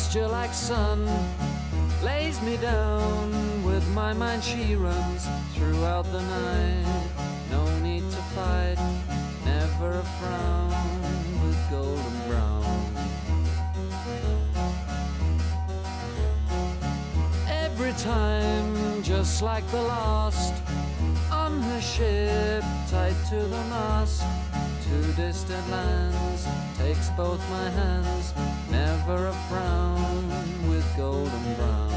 pasture like sun lays me down. With my mind she runs throughout the night. No need to fight, never a frown, with golden brown. Every time, just like the last, on her ship, tied to the mast, to distant lands, takes both my hands, never a frown, with golden brown.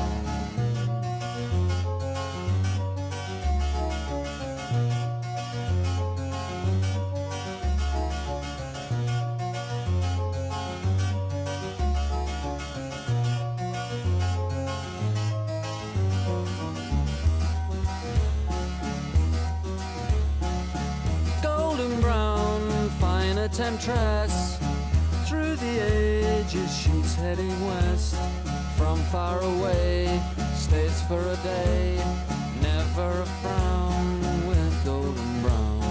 Temptress, through the ages she's heading west. From far away, stays for a day, never a frown, with golden brown.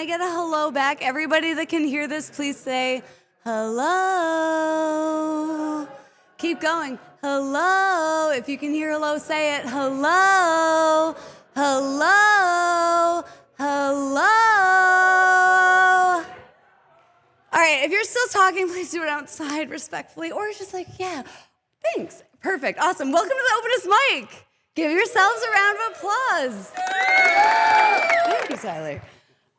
get a hello back? Everybody that can hear this, please say hello. Keep going. Hello. If you can hear hello, say it. Hello. Hello. Hello. All right, if you're still talking, please do it outside respectfully, or just like, yeah, thanks. Perfect. Awesome. Welcome to the Openest Mic. Give yourselves a round of applause. Thank you, Tyler.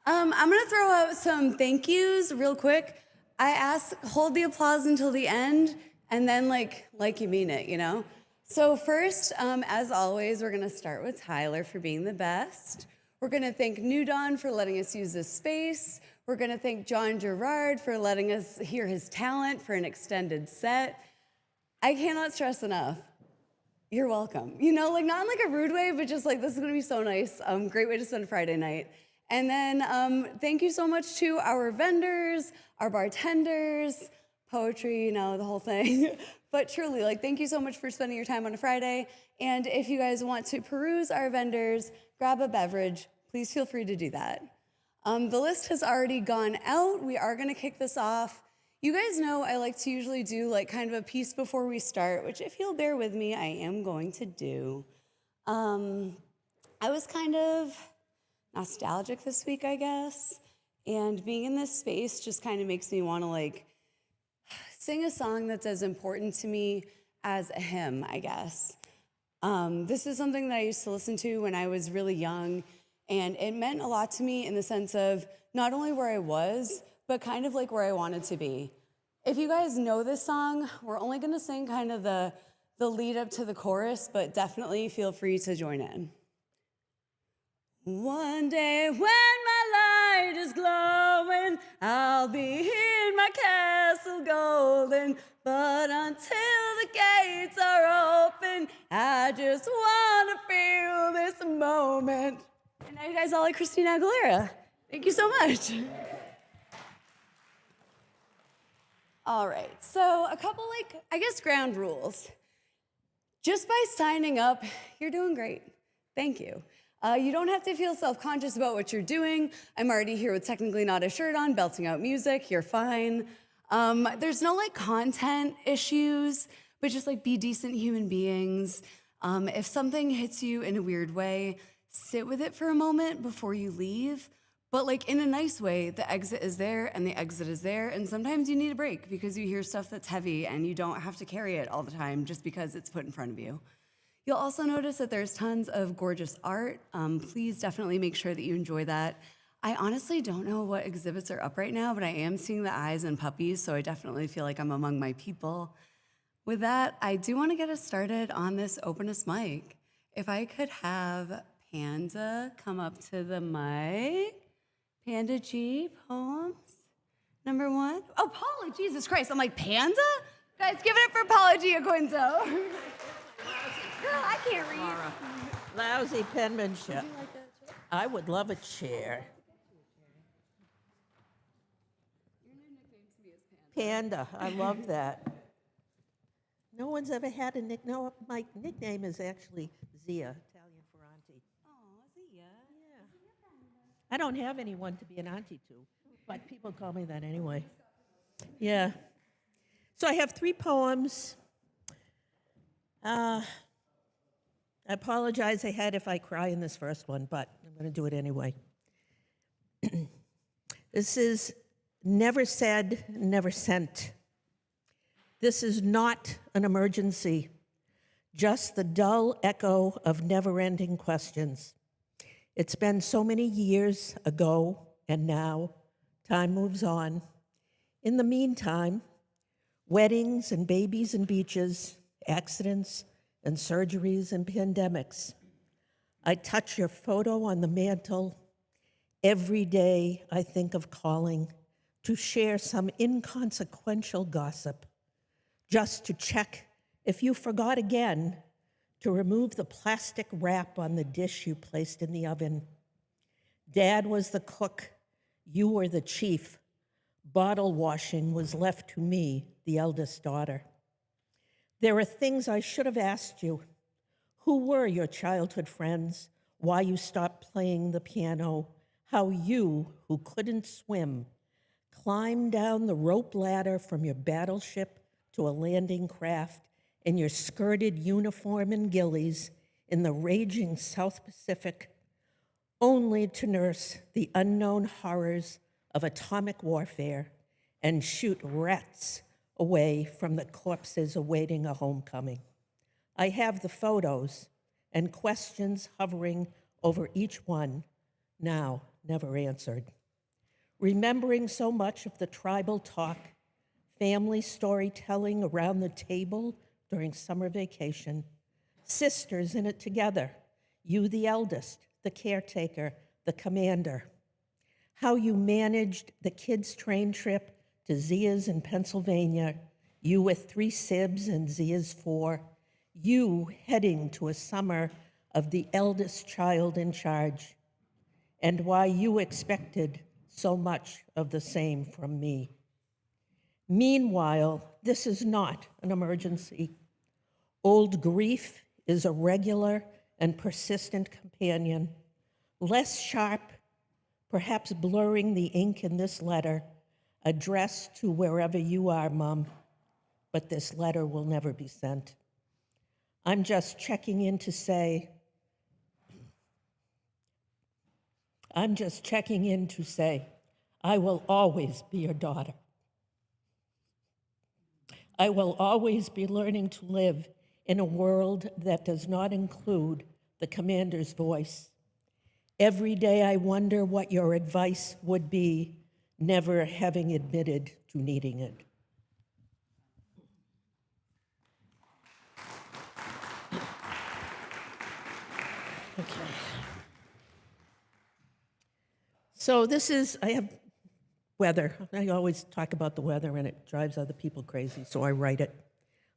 I'm going to throw out some thank yous real quick. I ask, hold the applause until the end, and then like you mean it, you know? So first, as always, we're going to start with Tyler for being the best. We're going to thank New Dawn for letting us use this space. We're going to thank John Gerard for letting us hear his talent for an extended set. I cannot stress enough. You're welcome. You know, like not in like a rude way, but just like this is going to be so nice. Great way to spend Friday night. And then thank you so much to our vendors, our bartenders, poetry, you know, the whole thing. But truly, like, thank you so much for spending your time on a Friday. And if you guys want to peruse our vendors, grab a beverage, please feel free to do that. The list has already gone out. We are going to kick this off. You guys know I like to usually do like kind of a piece before we start, which if you'll bear with me, I am going to do. I was kind of nostalgic this week, I guess. And being in this space just kind of makes me want to like sing a song that's as important to me as a hymn, I guess. This is something that I used to listen to when I was really young, and it meant a lot to me in the sense of not only where I was, but kind of like where I wanted to be. If you guys know this song, we're only gonna sing kind of the lead up to the chorus, but definitely feel free to join in. One day when my light is glowing, I'll be in my castle golden. But until the gates are open, I just want to feel this moment. And now you guys all like Christina Aguilera. Thank you so much. All right, so a couple like, I guess, ground rules. Just by signing up, you're doing great. Thank you. You don't have to feel self-conscious about what you're doing. I'm already here with technically not a shirt on, belting out music. You're fine. There's no like content issues, but just like be decent human beings. If something hits you in a weird way, sit with it for a moment before you leave. But like in a nice way, the exit is there and the exit is there. And sometimes you need a break because you hear stuff that's heavy and you don't have to carry it all the time just because it's put in front of you. You'll also notice that there's tons of gorgeous art. Please definitely make sure that you enjoy that. I honestly don't know what exhibits are up right now, but I am seeing the eyes and puppies, so I definitely feel like I'm among my people. With that, I do want to get us started on this Openest Mic. If I could have Panda come up to the mic. Panda G, poems, number 1. Oh, Paula, Jesus Christ, I'm like, Panda? Guys, give it up for Paula Giaquinto. Girl, I can't read. Laura. Lousy penmanship. I would love a chair. Your new nickname to me is Panda. Panda, I love that. No one's ever had a nickname. No, my nickname is actually Zia, Italian for auntie. Oh, Zia. Yeah. I don't have anyone to be an auntie to, but people call me that anyway. Yeah. So I have 3 poems. I apologize ahead if I cry in this first one, but I'm going to do it anyway. This is never said, never sent. This is not an emergency, just the dull echo of never-ending questions. It's been so many years ago, and now time moves on. In the meantime, weddings and babies and beaches, accidents and surgeries and pandemics. I touch your photo on the mantle. Every day I think of calling to share some inconsequential gossip, just to check if you forgot again to remove the plastic wrap on the dish you placed in the oven. Dad was the cook, you were the chief. Bottle washing was left to me, the eldest daughter. There are things I should have asked you. Who were your childhood friends? Why you stopped playing the piano? how you, who couldn't swim, climbed down the rope ladder from your battleship to a landing craft in your skirted uniform and gillies in the raging South Pacific, only to nurse the unknown horrors of atomic warfare and shoot rats away from the corpses awaiting a homecoming. I have the photos and questions hovering over each one, now never answered. Remembering so much of the tribal talk, family storytelling around the table during summer vacation, sisters in it together, you the eldest, the caretaker, the commander. How you managed the kids' train trip to Zia's in Pennsylvania, you with 3 sibs and Zia's 4, you heading to a summer of the eldest child in charge, and why you expected so much of the same from me. Meanwhile, this is not an emergency. Old grief is a regular and persistent companion, less sharp, perhaps blurring the ink in this letter, addressed to wherever you are, Mom, but this letter will never be sent. I'm just checking in to say, I will always be your daughter. I will always be learning to live in a world that does not include the commander's voice. Every day I wonder what your advice would be, never having admitted to needing it. Okay. So I have weather. I always talk about the weather and it drives other people crazy, so I write it.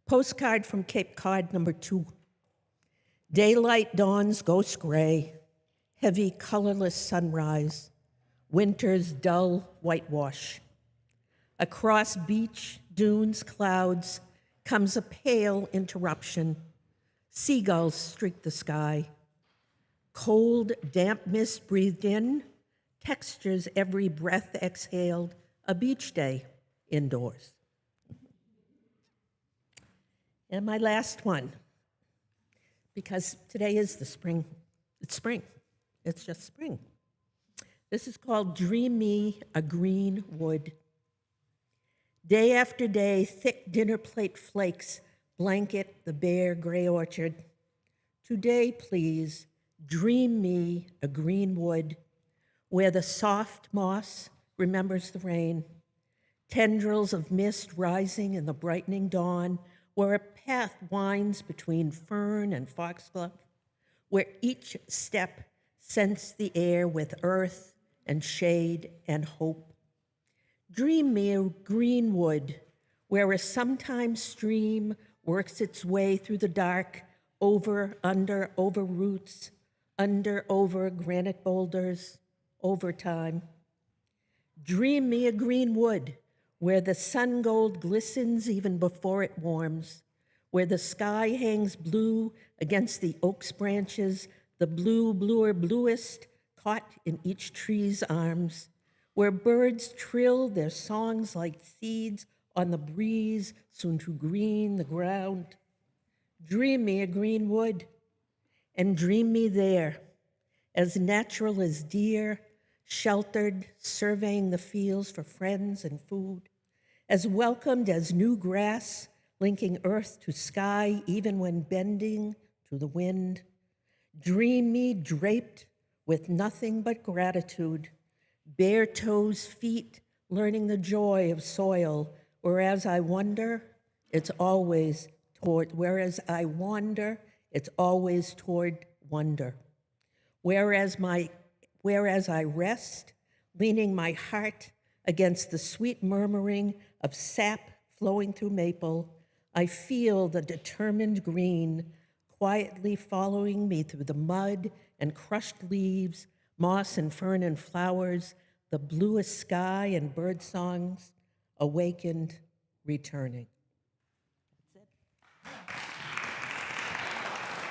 Postcard from Cape Cod, number 2. Daylight dawns ghost gray, heavy colorless sunrise, winter's dull whitewash. Across beach, dunes, clouds comes a pale interruption. Seagulls streak the sky. Cold, damp mist breathed in, textures every breath exhaled, a beach day indoors. And my last one, because today is the spring. It's spring. It's just spring. This is called Dream Me a Green Wood. Day after day, thick dinner plate flakes blanket the bare gray orchard. Today, please, dream me a green wood where the soft moss remembers the rain, tendrils of mist rising in the brightening dawn, where a path winds between fern and foxglove, where each step scents the air with earth and shade and hope. Dream me a green wood where a sometime stream works its way through the dark, over, under, over roots, under, over granite boulders, over time. Dream me a green wood where the sun gold glistens even before it warms, where the sky hangs blue against the oak's branches, the blue, bluer, bluest caught in each tree's arms, where birds trill their songs like seeds on the breeze, soon to green the ground. Dream me a green wood, and dream me there, as natural as deer, sheltered, surveying the fields for friends and food, as welcomed as new grass, linking earth to sky even when bending to the wind. Dream me draped with nothing but gratitude, bare toes, feet, learning the joy of soil, whereas I wander, it's always toward wonder. Whereas I rest, leaning my heart against the sweet murmuring of sap flowing through maple, I feel the determined green quietly following me through the mud and crushed leaves, moss and fern and flowers, the bluest sky and bird songs, awakened, returning.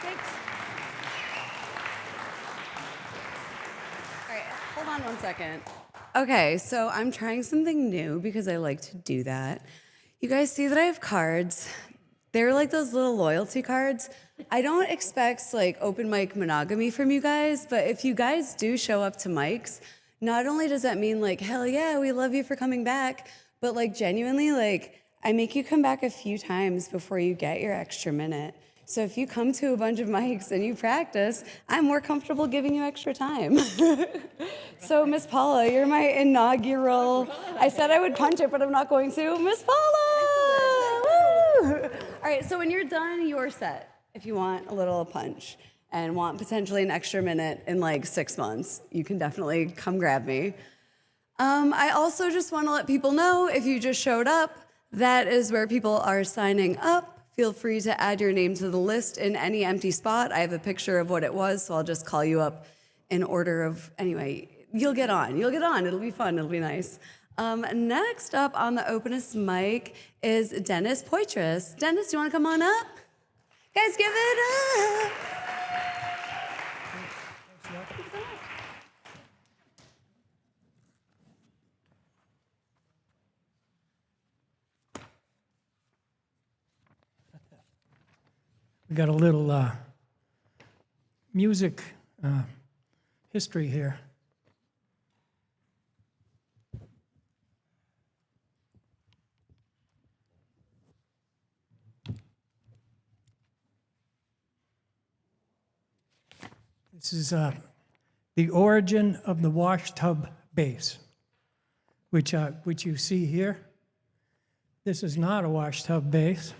Thanks. All right, hold on one second. Okay, so I'm trying something new because I like to do that. You guys see that I have cards. They're like those little loyalty cards. I don't expect like open mic monogamy from you guys, but if you guys do show up to mics, not only does that mean like, hell yeah, we love you for coming back, but like genuinely, like I make you come back a few times before you get your extra minute. So if you come to a bunch of mics and you practice, I'm more comfortable giving you extra time. So Miss Paula, you're my inaugural, I said I would punch it, but I'm not going to. Miss Paula! Woo! All right, so when you're done, you're set. If you want a little punch and want potentially an extra minute in like 6 months, you can definitely come grab me. I also just want to let people know, if you just showed up, that is where people are signing up. Feel free to add your name to the list in any empty spot. I have a picture of what it was, so I'll just call you up in order of, anyway, you'll get on. It'll be fun. It'll be nice. Next up on the Openest Mic is Dennis Poitras. Dennis, do you want to come on up? Guys, give it up. We got a little music history here. This is the origin of the washtub bass, which you see here. This is not a washtub bass,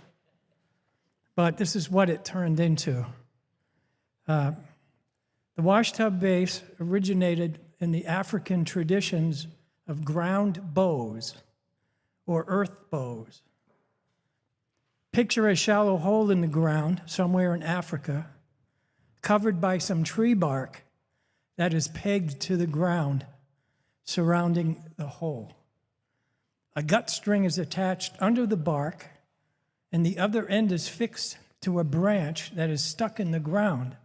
but this is what it turned into. The washtub bass originated in the African traditions of ground bows or earth bows. Picture a shallow hole in the ground somewhere in Africa, covered by some tree bark that is pegged to the ground surrounding the hole. A gut string is attached under the bark, and the other end is fixed to a branch that is stuck in the ground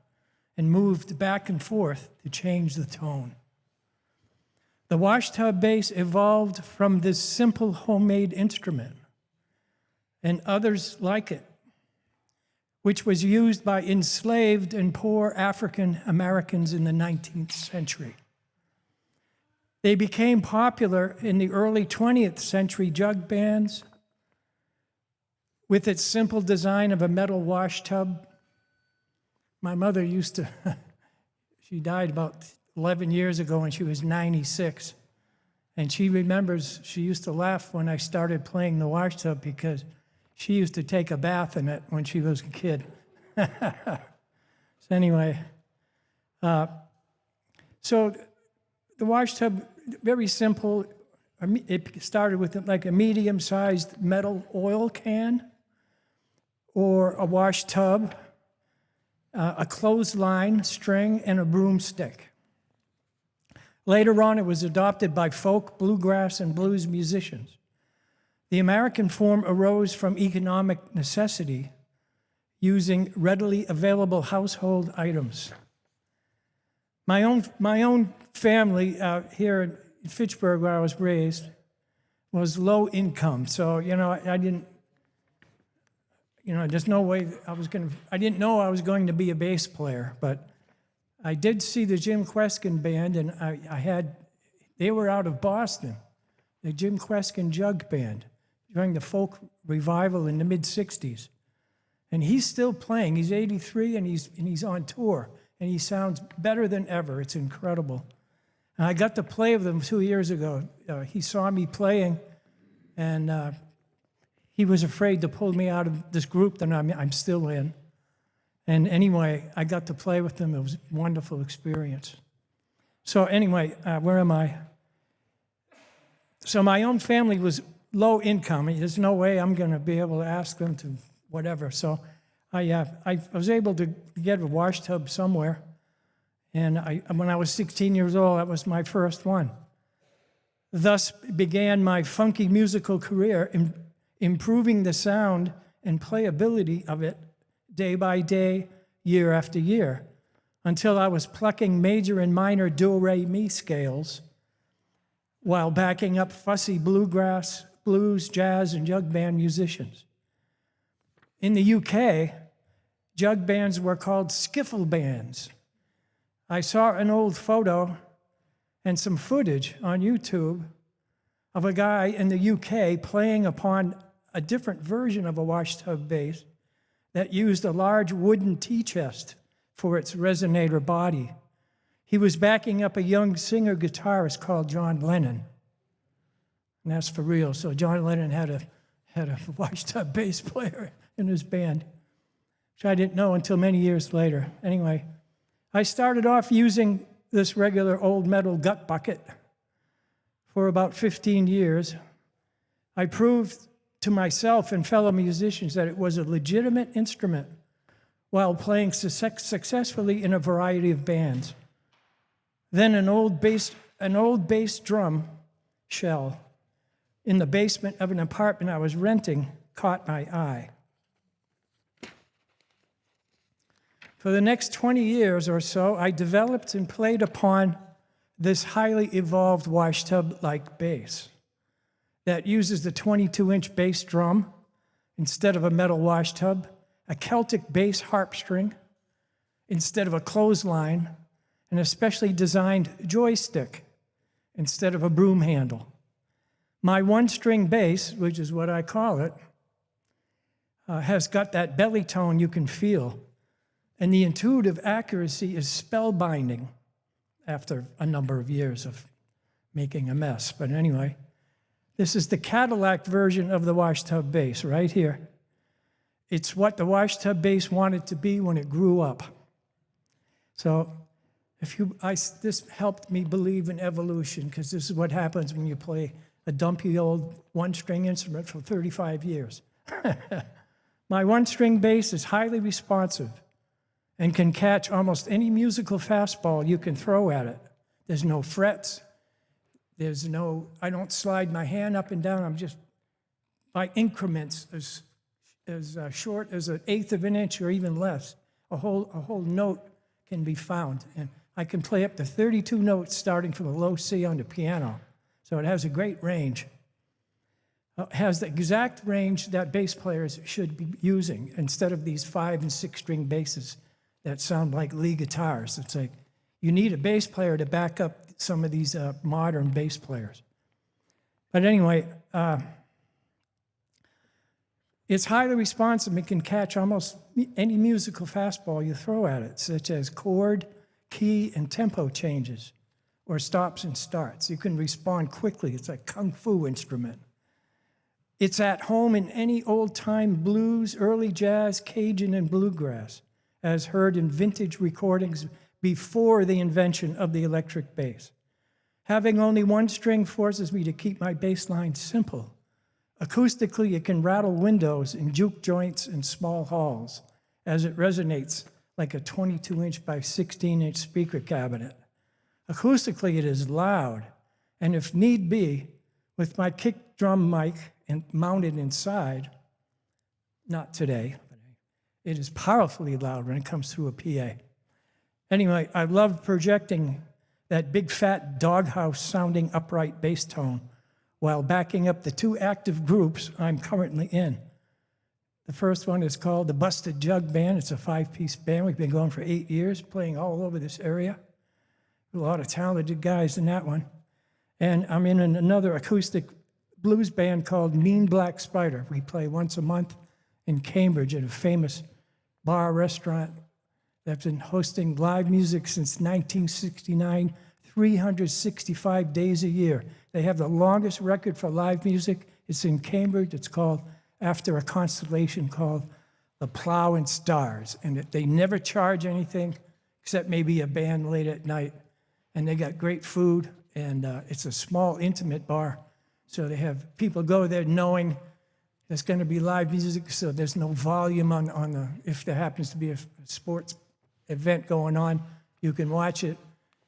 and moved back and forth to change the tone. The washtub bass evolved from this simple homemade instrument and others like it, which was used by enslaved and poor African Americans in the 19th century. They became popular in the early 20th century jug bands with its simple design of a metal wash tub. My mother used to, she died about 11 years ago when she was 96. And she remembers, she used to laugh when I started playing the wash tub because she used to take a bath in it when she was a kid. So anyway, so the wash tub, very simple. It started with like a medium-sized metal oil can or a wash tub, a clothesline string, and a broomstick. Later on, it was adopted by folk, bluegrass, and blues musicians. The American form arose from economic necessity, using readily available household items. My own family here in Fitchburg, where I was raised, was low income. So, I didn't, there's no way I didn't know I was going to be a bass player, but I did see the Jim Kweskin band, and they were out of Boston, the Jim Kweskin Jug Band, during the folk revival in the mid-'60s. And he's still playing. He's 83, and he's on tour, and he sounds better than ever. It's incredible. And I got to play with him 2 years ago. He saw me playing, and he was afraid to pull me out of this group that I'm still in. And anyway, I got to play with him. It was a wonderful experience. So anyway, where am I? So my own family was low income. There's no way I'm going to be able to ask them to whatever. So I was able to get a wash tub somewhere. And when I was 16 years old, that was my first one. Thus began my funky musical career, improving the sound and playability of it day by day, year after year, until I was plucking major and minor do-re-mi scales while backing up fussy bluegrass, blues, jazz, and jug band musicians. In the UK, jug bands were called skiffle bands. I saw an old photo and some footage on YouTube of a guy in the UK playing upon a different version of a washtub bass that used a large wooden tea chest for its resonator body. He was backing up a young singer-guitarist called John Lennon. And that's for real. So John Lennon had a washtub bass player in his band, which I didn't know until many years later. Anyway, I started off using this regular old metal gut bucket for about 15 years. I proved to myself and fellow musicians that it was a legitimate instrument while playing successfully in a variety of bands. Then an old bass drum shell in the basement of an apartment I was renting caught my eye. For the next 20 years or so, I developed and played upon this highly evolved washtub-like bass that uses the 22-inch bass drum instead of a metal washtub, a Celtic bass harp string instead of a clothesline, an especially designed joystick instead of a broom handle. My one-string bass, which is what I call it, has got that belly tone you can feel, and the intuitive accuracy is spellbinding after a number of years of making a mess. But anyway, this is the Cadillac version of the washtub bass right here. It's what the washtub bass wanted to be when it grew up. So this helped me believe in evolution, because this is what happens when you play a dumpy old one-string instrument for 35 years. My one-string bass is highly responsive and can catch almost any musical fastball you can throw at it. There's no frets. I don't slide my hand up and down. I'm just by increments as short as 1/8 of an inch or even less. A whole note can be found. And I can play up to 32 notes starting from a low C on the piano. So it has a great range. It has the exact range that bass players should be using instead of these 5- and 6-string basses that sound like lead guitars. It's like you need a bass player to back up some of these modern bass players. But anyway, it's highly responsive. It can catch almost any musical fastball you throw at it, such as chord, key, and tempo changes, or stops and starts. You can respond quickly. It's like a kung fu instrument. It's at home in any old-time blues, early jazz, Cajun, and bluegrass, as heard in vintage recordings before the invention of the electric bass. Having only one string forces me to keep my bass line simple. Acoustically, it can rattle windows and juke joints in small halls as it resonates like a 22-inch by 16-inch speaker cabinet. Acoustically, it is loud, and if need be, with my kick drum mic mounted inside, not today, but it is powerfully loud when it comes through a PA. Anyway, I love projecting that big fat doghouse sounding upright bass tone while backing up the 2 active groups I'm currently in. The first one is called the Busted Jug Band. It's a 5-piece band. We've been going for 8 years, playing all over this area. A lot of talented guys in that one. And I'm in another acoustic blues band called Mean Black Spider. We play once a month in Cambridge at a famous bar restaurant that's been hosting live music since 1969, 365 days a year. They have the longest record for live music. It's in Cambridge. It's called after a constellation called the Plow and Stars. And they never charge anything except maybe a band late at night. And they got great food, and it's a small, intimate bar. So they have people go there knowing there's going to be live music, so there's no volume on the, if there happens to be a sports event going on, you can watch it,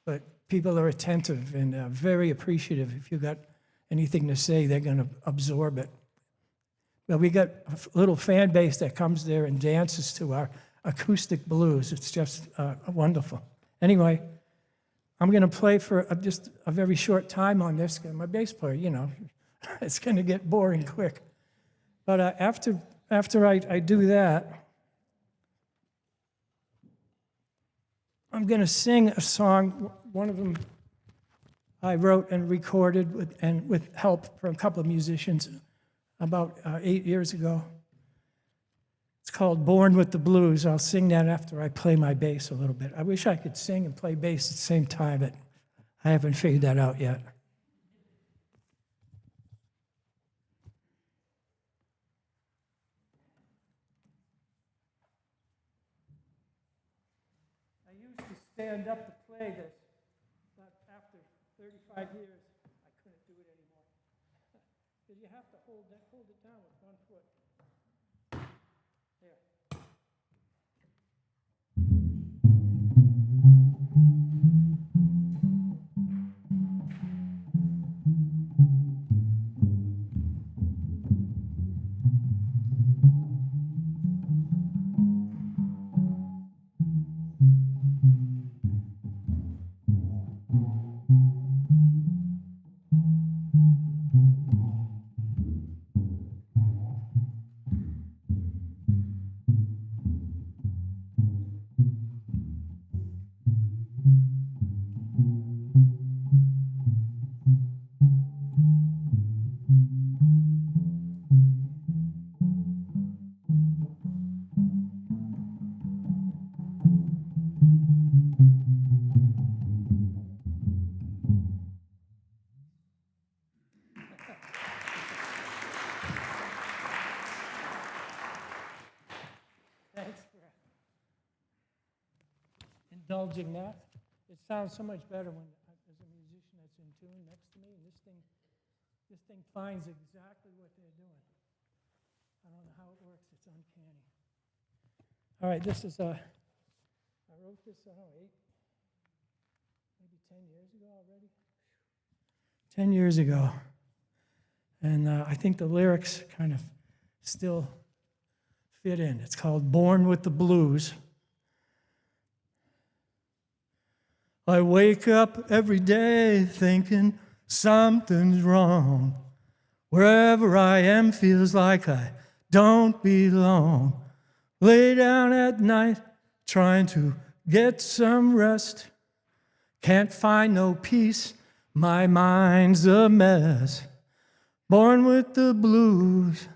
but people are attentive and very appreciative. If you've got anything to say, they're going to absorb it. But we got a little fan base that comes there and dances to acoustic blues. It's just wonderful. Anyway, I'm going to play for just a very short time on this. I'm a bass player, you know. It's going to get boring quick. But after I do that, I'm going to sing a song. One of them I wrote and recorded with help from a couple of musicians about 8 years ago. It's called Born with the Blues. I'll sing that after I play my bass a little bit. I wish I could sing and play bass at the same time, but I haven't figured that out yet. I used to stand up to play this, but after 35 years, I couldn't do it anymore. Because you have to hold it down with one foot. There. Thanks for indulging that. It sounds so much better when there's a musician that's in tune next to me, and this thing finds exactly what they're doing. I don't know how it works. It's uncanny. All right, this is I wrote this, I don't know, 10 years ago already. 10 years ago. And I think the lyrics kind of still fit in. It's called Born with the Blues. I wake up every day thinking something's wrong. Wherever I am feels like I don't belong. Lay down at night trying to get some rest. Can't find no peace, my mind's a mess. Born with the blues,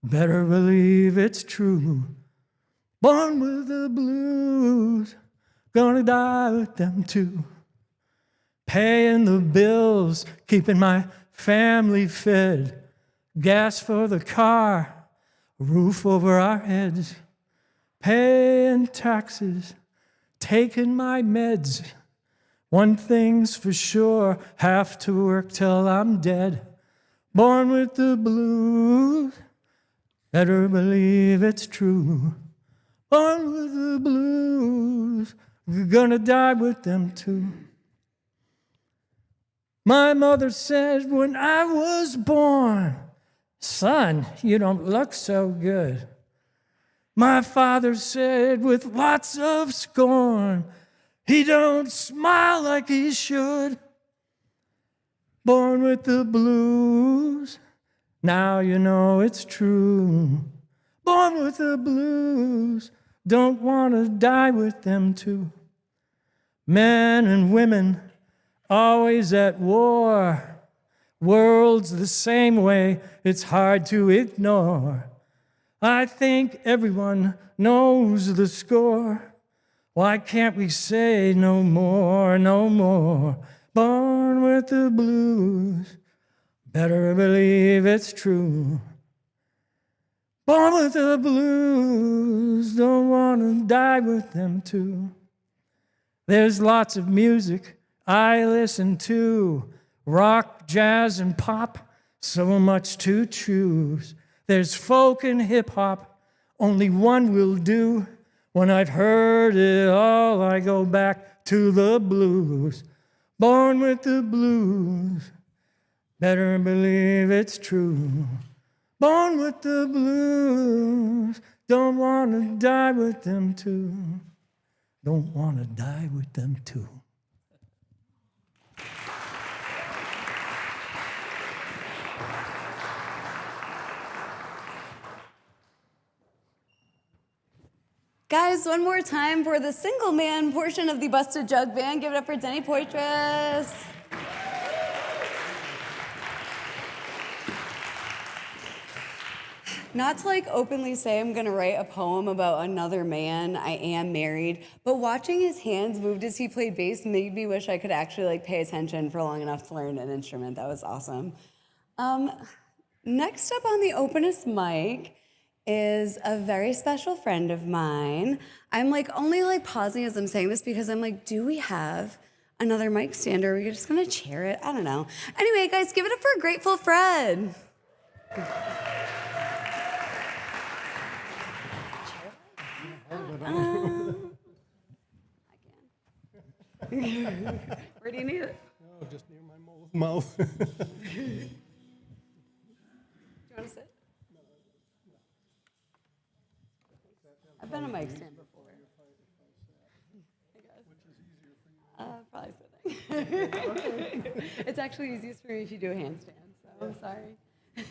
better believe it's true. Born with the blues, gonna die with them too. Paying the bills, keeping my family fed. Gas for the car, roof over our heads. Paying taxes, taking my meds. One thing's for sure, have to work till I'm dead. Born with the blues, better believe it's true. Born with the blues, we're gonna die with them too. My mother said when I was born, son, you don't look so good. My father said with lots of scorn, he don't smile like he should. Born with the blues, now you know it's true. Born with the blues, don't want to die with them too. Men and women, always at war. World's the same way, it's hard to ignore. I think everyone knows the score. Why can't we say no more, no more? Born with the blues, better believe it's true. Born with the blues, don't want to die with them too. There's lots of music I listen to, rock, jazz, and pop, so much to choose. There's folk and hip-hop, only one will do. When I've heard it all, I go back to the blues. Born with the blues, better believe it's true. Born with the blues, Don't want to die with them too. Don't want to die with them too. Guys, one more time for the single man portion of the Busted Jug Band. Give it up for Denny Poitras. Not to like openly say I'm gonna write a poem about another man. I am married, but watching his hands moved as he played bass made me wish I could actually like pay attention for long enough to learn an instrument. That was awesome. Next up on the Openest Mic is a very special friend of mine. I'm like only like pausing as I'm saying this because I'm like, do we have another mic stand or are we just gonna chair it? I don't know. Anyway, guys, give it up for Grateful Fred. Where do you need it? Oh, just near my mouth. Do you want to sit? I've been a mic stand before. Probably sitting. It's actually easiest for me if you do a handstand, so I'm sorry. You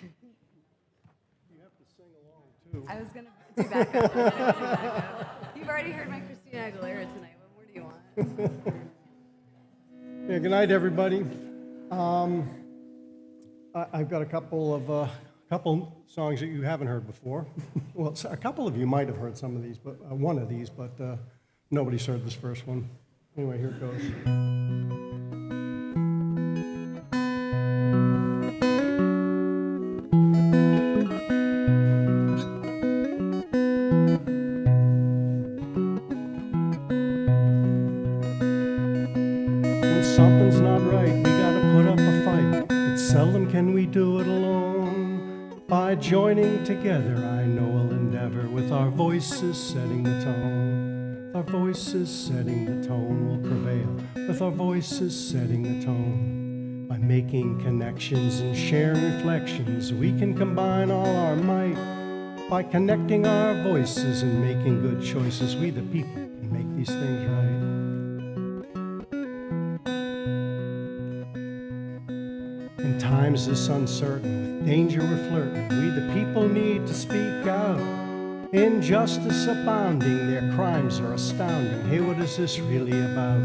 have to sing along, too. I was going to do backup. You've already heard my Christina Aguilera tonight. What more do you want? Yeah, good night, everybody. I've got a couple songs that you haven't heard before. Well, a couple of you might have heard some of these, but one of these, but nobody's heard this first one. Anyway, here it goes. When something's not right, we gotta put up a fight. But seldom can we do it alone. By joining together, I know we'll endeavor with our voices setting the tone. With our voices setting the tone will prevail. With our voices setting the tone. By making connections and sharing reflections, we can combine all our might. By connecting our voices and making good choices, we the people can make these things right. In times this uncertain, with danger we're flirting, we the people need to speak out. Injustice abounding, their crimes are astounding. Hey, what is this really about?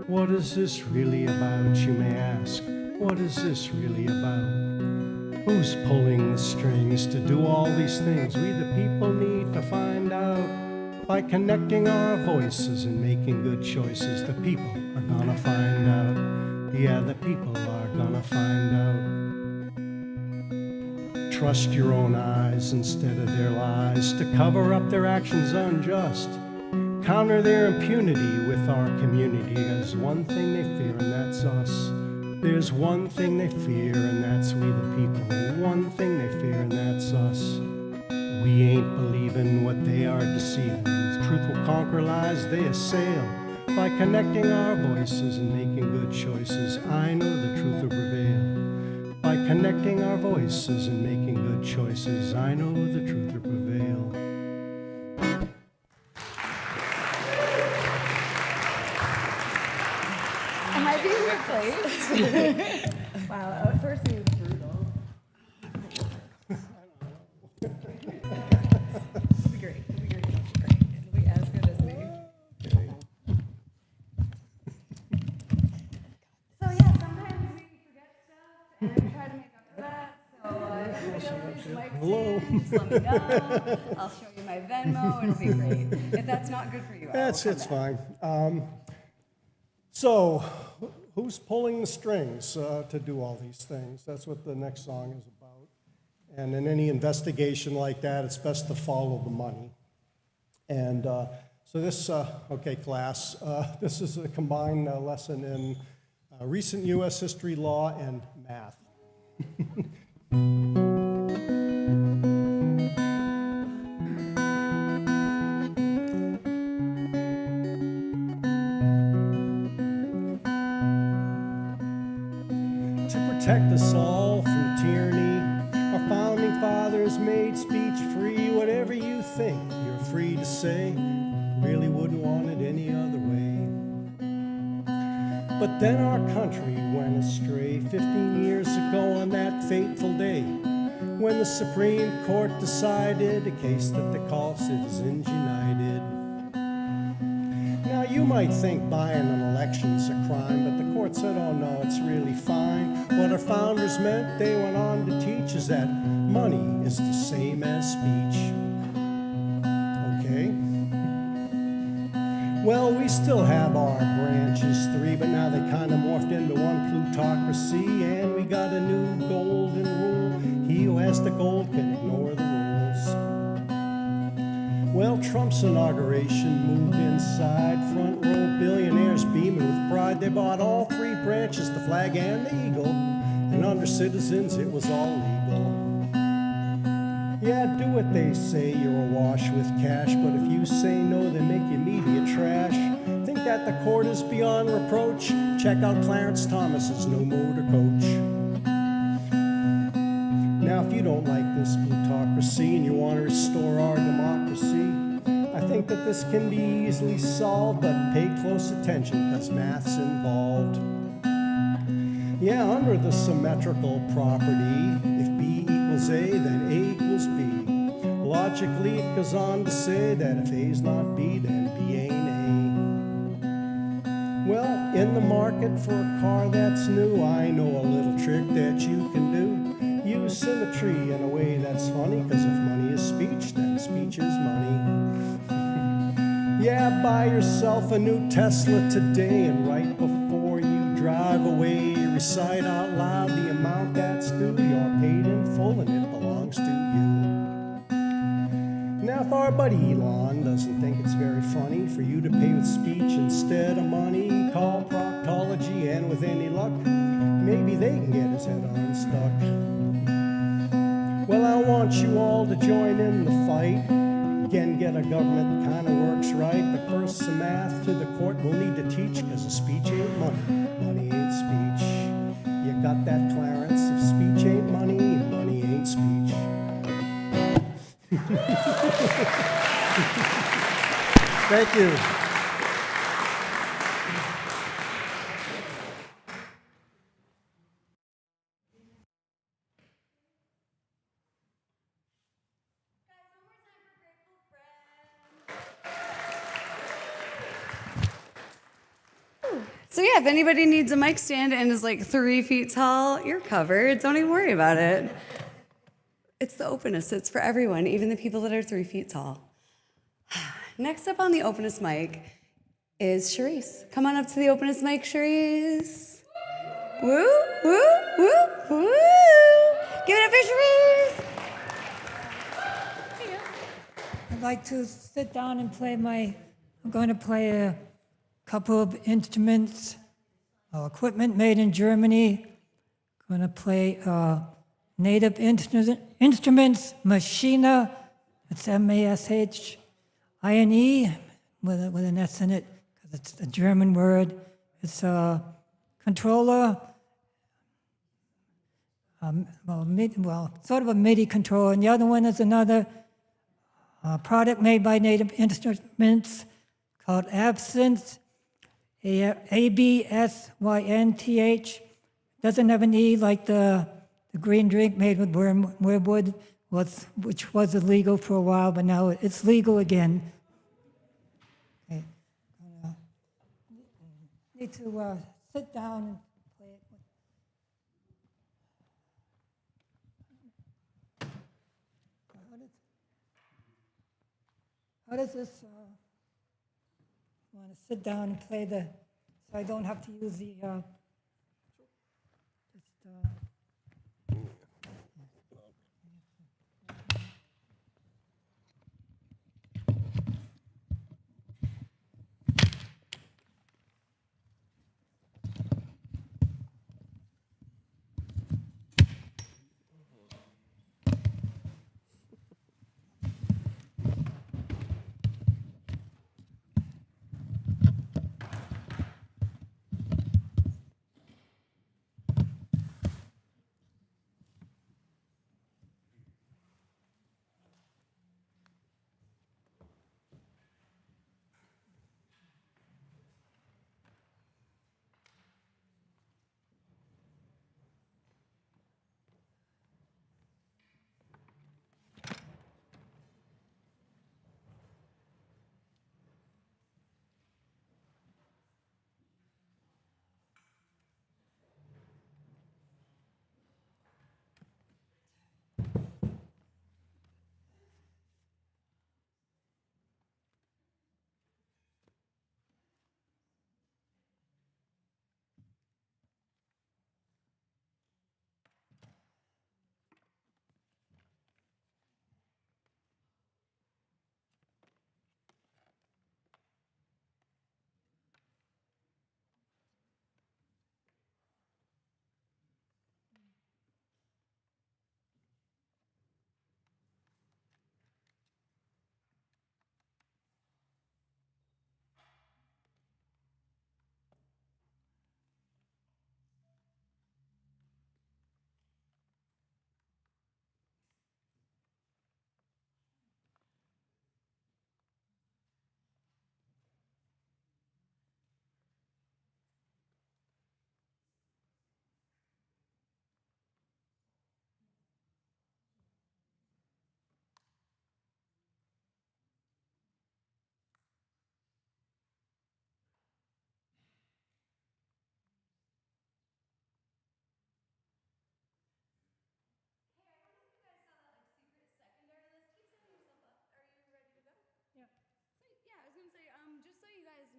What is this really about, you may ask? What is this really about? Who's pulling the strings to do all these things? We the people need to find out. By connecting our voices and making good choices, the people are gonna find out. Yeah, the people are gonna find out. Trust your own eyes instead of their lies to cover up their actions unjust. Counter their impunity with our community. There's one thing they fear, and that's us. There's one thing they fear, and that's we the people. One thing they fear, and that's us. We ain't believing what they are deceiving. Truth will conquer lies they assail. By connecting our voices and making good choices, I know the truth will prevail. By connecting our voices and making good choices, I know the truth will prevail. Am I being replaced? Wow, outsourcing is brutal. It'll be great. It'll be great. It'll be as good as me. So yeah, sometimes we forget stuff and try to make up for that. So if anybody else needs mic stand, just let me know. I'll show you my Venmo. It'll be great. If that's not good for you, It's fine. So, who's pulling the strings to do all these things? That's what the next song is about. And in any investigation like that, it's best to follow the money. And so this, okay, class, this is a combined lesson in recent U.S. history, law, and math. Protect us all from tyranny. Our founding fathers made speech free. Whatever you say, really wouldn't want it any other way. But then our country went astray 15 years ago on that fateful day, when the Supreme Court decided a case that they call Citizens United. Now you might think buying an election's a crime, but the court said, oh no, it's really fine. What our founders meant, they went on to teach, is that money is the same as speech. Okay? Well, we still have our branches three, but now they kind of morphed into one plutocracy, and we got a new golden rule. He who has the gold can ignore the rules. Well, Trump's inauguration moved inside, front row billionaires beaming with pride. They bought all three branches, the flag and the eagle, and under citizens it was all legal. Yeah, do what they say, you're awash with cash, but if you say no, they make you media trash. Think that the court is beyond reproach? Check out Clarence Thomas's new motor coach. Now, if you don't like this plutocracy and you want to restore our democracy, I think that this can be easily solved, but pay close attention, because math's involved. Yeah, under the symmetrical property, if B equals A, then A equals B. Logically, it goes on to say that if A's not B, then B ain't A. Well, in the market for a car that's new, I know a little trick that you can do. Use symmetry in a way that's funny, because if money is speech, then speech is money. Yeah, buy yourself a new Tesla today, and right before you drive away, recite out loud the amount that's due. You're paid in full and it belongs to you. Now, if our buddy Elon doesn't think it's very funny for you to pay with speech instead of money, call proctology, and with any luck, maybe they can get his head unstuck. Well, I want you all to join in the fight. Again, get a government that kind of works right. But first, some math to the court we'll need to teach, because a speech ain't money, money ain't speech. You got that, Clarence? If speech ain't money, money ain't speech. Thank you. So yeah, if anybody needs a mic stand and is like 3 feet tall, you're covered. Don't even worry about it. It's the Openest. It's for everyone, even the people that are 3 feet tall. Next up on the Openest Mic is Charisse. Come on up to the Openest Mic, Charisse. Woo, woo, woo, woo. Give it up for Charisse. I'd like to sit down and play I'm going to play a couple of instruments, equipment made in Germany. Going to play native instruments, Maschine. It's M-A-S-H-I-N-E with an S in it, because it's a German word. It's a controller, sort of a MIDI controller. And the other one is another product made by Native Instruments called Absinthe, A-B-S-Y-N-T-H. Doesn't have an E like the green drink made with wormwood, which was illegal for a while, but now it's legal again. Okay. Need to sit down and play it. How does this? I want to sit down and play so I don't have to use the.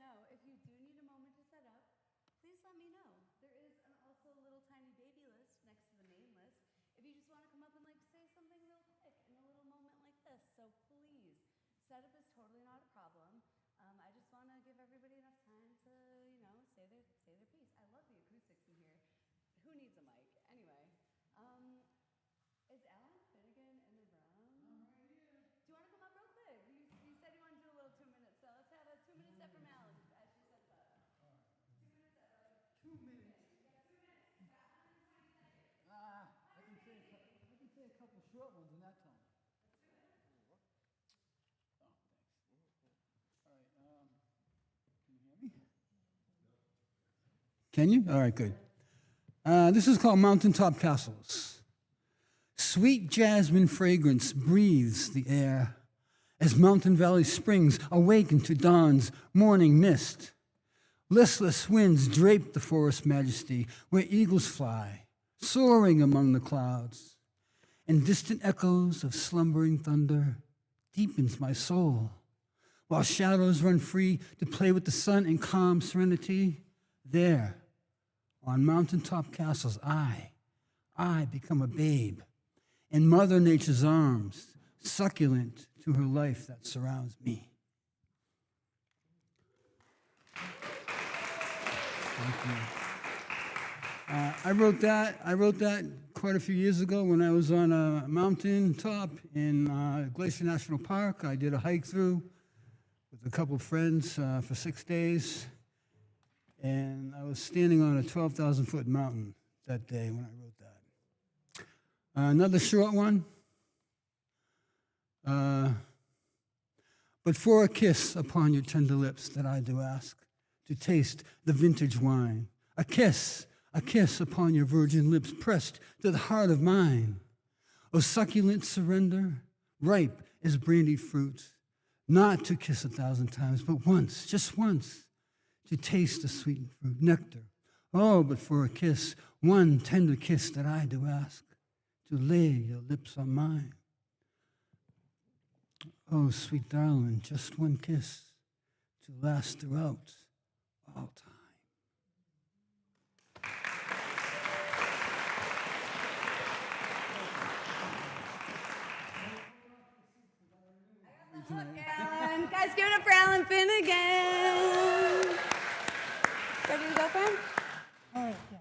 know, if you do need a moment to set up, please let me know. There is also a little tiny baby list next to the main list if you just want to come up and like say something real quick in a little moment like this. So please, setup is totally not a problem. I just want to give everybody enough time to, you know, say their piece. I love the acoustics in here. Who needs a mic? Anyway, is Alan Finnegan in the room? I'm right here. Do you want to come up real quick? You said you wanted to do a little 2 minutes, so let's have a 2-minute set from Alan as she sets up. 2 minutes set, right? 2 minutes. You got 2 minutes. You got 120 seconds. I can say a couple short ones in that time. Let's do it. Oh, thanks. All right. Can you hear me? Can you? All right, good. This is called Mountaintop Castles. Sweet jasmine fragrance breathes the air as Mountain Valley Springs awaken to dawn's morning mist. Listless winds drape the forest majesty where eagles fly, soaring among the clouds. And distant echoes of slumbering thunder deepens my soul. While shadows run free to play with the sun in calm serenity, there, on mountaintop castles, I become a babe in Mother Nature's arms, succulent to her life that surrounds me. Thank you. I wrote that quite a few years ago when I was on a mountain top in Glacier National Park. I did a hike through with a couple of friends for 6 days. And I was standing on a 12,000-foot mountain that day when I wrote that. Another short one. But for a kiss upon your tender lips that I do ask, to taste the vintage wine. A kiss upon your virgin lips pressed to the heart of mine. O succulent surrender, ripe as brandied fruit, not to kiss 1,000 times, but once, just once, to taste the sweet fruit, nectar. Oh, but for a kiss, one tender kiss that I do ask, to lay your lips on mine. Oh, sweet darling, just one kiss to last throughout all time. Alan. Guys, give it up for Alan Finnegan. Ready to go, friend? All right, yeah.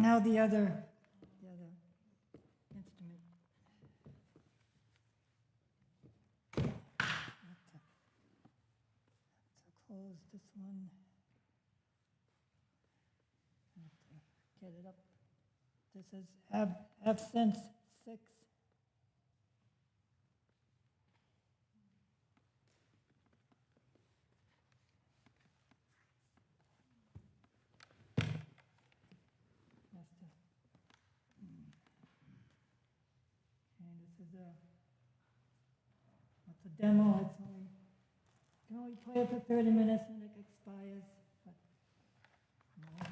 Now the other instrument. To close this one. I have to get it up. This is absence 6. is it's a demo. It's only, you can only play it for 30 minutes and it expires. But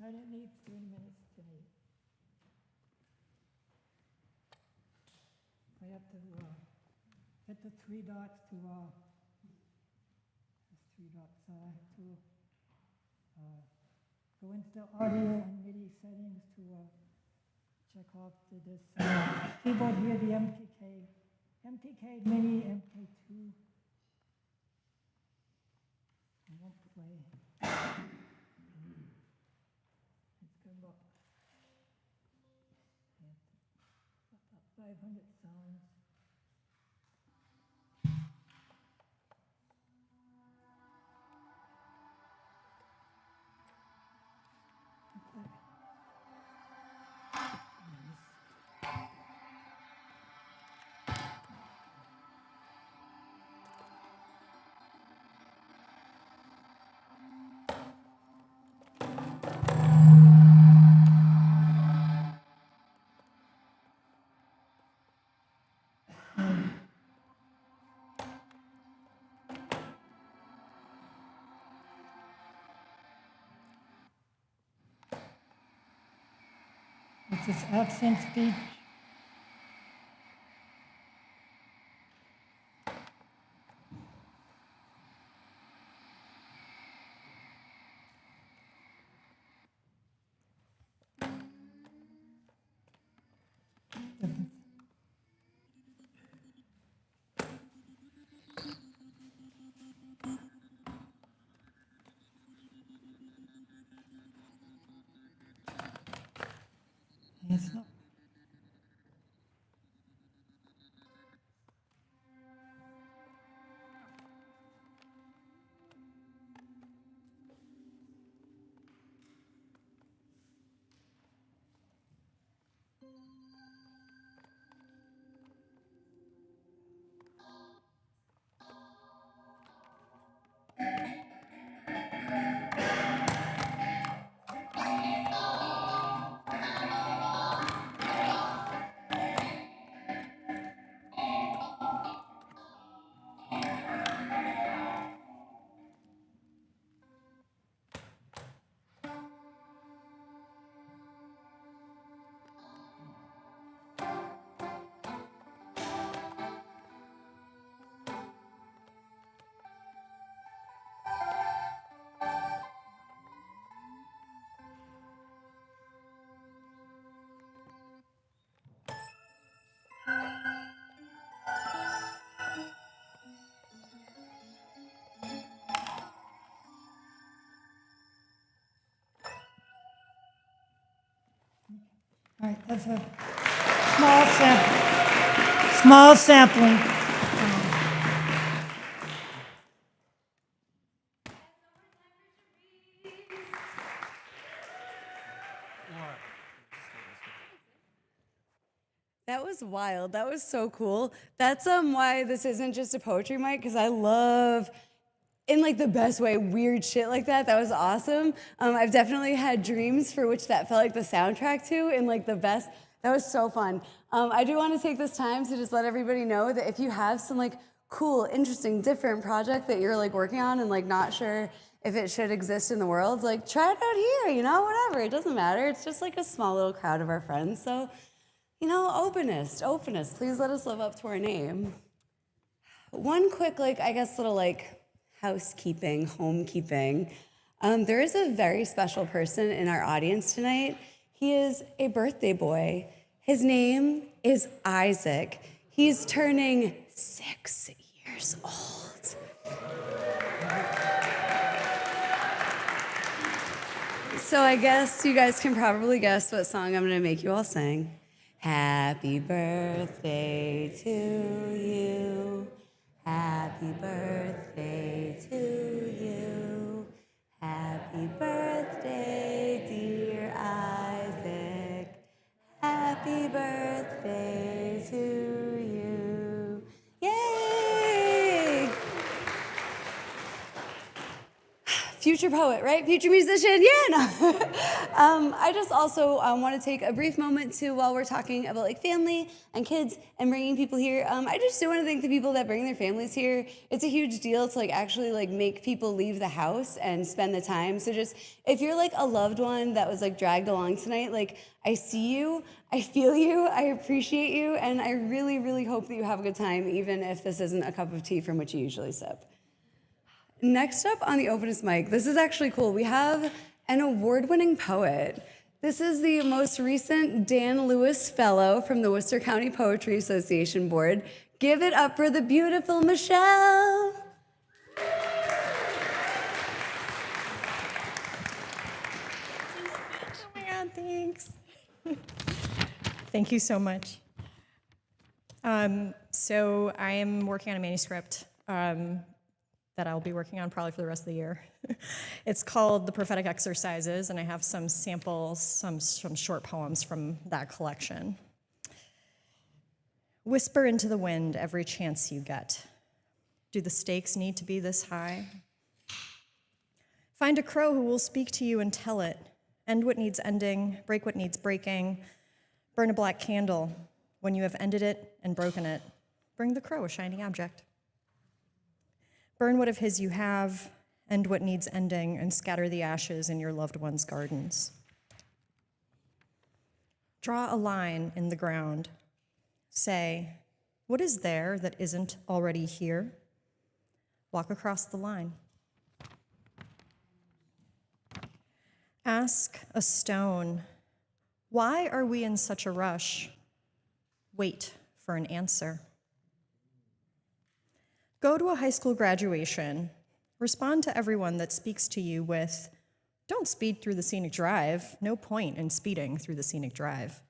I didn't need 30 minutes today. I have to hit the three dots to there's three dots. So I have to go into the audio and MIDI settings to check off this keyboard here, the MTK Mini MK2. I won't play. It's good luck. 500 sounds. This is accent speech. It's not. All right, that's a small sampling. That was wild. That was so cool. That's why this isn't just a poetry mic, because I love, in like the best way, weird shit like that. That was awesome. I've definitely had dreams for which that felt like the soundtrack to, in like the best. That was so fun. I do want to take this time to just let everybody know that if you have some like cool, interesting, different project that you're like working on and like not sure if it should exist in the world, like try it out here, you know, whatever. It doesn't matter. It's just like a small little crowd of our friends. So, you know, Openest, please let us live up to our name. One quick, like, I guess little like housekeeping, homekeeping. There is a very special person in our audience tonight. He is a birthday boy. His name is Isaac. He's turning 6 years old. So I guess you guys can probably guess what song I'm gonna make you all sing. Happy birthday to you. Happy birthday to you. Happy birthday, dear Isaac. Happy birthday to you. Yay! future poet, right? Future musician, yeah. No. I just also want to take a brief moment to, while we're talking about like family and kids and bringing people here, I just do want to thank the people that bring their families here. It's a huge deal to like actually like make people leave the house and spend the time. So just, if you're like a loved one that was like dragged along tonight, like I see you, I feel you, I appreciate you, and I really, really hope that you have a good time, even if this isn't a cup of tea from which you usually sip. Next up on the Openest Mic, this is actually cool. We have an award-winning poet. This is the most recent Dan Lewis Fellow from the Worcester County Poetry Association Board. Give it up for the beautiful Michelle. Oh my God, thanks. Thank you so much. So I am working on a manuscript that I'll be working on probably for the rest of the year. It's called The Prophetic Exercises, and I have some samples, some short poems from that collection. Whisper into the wind every chance you get. Do the stakes need to be this high? Find a crow who will speak to you and tell it. End what needs ending, break what needs breaking. Burn a black candle. When you have ended it and broken it, bring the crow a shining object. Burn what of his you have, end what needs ending, and scatter the ashes in your loved one's gardens. Draw a line in the ground. Say, what is there that isn't already here? Walk across the line. Ask a stone, why are we in such a rush? Wait for an answer. Go to a high school graduation. Respond to everyone that speaks to you with, don't speed through the scenic drive. No point in speeding through the scenic drive.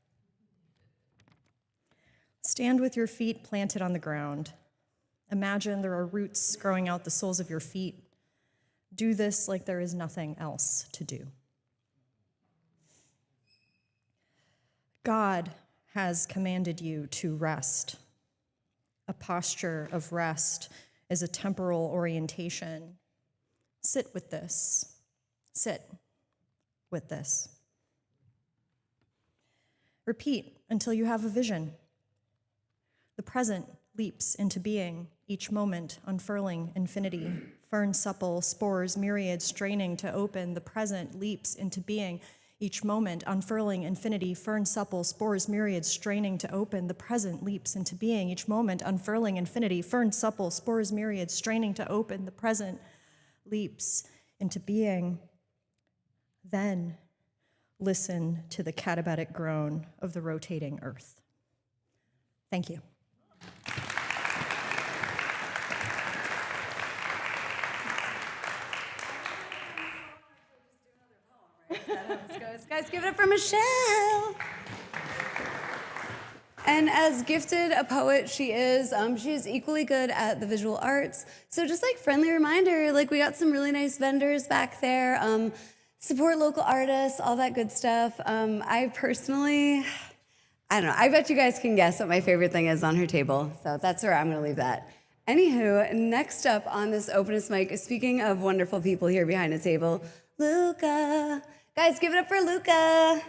Stand with your feet planted on the ground. Imagine there are roots growing out the soles of your feet. Do this like there is nothing else to do. God has commanded you to rest. A posture of rest is a temporal orientation. Sit with this. Sit with this. Repeat until you have a vision. The present leaps into being, each moment unfurling infinity. Fern supple, spores, myriad straining to open. The present leaps into being, each moment unfurling infinity, fern supple, spores, myriad straining to open. The present leaps into being, each moment unfurling infinity, fern supple, spores, myriad straining to open. The present leaps into being. Then listen to the katabatic groan of the rotating earth. Thank you. Guys, give it up for Michelle. And as gifted a poet she is equally good at the visual arts. So just like friendly reminder, like we got some really nice vendors back there. Support local artists, all that good stuff. I personally, I don't know, I bet you guys can guess what my favorite thing is on her table. So that's where I'm gonna leave that. Anywho, next up on this Openest Mic, speaking of wonderful people here behind the table, Luca. Guys, give it up for Luca.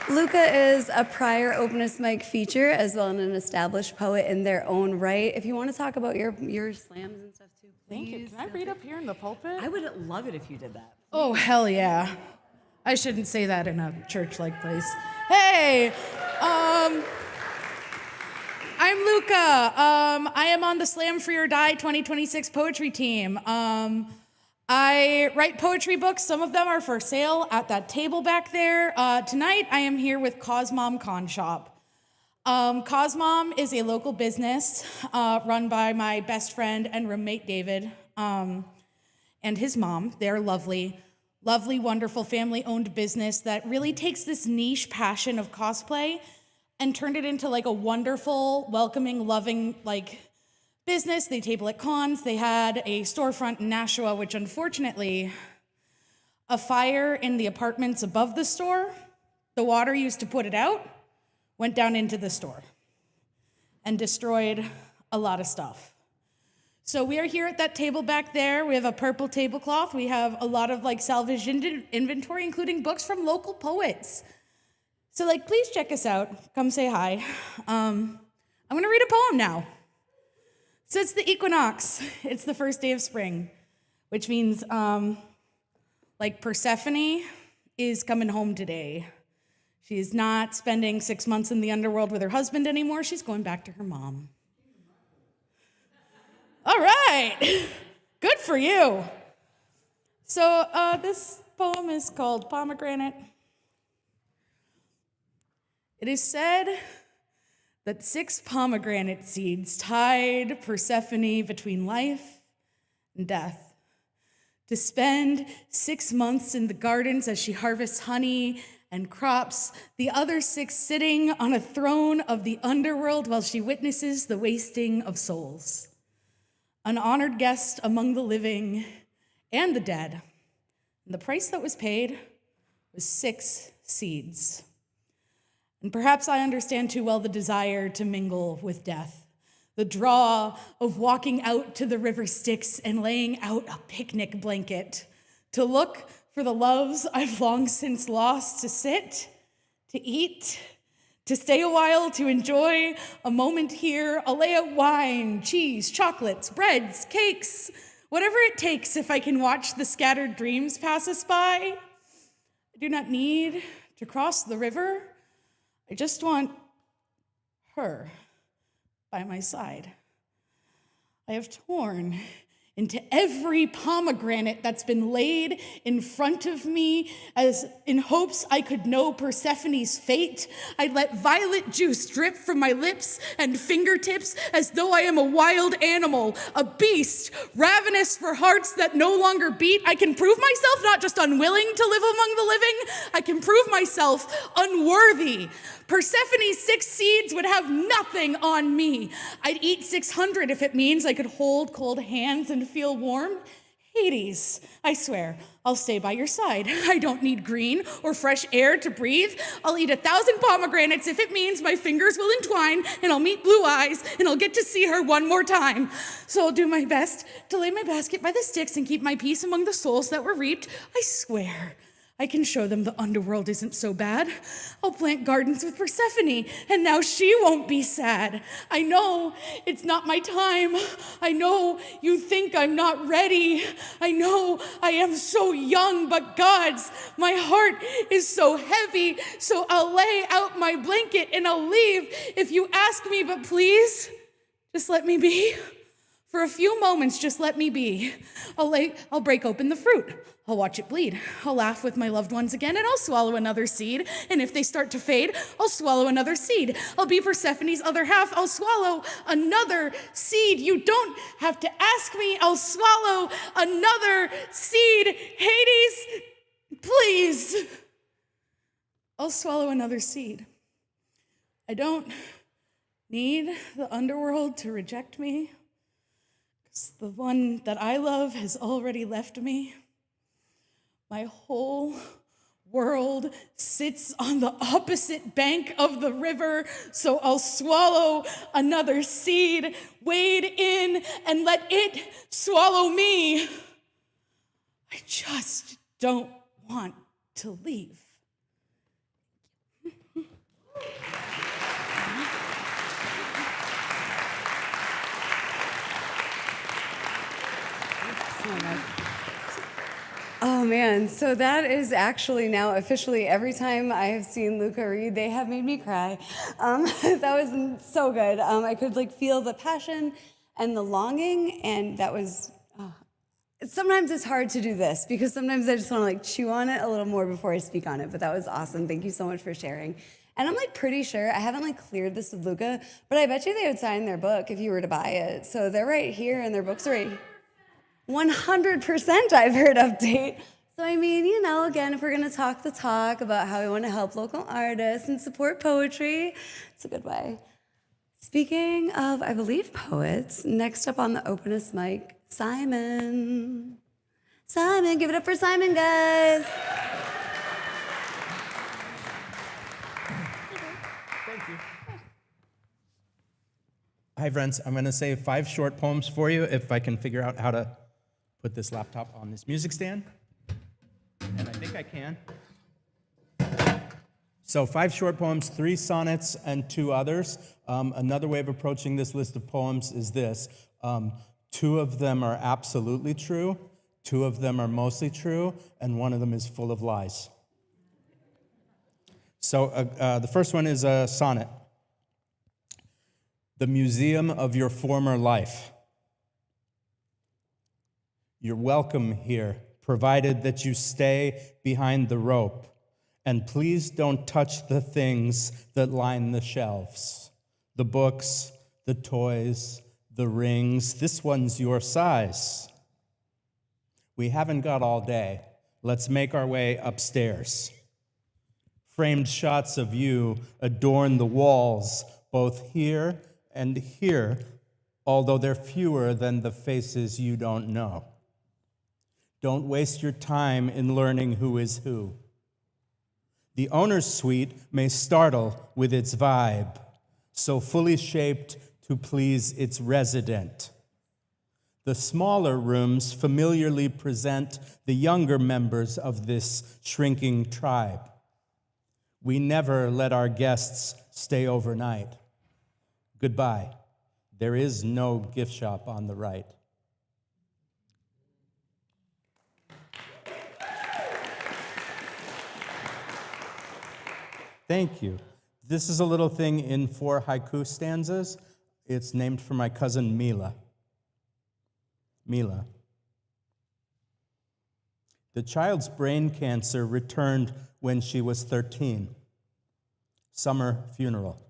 Luca is a prior Openest Mic feature, as well as an established poet in their own right. If you want to talk about your slams and stuff too, please. Thank you. Can I read up here in the pulpit? I would love it if you did that. Oh, hell yeah. I shouldn't say that in a church-like place. Hey, I'm Luca. I am on the Slam Free or Die 2026 poetry team. I write poetry books. Some of them are for sale at that table back there. Tonight, I am here with Cosmom Con Shop. Cosmom is a local business run by my best friend and roommate, David, and his mom. They're lovely, lovely, wonderful family-owned business that really takes this niche passion of cosplay and turned it into like a wonderful, welcoming, loving, like, business. They table at cons. They had a storefront in Nashua, which unfortunately, a fire in the apartments above the store, the water used to put it out, went down into the store and destroyed a lot of stuff. So we are here at that table back there. We have a purple tablecloth. We have a lot of like salvaged inventory, including books from local poets. So like, please check us out. Come say hi. I'm gonna read a poem now. So it's the equinox. It's the first day of spring, which means like Persephone is coming home today. She is not spending 6 months in the underworld with her husband anymore. She's going back to her mom. All right, good for you. So this poem is called Pomegranate. It is said that 6 pomegranate seeds tied Persephone between life and death, to spend 6 months in the gardens as she harvests honey and crops, the other 6 sitting on a throne of the underworld while she witnesses the wasting of souls. An honored guest among the living and the dead. And the price that was paid was 6 seeds. And perhaps I understand too well the desire to mingle with death, the draw of walking out to the river Styx and laying out a picnic blanket, to look for the loves I've long since lost, to sit, to eat, to stay a while, to enjoy a moment here. I'll lay out wine, cheese, chocolates, breads, cakes, whatever it takes if I can watch the scattered dreams pass us by. I do not need to cross the river. I just want her by my side. I have torn into every pomegranate that's been laid in front of me, as in hopes I could know Persephone's fate. I'd let violet juice drip from my lips and fingertips as though I am a wild animal, a beast, ravenous for hearts that no longer beat. I can prove myself not just unwilling to live among the living, I can prove myself unworthy. Persephone's 6 seeds would have nothing on me. I'd eat 600 if it means I could hold cold hands and feel warm. Hades, I swear, I'll stay by your side. I don't need green or fresh air to breathe. I'll eat 1,000 pomegranates if it means my fingers will entwine and I'll meet blue eyes and I'll get to see her one more time. So I'll do my best to lay my basket by the Styx and keep my peace among the souls that were reaped. I swear, I can show them the underworld isn't so bad. I'll plant gardens with Persephone, and now she won't be sad. I know it's not my time. I know you think I'm not ready. I know I am so young, but gods, my heart is so heavy, so I'll lay out my blanket and I'll leave if you ask me, but please, just let me be. For a few moments, just let me be. I'll break open the fruit. I'll watch it bleed. I'll laugh with my loved ones again, and I'll swallow another seed. And if they start to fade, I'll swallow another seed. I'll be Persephone's other half. I'll swallow another seed. You don't have to ask me. I'll swallow another seed. Hades, please. I'll swallow another seed. I don't need the underworld to reject me. The one that I love has already left me. My whole world sits on the opposite bank of the river, so I'll swallow another seed, wade in, and let it swallow me. I just don't want to leave. Oh man, so that is actually now officially every time I have seen Luca read, they have made me cry. That was so good. I could like feel the passion and the longing, and that was, sometimes it's hard to do this because sometimes I just want to like chew on it a little more before I speak on it, but that was awesome. Thank you so much for sharing. And I'm like pretty sure, I haven't like cleared this with Luca, but I bet you they would sign their book if you were to buy it. So they're right here and their books are right here. 100% I've heard update. So I mean, you know, again, if we're gonna talk the talk about how we wanna help local artists and support poetry, it's a good way. Speaking of, I believe, poets, next up on the Openest Mic, Simon. Simon, give it up for Simon, guys. Thank you. Hi, friends. I'm going to say 5 short poems for you if I can figure out how to put this laptop on this music stand. And I think I can. So 5 short poems, 3 sonnets, and 2 others. Another way of approaching this list of poems is this. 2 of them are absolutely true, 2 of them are mostly true, and 1 of them is full of lies. So the first one is a sonnet. The museum of your former life. You're welcome here, provided that you stay behind the rope. And please don't touch the things that line the shelves. The books, the toys, the rings. This one's your size. We haven't got all day. Let's make our way upstairs. Framed shots of you adorn the walls, both here and here, although they're fewer than the faces you don't know. Don't waste your time in learning who is who. The owner's suite may startle with its vibe, so fully shaped to please its resident. The smaller rooms familiarly present the younger members of this shrinking tribe. We never let our guests stay overnight. Goodbye. There is no gift shop on the right. Thank you. This is a little thing in 4 haiku stanzas. It's named for my cousin Mila. Mila. The child's brain cancer returned when she was 13. Summer funeral.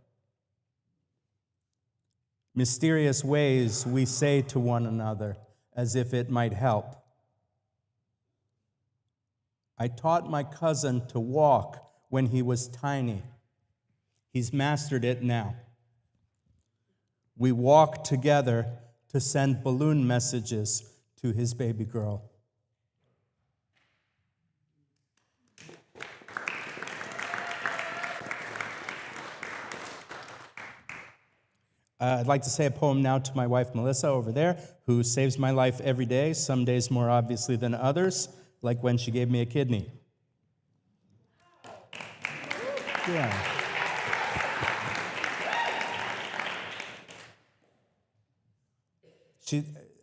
Mysterious ways we say to one another as if it might help. I taught my cousin to walk when he was tiny. He's mastered it now. We walk together to send balloon messages to his baby girl. I'd like to say a poem now to my wife, Melissa, over there, who saves my life every day, some days more obviously than others, like when she gave me a kidney. Yeah.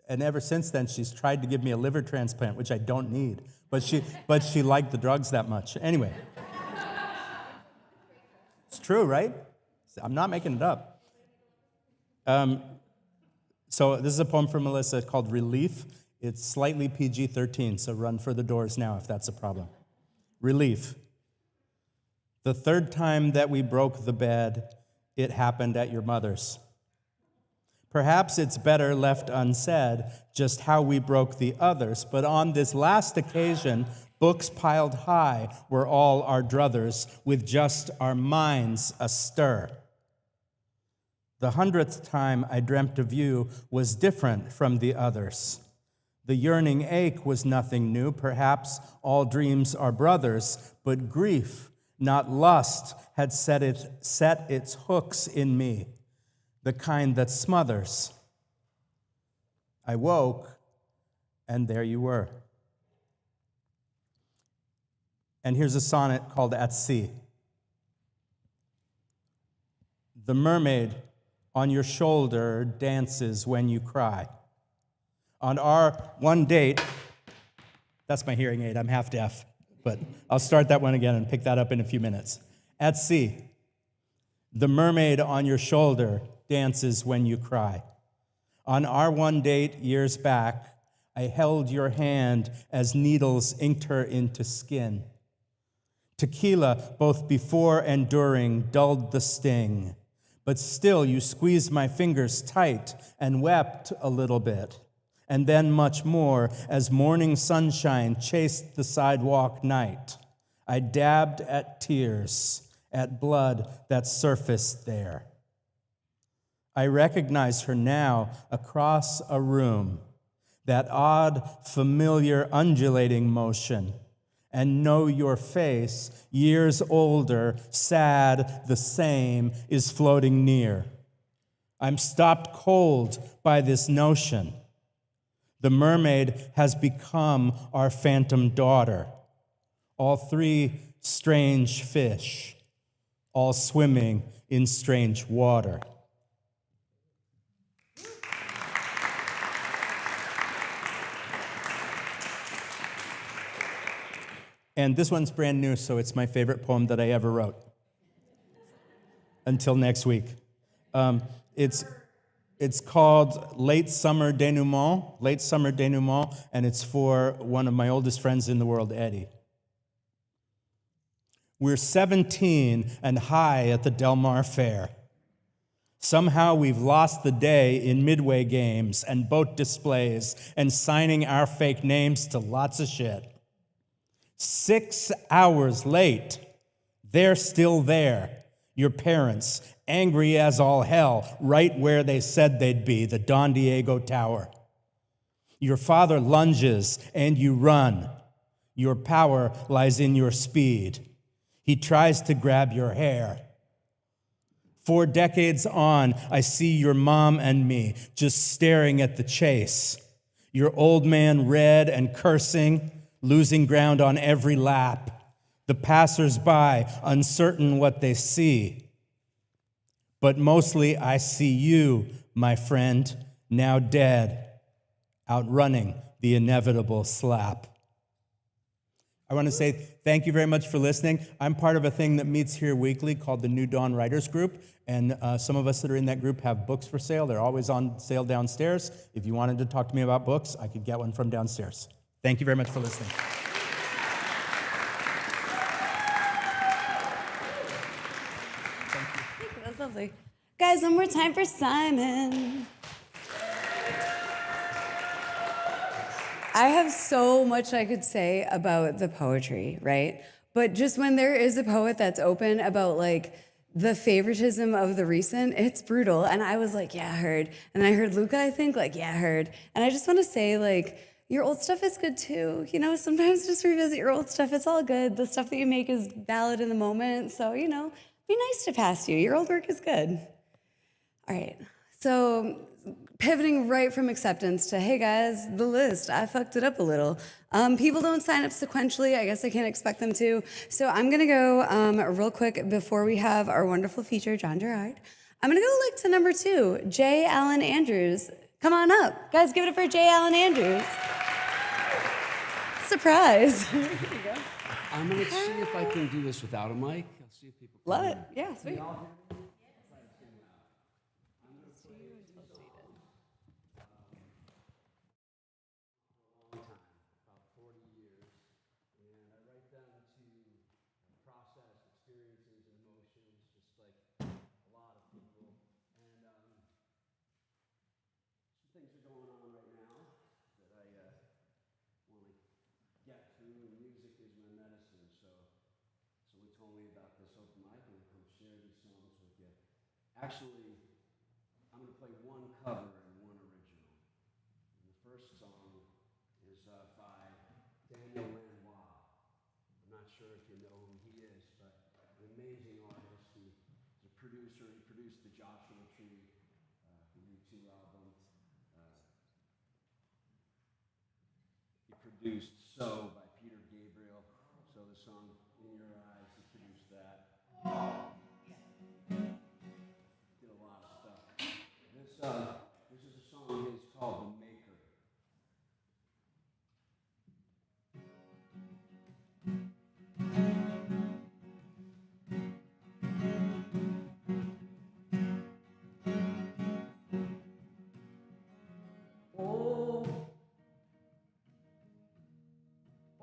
And ever since then, she's tried to give me a liver transplant, which I don't need, but she liked the drugs that much. Anyway. It's true, right? I'm not making it up. So this is a poem from Melissa called Relief. It's slightly PG-13, so run for the doors now if that's a problem. Relief. The 3rd time that we broke the bed, it happened at your mother's. Perhaps it's better left unsaid just how we broke the others, but on this last occasion, books piled high were all our druthers, with just our minds astir. The 100th time I dreamt of you was different from the others. The yearning ache was nothing new, perhaps all dreams are brothers, but grief, not lust, had set its hooks in me, the kind that smothers. I woke, and there you were. And here's a sonnet called At Sea. The mermaid on your shoulder dances when you cry. On our one date, that's my hearing aid, I'm half deaf, but I'll start that one again and pick that up in a few minutes. At sea, the mermaid on your shoulder dances when you cry. On our one date years back, I held your hand as needles inked her into skin. Tequila, both before and during, dulled the sting. But still you squeezed my fingers tight and wept a little bit. And then much more as morning sunshine chased the sidewalk night. I dabbed at tears, at blood that surfaced there. I recognize her now across a room, that odd, familiar, undulating motion, and know your face, years older, sad, the same, is floating near. I'm stopped cold by this notion. The mermaid has become our phantom daughter. All three strange fish, all swimming in strange water. And this one's brand new, so it's my favorite poem that I ever wrote. Until next week. It's called Late Summer Denouement, and it's for one of my oldest friends in the world, Eddie. We're 17 and high at the Del Mar Fair. Somehow we've lost the day in midway games and boat displays and signing our fake names to lots of shit. 6 hours late, they're still there. Your parents, angry as all hell, right where they said they'd be, the Don Diego Tower. Your father lunges and you run. Your power lies in your speed. He tries to grab your hair. 4 decades on, I see your mom and me just staring at the chase. Your old man red and cursing, losing ground on every lap. The passers-by uncertain what they see. But mostly I see you, my friend, now dead, outrunning the inevitable slap. I want to say thank you very much for listening. I'm part of a thing that meets here weekly called the New Dawn Writers Group, and some of us that are in that group have books for sale. They're always on sale downstairs. If you wanted to talk to me about books, I could get one from downstairs. Thank you very much for listening. That was lovely. Guys, one more time for Simon. I have so much I could say about the poetry, right? But just when there is a poet that's open about like the favoritism of the recent, it's brutal. And I was like, yeah, heard. And then I heard Luca, I think, like, yeah, heard. And I just want to say, like, your old stuff is good too. You know, sometimes just revisit your old stuff. It's all good. The stuff that you make is valid in the moment. So, you know, be nice to past you. Your old work is good. All right. So pivoting right from acceptance to, hey guys, the list, I fucked it up a little. People don't sign up sequentially. I guess I can't expect them to. So I'm gonna go real quick before we have our wonderful feature, John Gerard. I'm gonna go like to number 2, J. Allen Andrews. Come on up. Guys, give it up for J. Allen Andrews. Surprise. There you go. I'm gonna see if I can do this without a mic. I'll see if people can Love hear it. me. Yeah, sweet. Things are going on right now that I want to get through, and music is my medicine. So someone told me about this open mic, and I'll come share these songs with you. Actually, I'm going to play one cover and one original. And the first song is by Daniel Lanois. I'm not sure if you know who he is, but an amazing artist. He's a producer. He produced the Joshua Tree. He did 2 albums. He produced So by Peter Gabriel. So the song In Your Eyes, he produced that. Did a lot of stuff. This is a song of his called The Maker.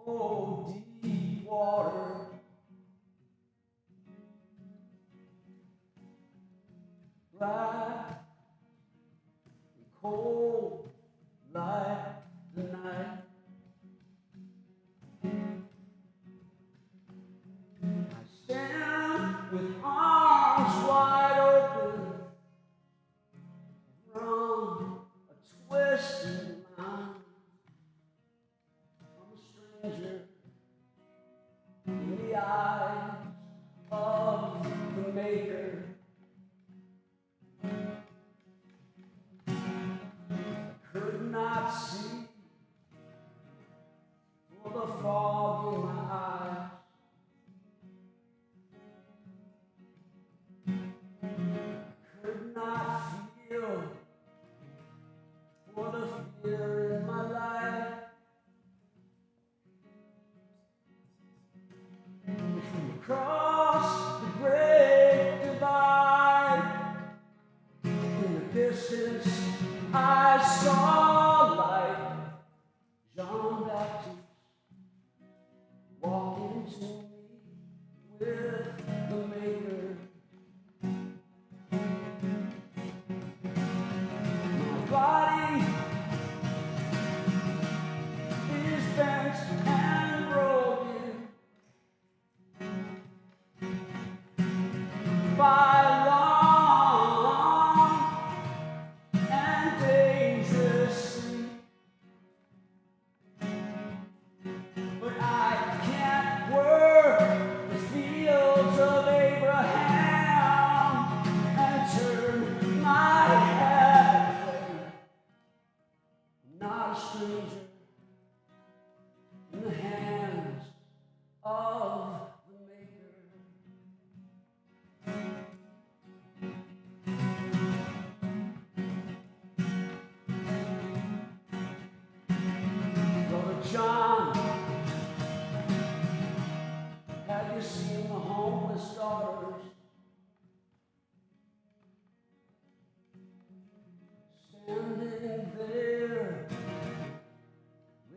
Oh, deep water, stranger in the hands of the maker. Brother John, have you seen the homeless daughters standing there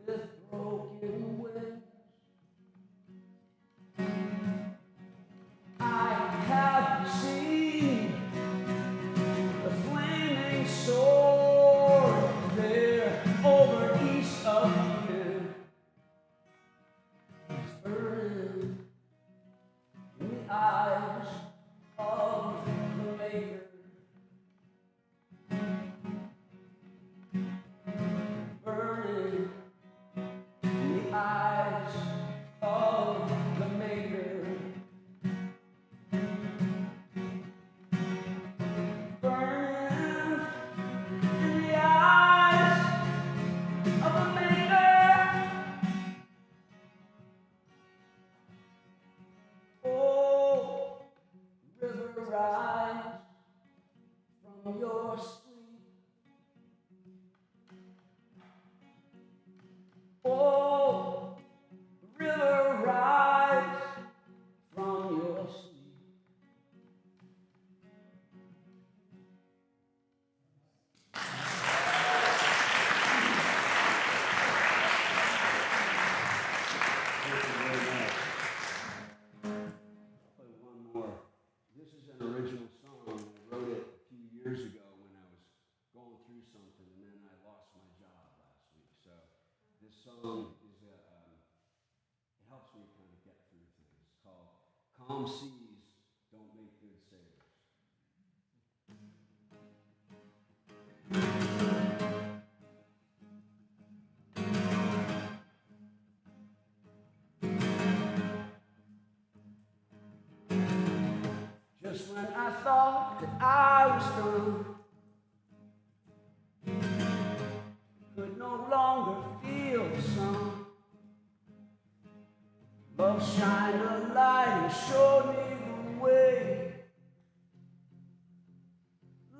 with broken wings? I have seen the flaming sword there over east of here. It's burning in the eyes of the maker. Burning in the eyes of the maker. Burning in the eyes of the maker. Oh, river, rise from your sleep. Oh, river, rise from your sleep. Thank you very much. I'll play one more. This is an original song. I wrote it a few years ago when I was going through something, and then I lost my job last week. So this song is it helps me kind of get through things. It's called "Calm Seas Don't Make Good Sailors." Just when I thought that I was done, could no longer feel the sun, love shined a light and showed me the way,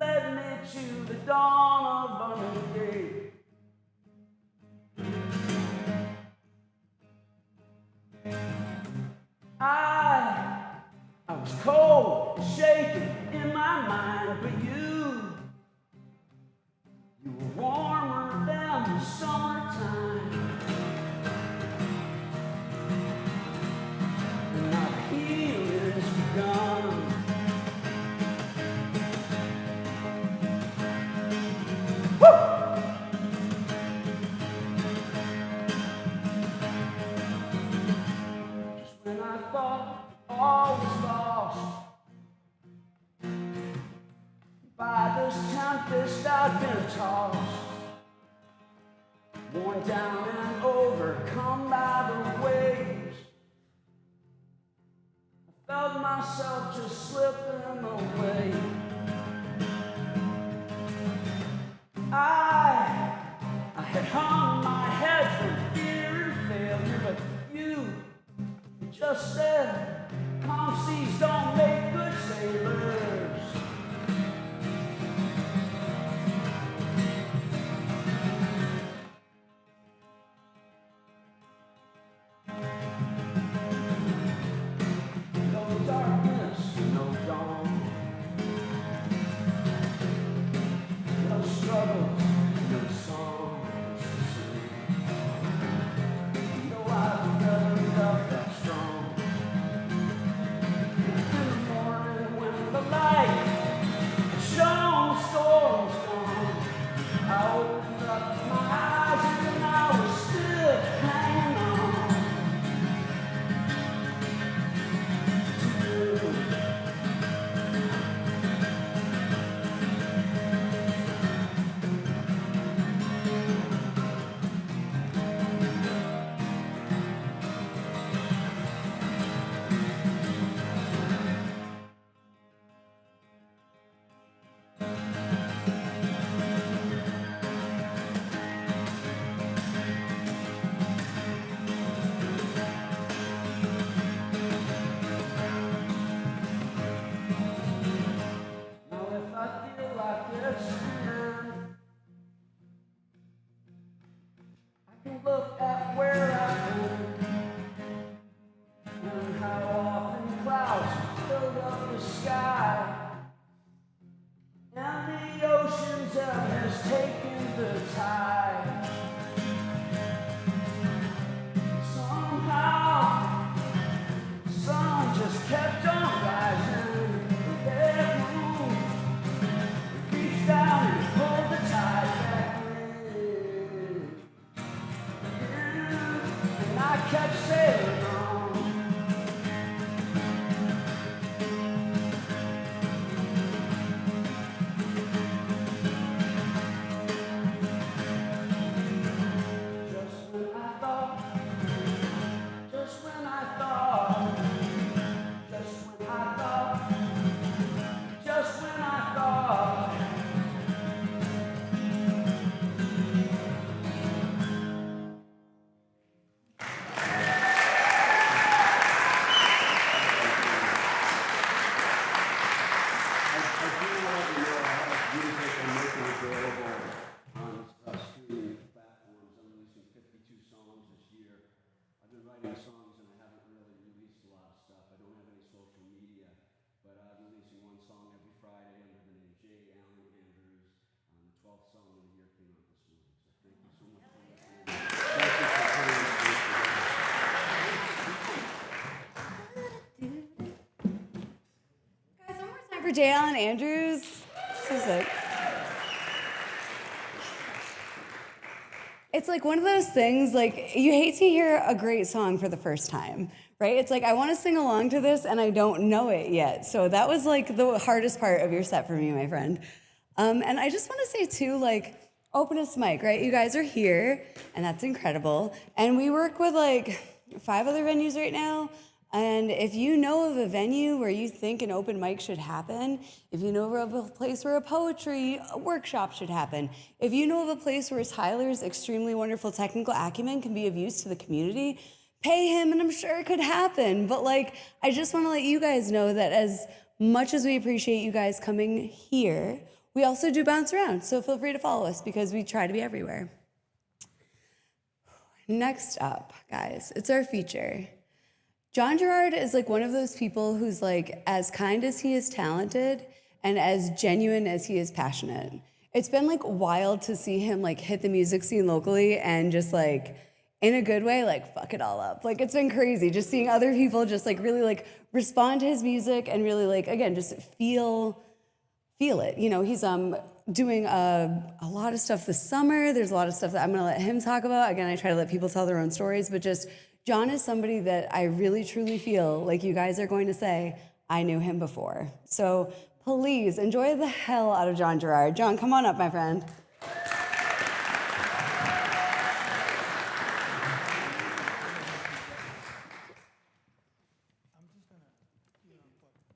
led me to the dawn of a new day. I was cold, shaking in my mind, but you were warmer than the summertime. And now the healing's begun. Just when I thought all was lost, by this tempest I've been tossed, worn down and overcome by the waves. I felt myself just slipping away. I had hung my head for fear and failure, but you just said, calm seas don't make good sailors. No darkness, no dawn, no struggles, no songs to sing. No, I've never felt that strong. In the morning when the light Look at where I've been and how often clouds have filled up the sky, and the ocean's up has taken the tide. Somehow, the sun just kept on rising. The bedroom reached down and pulled the tide back in. And I kept sailing on. Just when I thought, just when I thought, just when I thought, just when I thought. I do want to know how much music I'm making available on streaming platforms. I'm releasing 52 songs this year. I've been writing songs and I haven't really released a lot of stuff. I don't have any social media, but I'm releasing one song every Friday under the name J. Allen Andrews, the 12th song of the year came out this morning. So thank you so much for listening. Thank you for playing with me today. Guys, one more time for J. Allen Andrews. So sick. It's like one of those things, like, you hate to hear a great song for the first time, right? It's like, I want to sing along to this, and I don't know it yet. So that was, like, the hardest part of your set for me, my friend. And I just want to say, too, like, Openest Mic, right? You guys are here, and that's incredible. And we work with, like, 5 other venues right now. And if you know of a venue where you think an open mic should happen, if you know of a place where a poetry workshop should happen, if you know of a place where Tyler's extremely wonderful technical acumen can be of use to the community, pay him and I'm sure it could happen. But like, I just want to let you guys know that as much as we appreciate you guys coming here, we also do bounce around. So feel free to follow us because we try to be everywhere. Next up, guys, it's our feature. John Gerard is like one of those people who's like as kind as he is talented and as genuine as he is passionate. It's been like wild to see him like hit the music scene locally and just like in a good way, like fuck it all up. Like it's been crazy just seeing other people just like really like respond to his music and really like, again, just feel it. You know, he's doing a lot of stuff this summer. There's a lot of stuff that I'm gonna let him talk about. Again, I try to let people tell their own stories, but just John is somebody that I really truly feel like you guys are going to say, I knew him before. So please enjoy the hell out of John Gerard. John, come on up, my friend.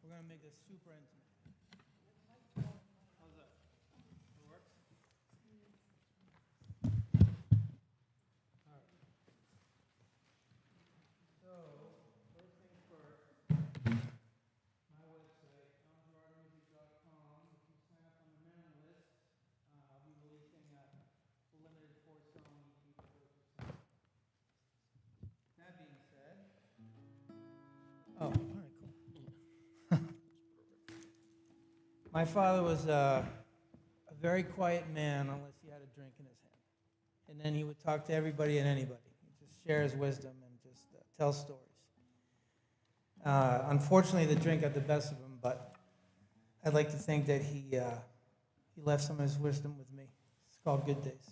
We're gonna make this super intimate. How's that? It works? All right. So, first things first, my website, johngerardmusic.com. If you sign up on the mailing list, I'll be releasing a limited 4-song EP for those who sign up. That being said, oh, all right, cool. My father was a very quiet man unless he had a drink in his hand. And then he would talk to everybody and anybody. He'd just share his wisdom and just tell stories. Unfortunately, the drink got the best of him, but I'd like to think that he left some of his wisdom with me. It's called Good Days.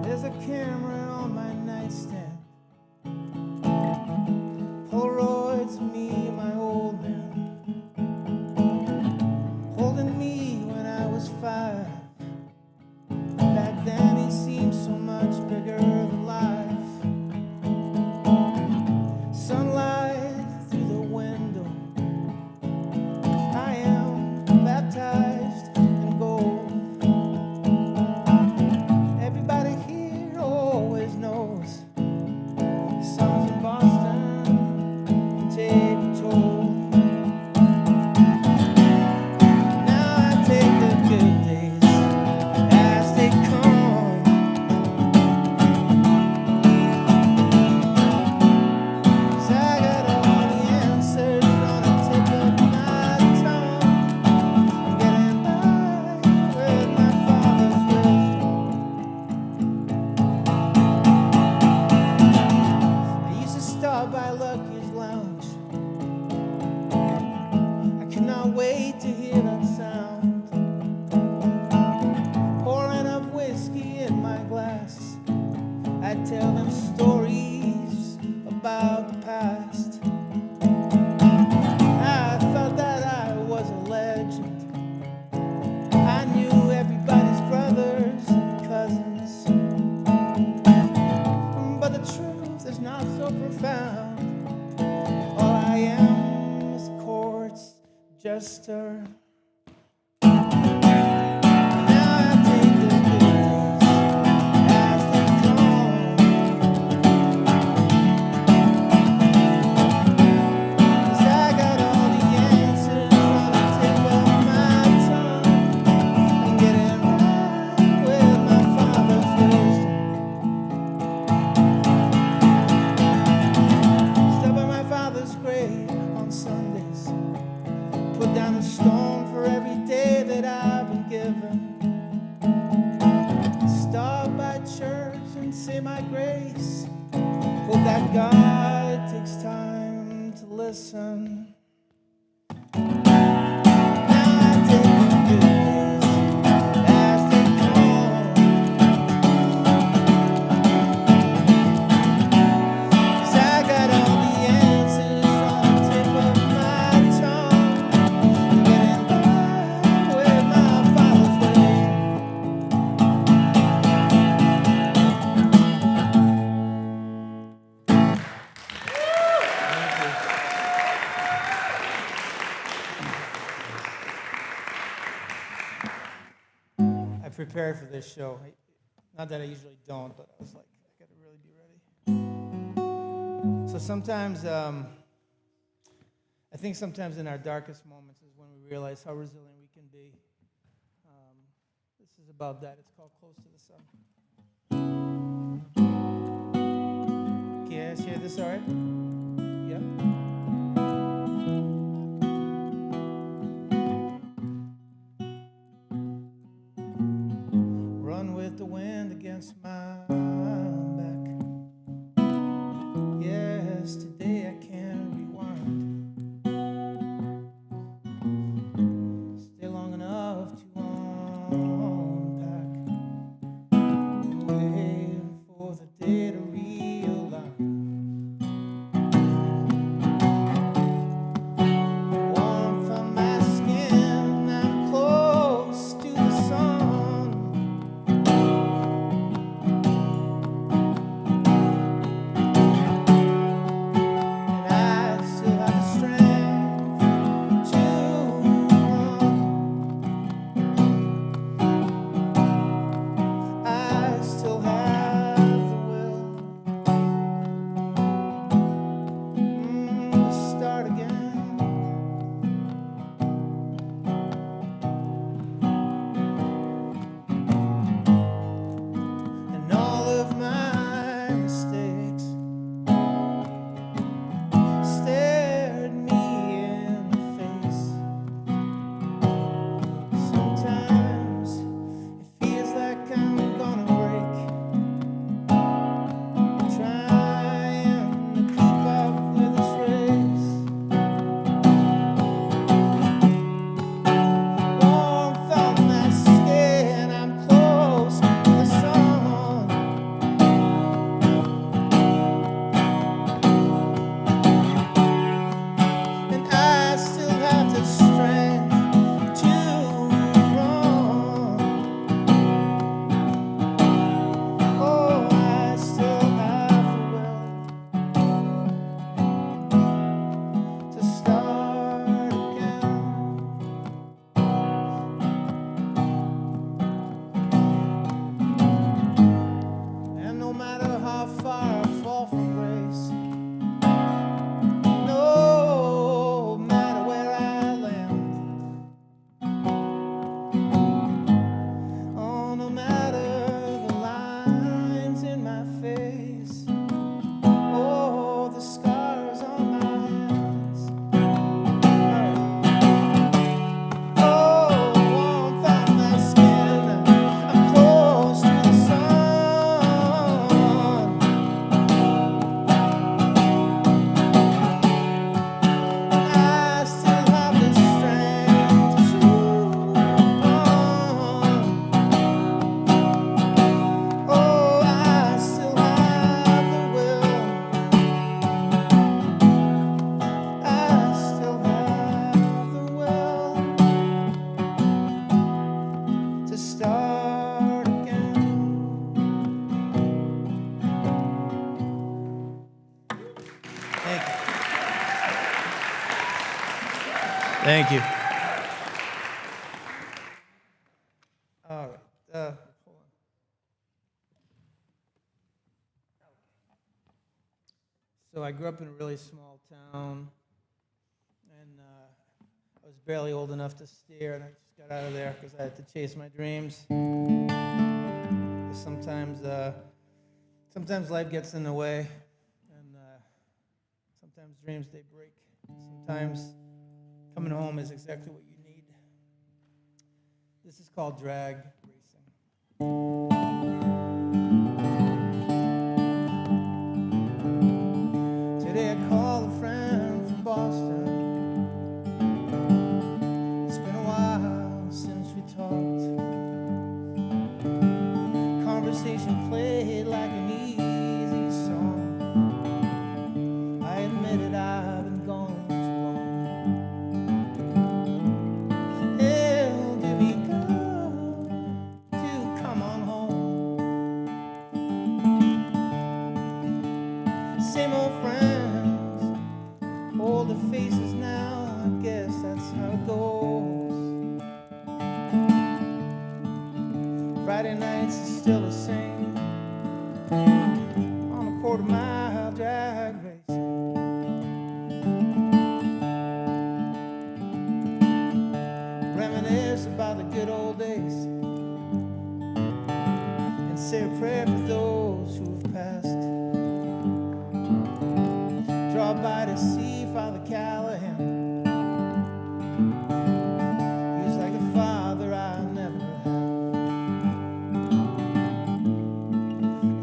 There's a camera on my nightstand. Polaroids of me and my old man, holding me when I was 5. Back then he seemed so much bigger than life. Sunlight through the window, I am sister. Now I take the days as they come, 'cause I got all the answers on the tip of my tongue. I'm getting right with my father's wisdom. Step by my father's grave on Sundays. Put down a stone for every day that I've been given. Stop by church and say my grace. Hope that God takes time to listen. Now I take the good days as they come, 'cause I got all the answers on the tip of my tongue. Getting by with my father's way. I prepared for this show. Not that I usually don't, but I was like, I gotta really be ready. So sometimes, I think sometimes in our darkest moments is when we realize how resilient we can be. This is about that. It's called Close to the Sun. Can you guys hear this all right? Yeah? Run with the wind against my back. Yes, today I can rewind. Stay long enough to unpack. Waiting for the day to realign. Warmth on my skin, I'm close to the sun. And I still have the strength to run. I still have the will to start again. And all of my mistakes stared me in the face. Sometimes it feels like I'm gonna break, trying to keep up with this race. Warmth on my skin, I'm close to the sun. And I still have the strength to run. Oh, I still have the will to start again. And no matter how far I fall from grace, no matter where I land, oh, no matter the lines in my face, oh, the scars on my hands, oh, warmth on my skin, I'm close to the sun. I still have the strength to run. Oh, I still have the will. I still have the will to start again. Thank you. Thank you. All right. Hold on. So I grew up in a really small town, and I was barely old enough to steer, and I just got out of there because I had to chase my dreams. Sometimes life gets in the way, and sometimes dreams, they break. Sometimes coming home is exactly what you need. This is called drag racing. Today I called a friend from Boston. It's been a while since we talked. Conversation played like an easy song. I admit it, I've been gone too long. Hell, do me good to come on home. Same old friends, older faces now. I guess that's how it goes. Friday nights is still the same. On a quarter-mile drag racing. Reminisce about the good old days and say a prayer for those who have passed. Drop by to see Father Callahan. He was like a father I never had.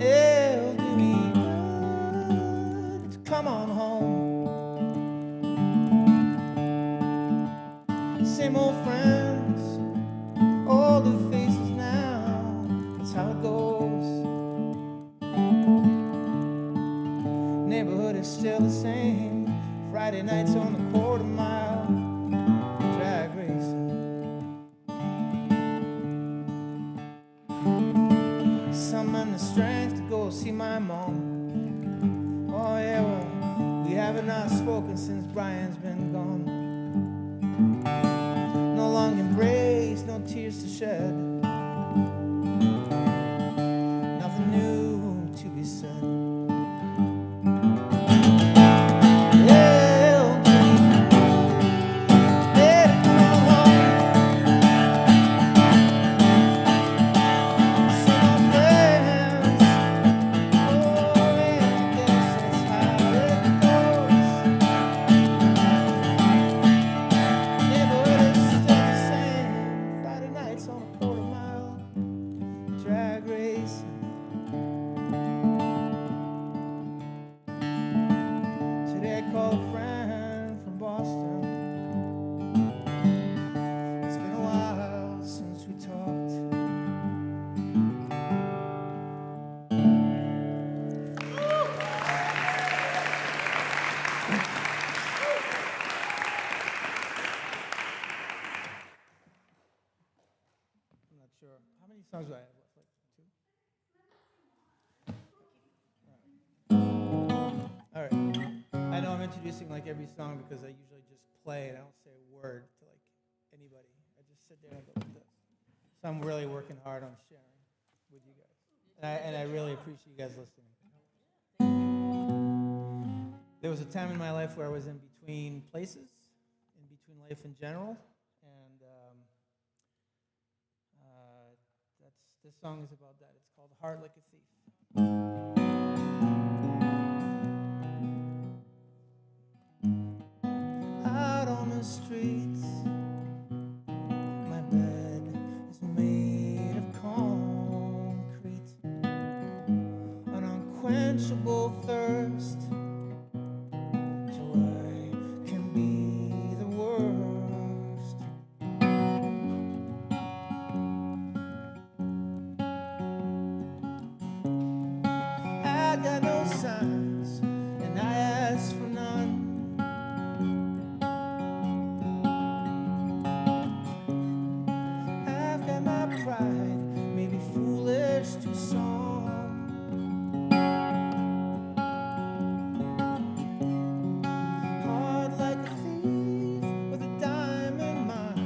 It'll do me good to come on home. Same old friends, all the faces now. That's how it goes. Neighborhood is still the same. Friday nights on the quarter-mile drag racing. Summon the strength to go see my mom. Oh yeah, well, we haven't not spoken since Brian's been gone. No long embrace, no tears to shed. Nothing new to be said. Drag racing. Today I called a friend from Boston. It's been a while since we talked. I'm not sure. How many songs do I have left? All right. I know I'm introducing like every song because I usually just play and I don't say a word to like anybody. I just sit there and go like this. So I'm really working hard on sharing with you guys. And I really appreciate you guys listening. There was a time in my life where I was in between places, in between life in general. And this song is about that. It's called Heart Like a Thief. Out on the streets, my bed is made of concrete. An unquenchable thirst, joy can be the worst. I got no signs, and I asked for none. I've got my pride, maybe foolish to some. Hard like a thief with a diamond mind.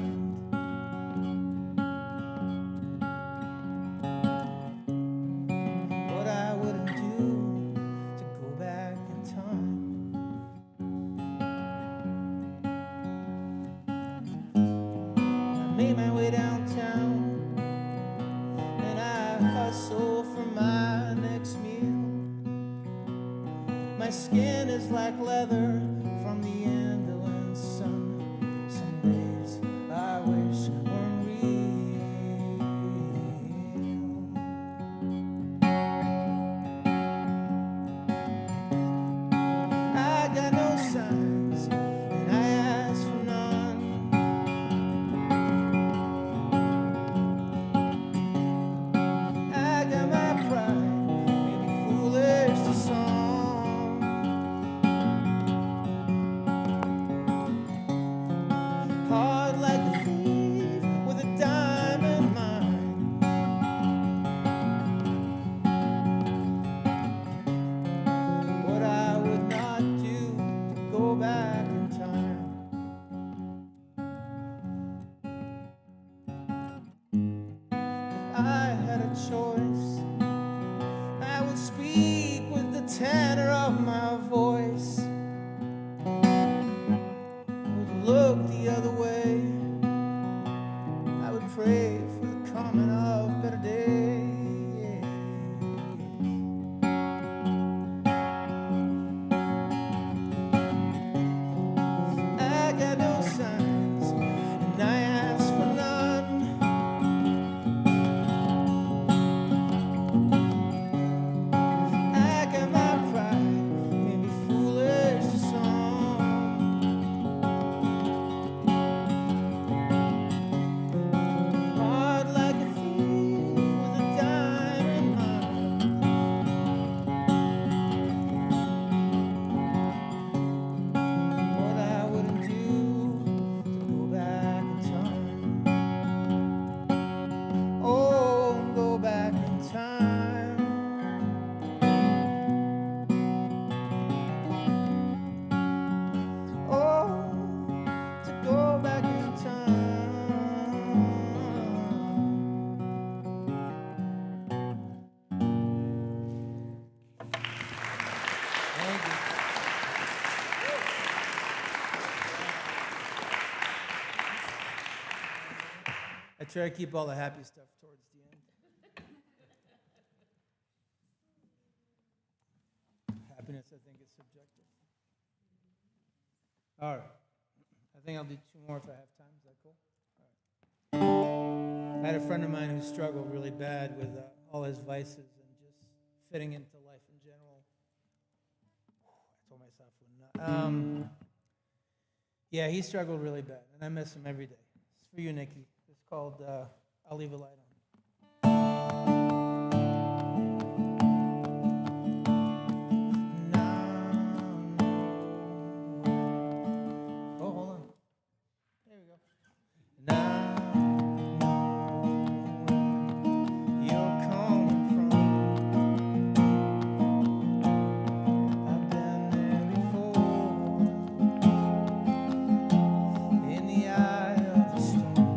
like leather from the indolent sun. Some days I wish weren't real. I got no signs and I ask for none. I got my pride, maybe foolish to some. Hard like a thief with a diamond mind. What I would not do, go back in time. If I had a choice, I would speak with the tenor of my voice. Would look the other way. I would pray for the coming of better days. I got no signs and I ask for none. I got my pride, maybe foolish to some. Hard like a thief with a diamond mind. What I wouldn't do to go back in time. Oh, go back in time. Oh, to go back in time. Thank you. I try to keep all the happy stuff towards the end. Happiness, I think, is subjective. All right. I think I'll do two more if I have time. Is that cool? All right. I had a friend of mine who struggled really bad with all his vices and just fitting into life in general. I told myself, not. Yeah, he struggled really bad, and I miss him every day. It's for you, Nikki. It's called I'll Leave a Light On. Oh, hold on. There we go. Now you're coming from. I've been there before. In the eye of the storm.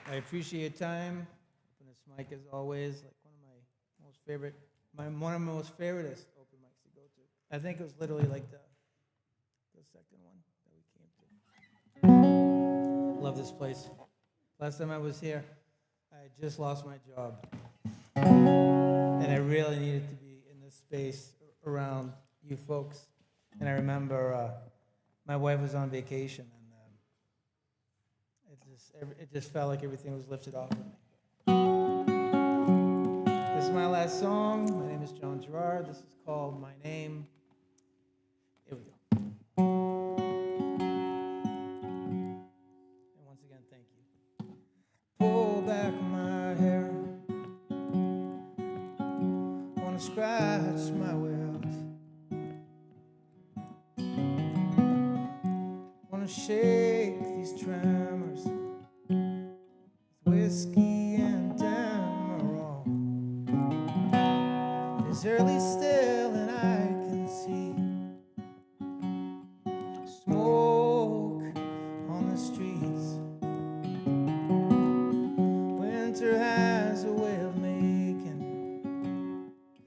I appreciate your time. Openest Mic, as always, like one of my most favoriteest open mics to go to. I think it was literally like the second one that we came to. Love this place. Last time I was here, I had just lost my job, and I really needed to be in this space around you folks. And I remember my wife was on vacation, and it just felt like everything was lifted off of me. This is my last song. My name is John Gerard. This is called My Name. Here we go. And once again, thank you. Pull back my hair. Wanna scratch my wheels. Wanna shake these tremors. Whiskey and Demerol. It's early still and I can see smoke on the streets. Winter has a way of making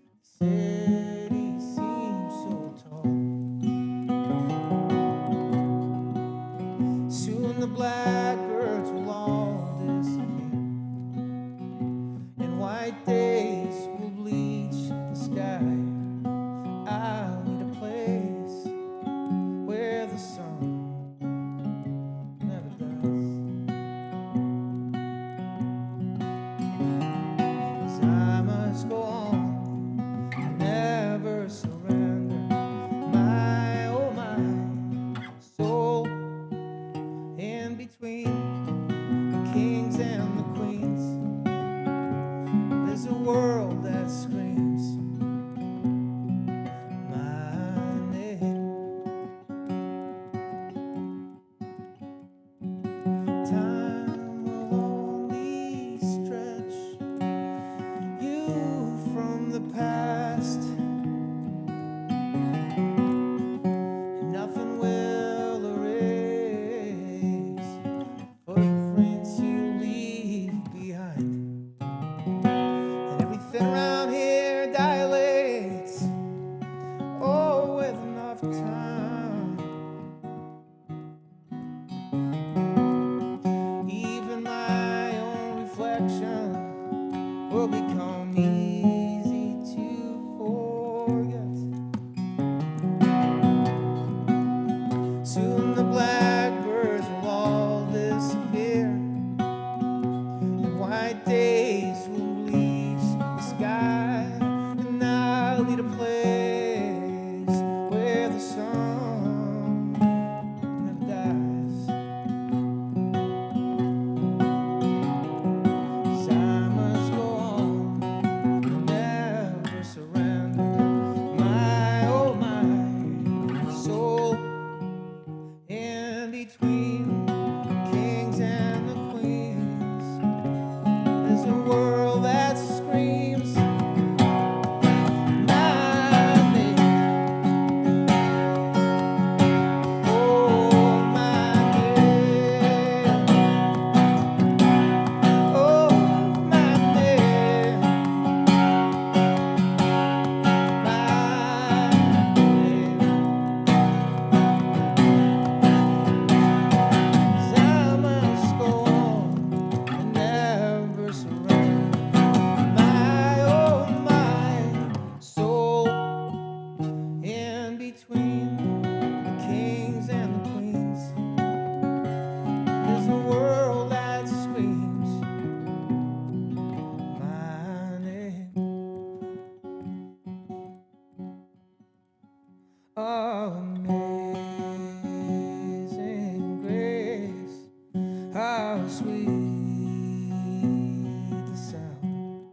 the city seem so tall. Soon the blackbirds will all disappear, and white days will bleach the sky. I'll need a place where the sun never does. 'Cause I must go on, never surrender. My, oh my, soul in between the kings and the queens. There's a world that screams my name. Time will only stretch you from the past, and nothing will erase footprints you leave behind. And everything around here dilates, oh, with enough time. Even my own reflection will become easy to forget. Soon the blackbirds will all disappear, and white days will bleach the sky. And I'll need a place where the sun never dies. 'Cause I must go on, never surrender. My, oh my, soul in between kings and the queens. There's a world that screams my name. Oh, my name. Oh, my name. My name. 'Cause I must go on and never surrender. My, oh my, soul in between the kings and the queens. There's a world that screams my name. Amazing grace, how sweet the sound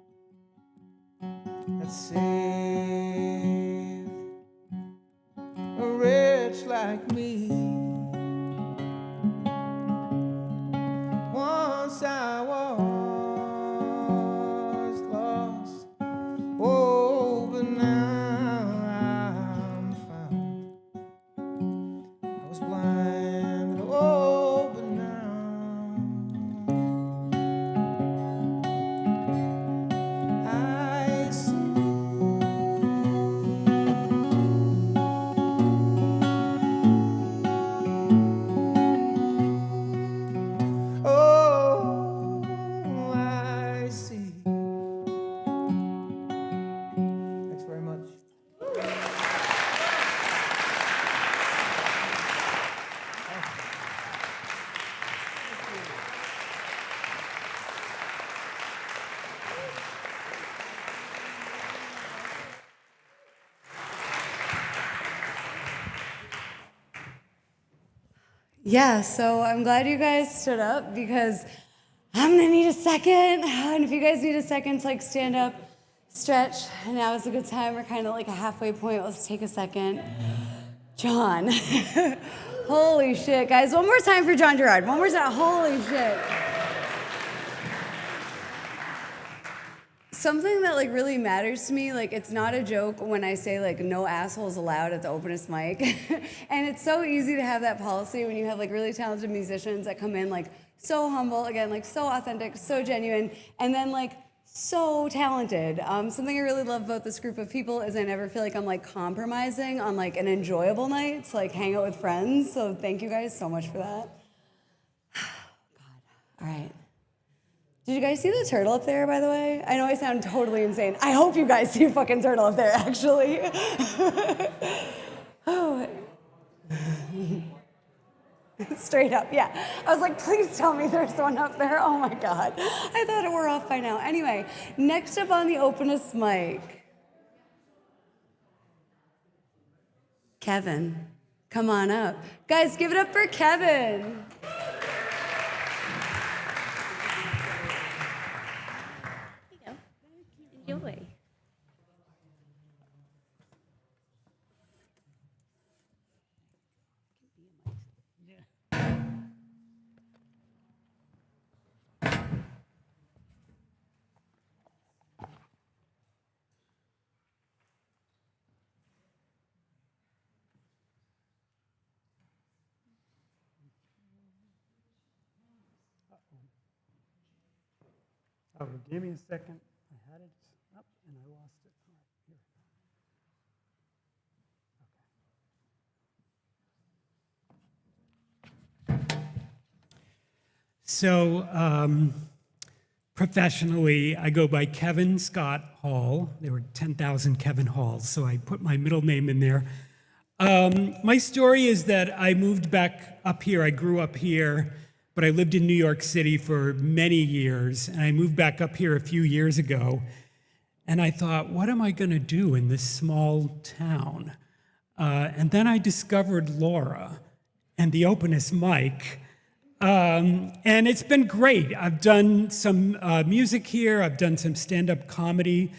that saved a wretch like me. Once I was lost, oh, but now I'm found. I was blind, oh, but now Yeah, so I'm glad you guys stood up because I'm gonna need a second. And if you guys need a second to like stand up, stretch, now is a good time. We're kind of like a halfway point. Let's take a second. John. Holy shit, guys. One more time for John Gerard. One more time. Holy shit. Something that like really matters to me, like it's not a joke when I say like no assholes allowed at the Openest Mic. And it's so easy to have that policy when you have like really talented musicians that come in like so humble, again, like so authentic, so genuine, and then like so talented. Something I really love about this group of people is I never feel like I'm like compromising on like an enjoyable night to like hang out with friends. So thank you guys so much for that. God, all right. Did you guys see the turtle up there, by the way? I know I sound totally insane. I hope you guys see a fucking turtle up there, actually. Oh. Straight up, yeah. I was like, please tell me there's one up there. Oh my God. I thought it were off by now. Anyway, next up on the Openest Mic, Kevin. Come on up. Guys, give it up for Kevin. Enjoy. Oh, give me a second. I had it up and I lost it. All right, here. So, professionally, I go by Kevin Scott Hall. There were 10,000 Kevin Halls, so I put my middle name in there. My story is that I moved back up here. I grew up here, but I lived in New York City for many years, and I moved back up here a few years ago. And I thought, what am I going to do in this small town? And then I discovered Laura and the Openest Mic. And it's been great. I've done some music here. I've done some stand-up comedy.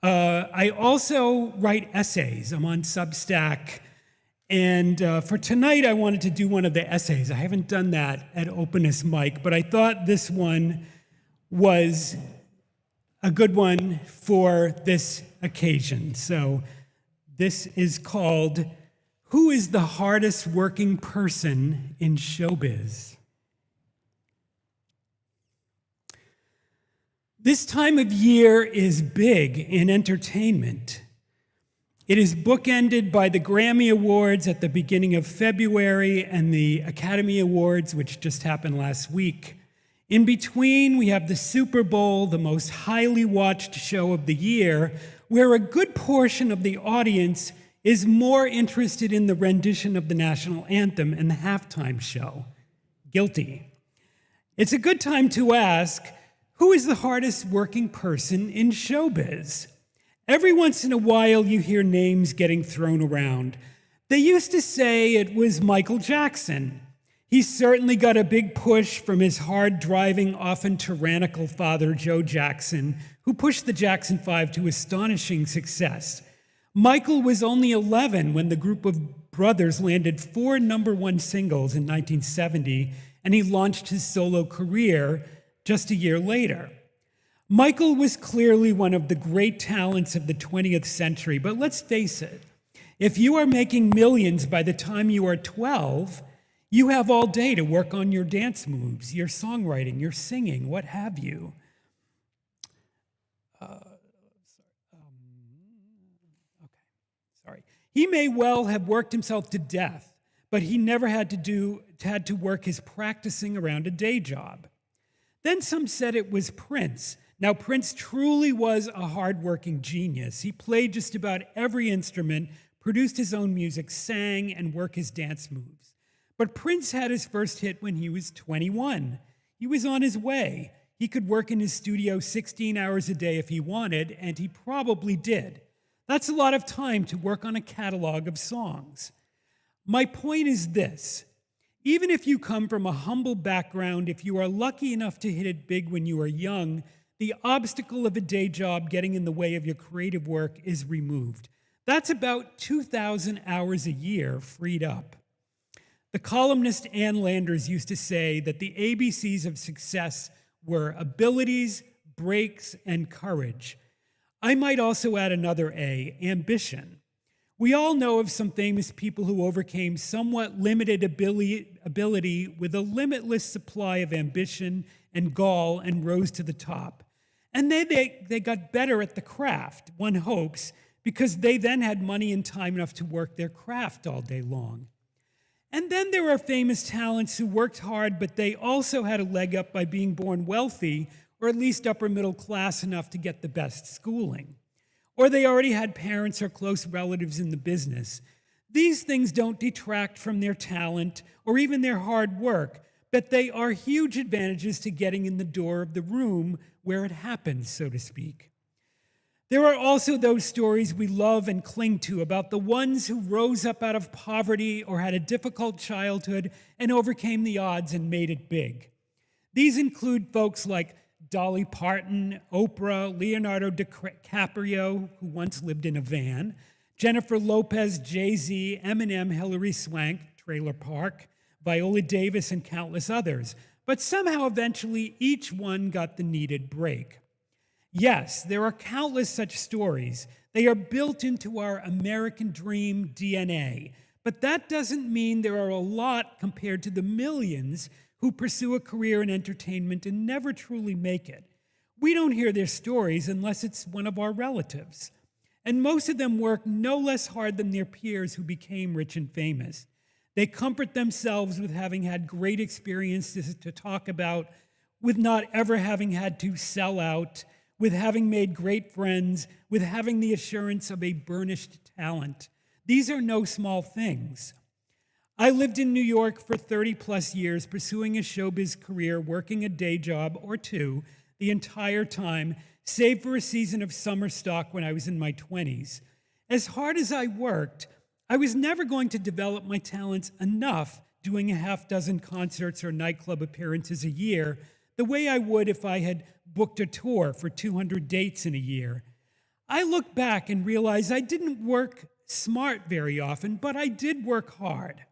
I also write essays. I'm on Substack. And for tonight, I wanted to do one of the essays. I haven't done that at Openest Mic, but I thought this one was a good one for this occasion. So this is called, Who is the Hardest Working Person in Showbiz? This time of year is big in entertainment. It is bookended by the Grammy Awards at the beginning of February and the Academy Awards, which just happened last week. In between, we have the Super Bowl, the most highly watched show of the year, where a good portion of the audience is more interested in the rendition of the national anthem and the halftime show. Guilty. It's a good time to ask, who is the hardest working person in showbiz? Every once in a while, you hear names getting thrown around. They used to say it was Michael Jackson. He certainly got a big push from his hard-driving, often tyrannical father, Joe Jackson, who pushed the Jackson 5 to astonishing success. Michael was only 11 when the group of brothers landed 4 #1 singles in 1970, and he launched his solo career just a year later. Michael was clearly one of the great talents of the 20th century, but let's face it, if you are making millions by the time you are 12, you have all day to work on your dance moves, your songwriting, your singing, what have you. He may well have worked himself to death, but he never had to work his practicing around a day job. Then some said it was Prince. Now, Prince truly was a hardworking genius. He played just about every instrument, produced his own music, sang, and worked his dance moves. But Prince had his first hit when he was 21. He was on his way. He could work in his studio 16 hours a day if he wanted, and he probably did. That's a lot of time to work on a catalog of songs. My point is this. Even if you come from a humble background, if you are lucky enough to hit it big when you are young, the obstacle of a day job getting in the way of your creative work is removed. That's about 2,000 hours a year freed up. The columnist Ann Landers used to say that the ABCs of success were abilities, breaks, and courage. I might also add another A, ambition. We all know of some famous people who overcame somewhat limited ability with a limitless supply of ambition and gall and rose to the top. And they got better at the craft, one hopes, because they then had money and time enough to work their craft all day long. And then there are famous talents who worked hard, but they also had a leg up by being born wealthy, or at least upper middle class enough to get the best schooling. Or they already had parents or close relatives in the business. These things don't detract from their talent or even their hard work, but they are huge advantages to getting in the door of the room where it happens, so to speak. There are also those stories we love and cling to about the ones who rose up out of poverty or had a difficult childhood and overcame the odds and made it big. These include folks like Dolly Parton, Oprah, Leonardo DiCaprio, who once lived in a van, Jennifer Lopez, Jay-Z, Eminem, Hilary Swank, Trailer Park, Viola Davis, and countless others. But somehow, eventually, each one got the needed break. Yes, there are countless such stories. They are built into our American dream DNA. But that doesn't mean there are a lot compared to the millions who pursue a career in entertainment and never truly make it. We don't hear their stories unless it's one of our relatives. And most of them work no less hard than their peers who became rich and famous. They comfort themselves with having had great experiences to talk about, with not ever having had to sell out, with having made great friends, with having the assurance of a burnished talent. These are no small things. I lived in New York for 30 plus years, pursuing a showbiz career, working a day job or two the entire time, save for a season of summer stock when I was in my 20s. As hard as I worked, I was never going to develop my talents enough doing a half dozen concerts or nightclub appearances a year the way I would if I had booked a tour for 200 dates in a year. I look back and realize I didn't work smart very often, but I did work hard.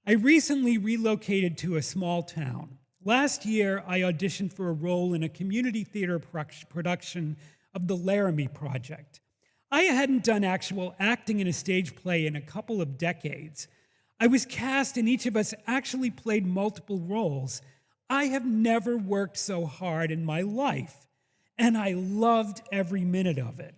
I recently relocated to a small town. Last year, I auditioned for a role in a community theater production of the Laramie Project. I hadn't done actual acting in a stage play in a couple of decades. I was cast and each of us actually played multiple roles. I have never worked so hard in my life, and I loved every minute of it.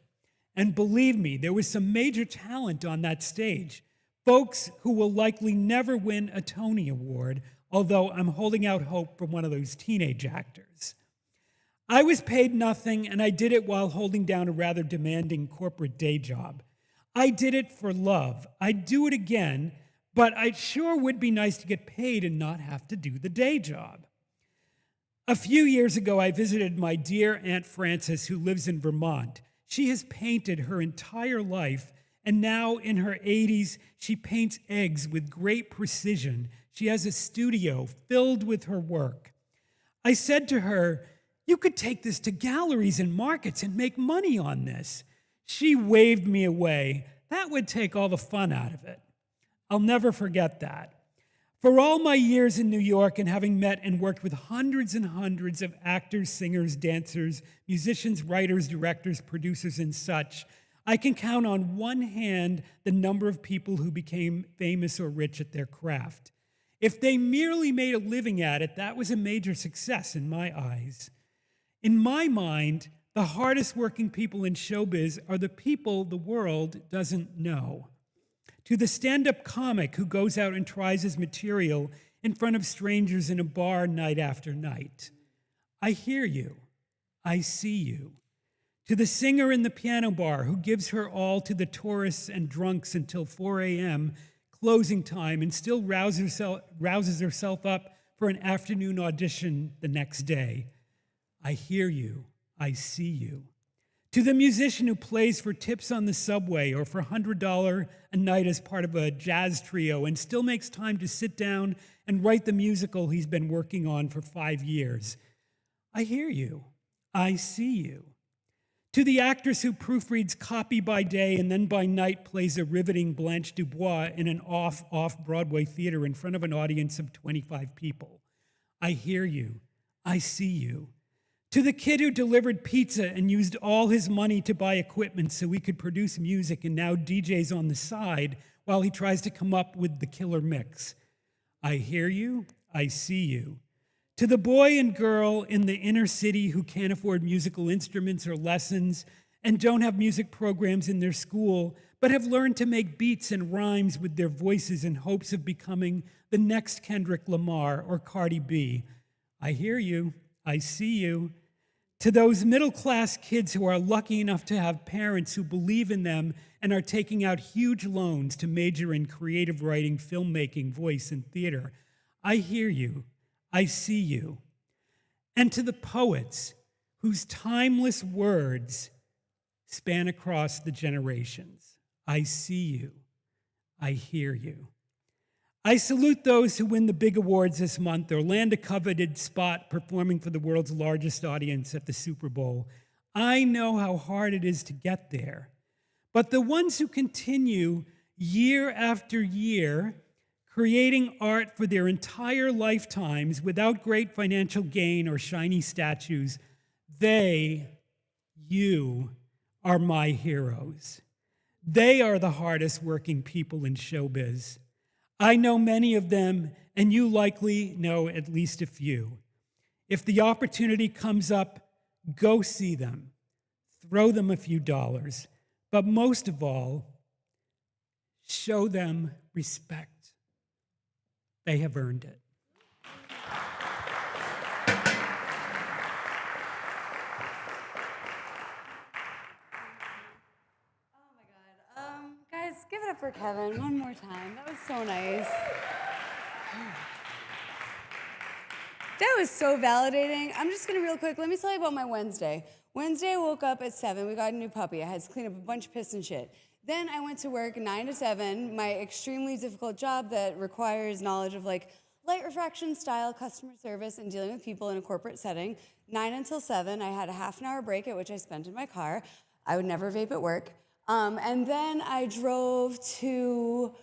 And believe me, there was some major talent on that stage. Folks who will likely never win a Tony Award, although I'm holding out hope for one of those teenage actors. I was paid nothing, and I did it while holding down a rather demanding corporate day job. I did it for love. I'd do it again, but it sure would be nice to get paid and not have to do the day job. A few years ago, I visited my dear Aunt Frances, who lives in Vermont. She has painted her entire life, and now in her 80s, she paints eggs with great precision. She has a studio filled with her work. I said to her, "You could take this to galleries and markets and make money on this." She waved me away. That would take all the fun out of it. I'll never forget that. For all my years in New York and having met and worked with hundreds and hundreds of actors, singers, dancers, musicians, writers, directors, producers, and such, I can count on one hand the number of people who became famous or rich at their craft. If they merely made a living at it, that was a major success in my eyes. In my mind, the hardest working people in showbiz are the people the world doesn't know. To the stand-up comic who goes out and tries his material in front of strangers in a bar night after night, I hear you. I see you. To the singer in the piano bar who gives her all to the tourists and drunks until 4 a.m., closing time, and still rouses herself up for an afternoon audition the next day, I hear you. I see you. To the musician who plays for tips on the subway or for $100 a night as part of a jazz trio and still makes time to sit down and write the musical he's been working on for 5 years. I hear you. I see you. To the actress who proofreads copy by day and then by night plays a riveting Blanche Dubois in an off-Broadway theater in front of an audience of 25 people. I hear you. I see you. To the kid who delivered pizza and used all his money to buy equipment so he could produce music and now DJs on the side while he tries to come up with the killer mix. I hear you. I see you. To the boy and girl in the inner city who can't afford musical instruments or lessons and don't have music programs in their school, but have learned to make beats and rhymes with their voices in hopes of becoming the next Kendrick Lamar or Cardi B. I hear you. I see you. To those middle-class kids who are lucky enough to have parents who believe in them and are taking out huge loans to major in creative writing, filmmaking, voice, and theater. I hear you. I see you. And to the poets whose timeless words span across the generations. I see you. I hear you. I salute those who win the big awards this month or land a coveted spot performing for the world's largest audience at the Super Bowl. I know how hard it is to get there. But the ones who continue year after year creating art for their entire lifetimes without great financial gain or shiny statues, you are my heroes. They are the hardest working people in showbiz. I know many of them, and you likely know at least a few. If the opportunity comes up, go see them. Throw them a few dollars. But most of all, show them respect. They have earned it. Guys, give it up for Kevin one more time. That was so nice. That was so validating. I'm just gonna real quick, let me tell you about my Wednesday. Wednesday, I woke up at 7. We got a new puppy. I had to clean up a bunch of piss and shit. Then I went to work 9 to 7, my extremely difficult job that requires knowledge of like light refraction, style, customer service, and dealing with people in a corporate setting. 9 until 7, I had a half an hour break at which I spent in my car. I would never vape at work. And then I drove to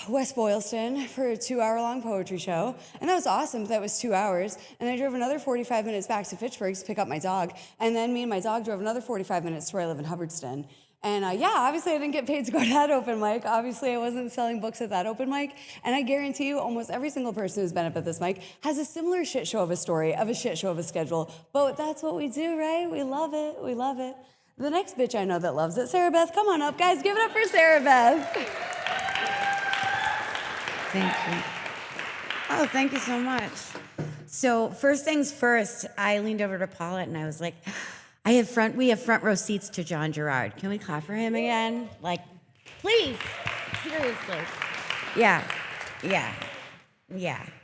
West Boylston for a 2-hour-long poetry show. And that was awesome, that was 2 hours. And I drove another 45 minutes back to Fitchburg to pick up my dog. And then me and my dog drove another 45 minutes to where I live in Hubbardston. And yeah, obviously I didn't get paid to go to that open mic. Obviously I wasn't selling books at that open mic. And I guarantee you almost every single person who's been up at this mic has a similar shit show of a story, of a shit show of a schedule. But that's what we do, right? We love it, we love it. The next bitch I know that loves it, Sarah Beth, come on up, guys, give it up for Sarah Beth. Thank you. Oh, thank you so much. So first things first, I leaned over to Paulette and I was like, we have front row seats to John Gerard. Can we clap for him again? Like, please, seriously. Yeah.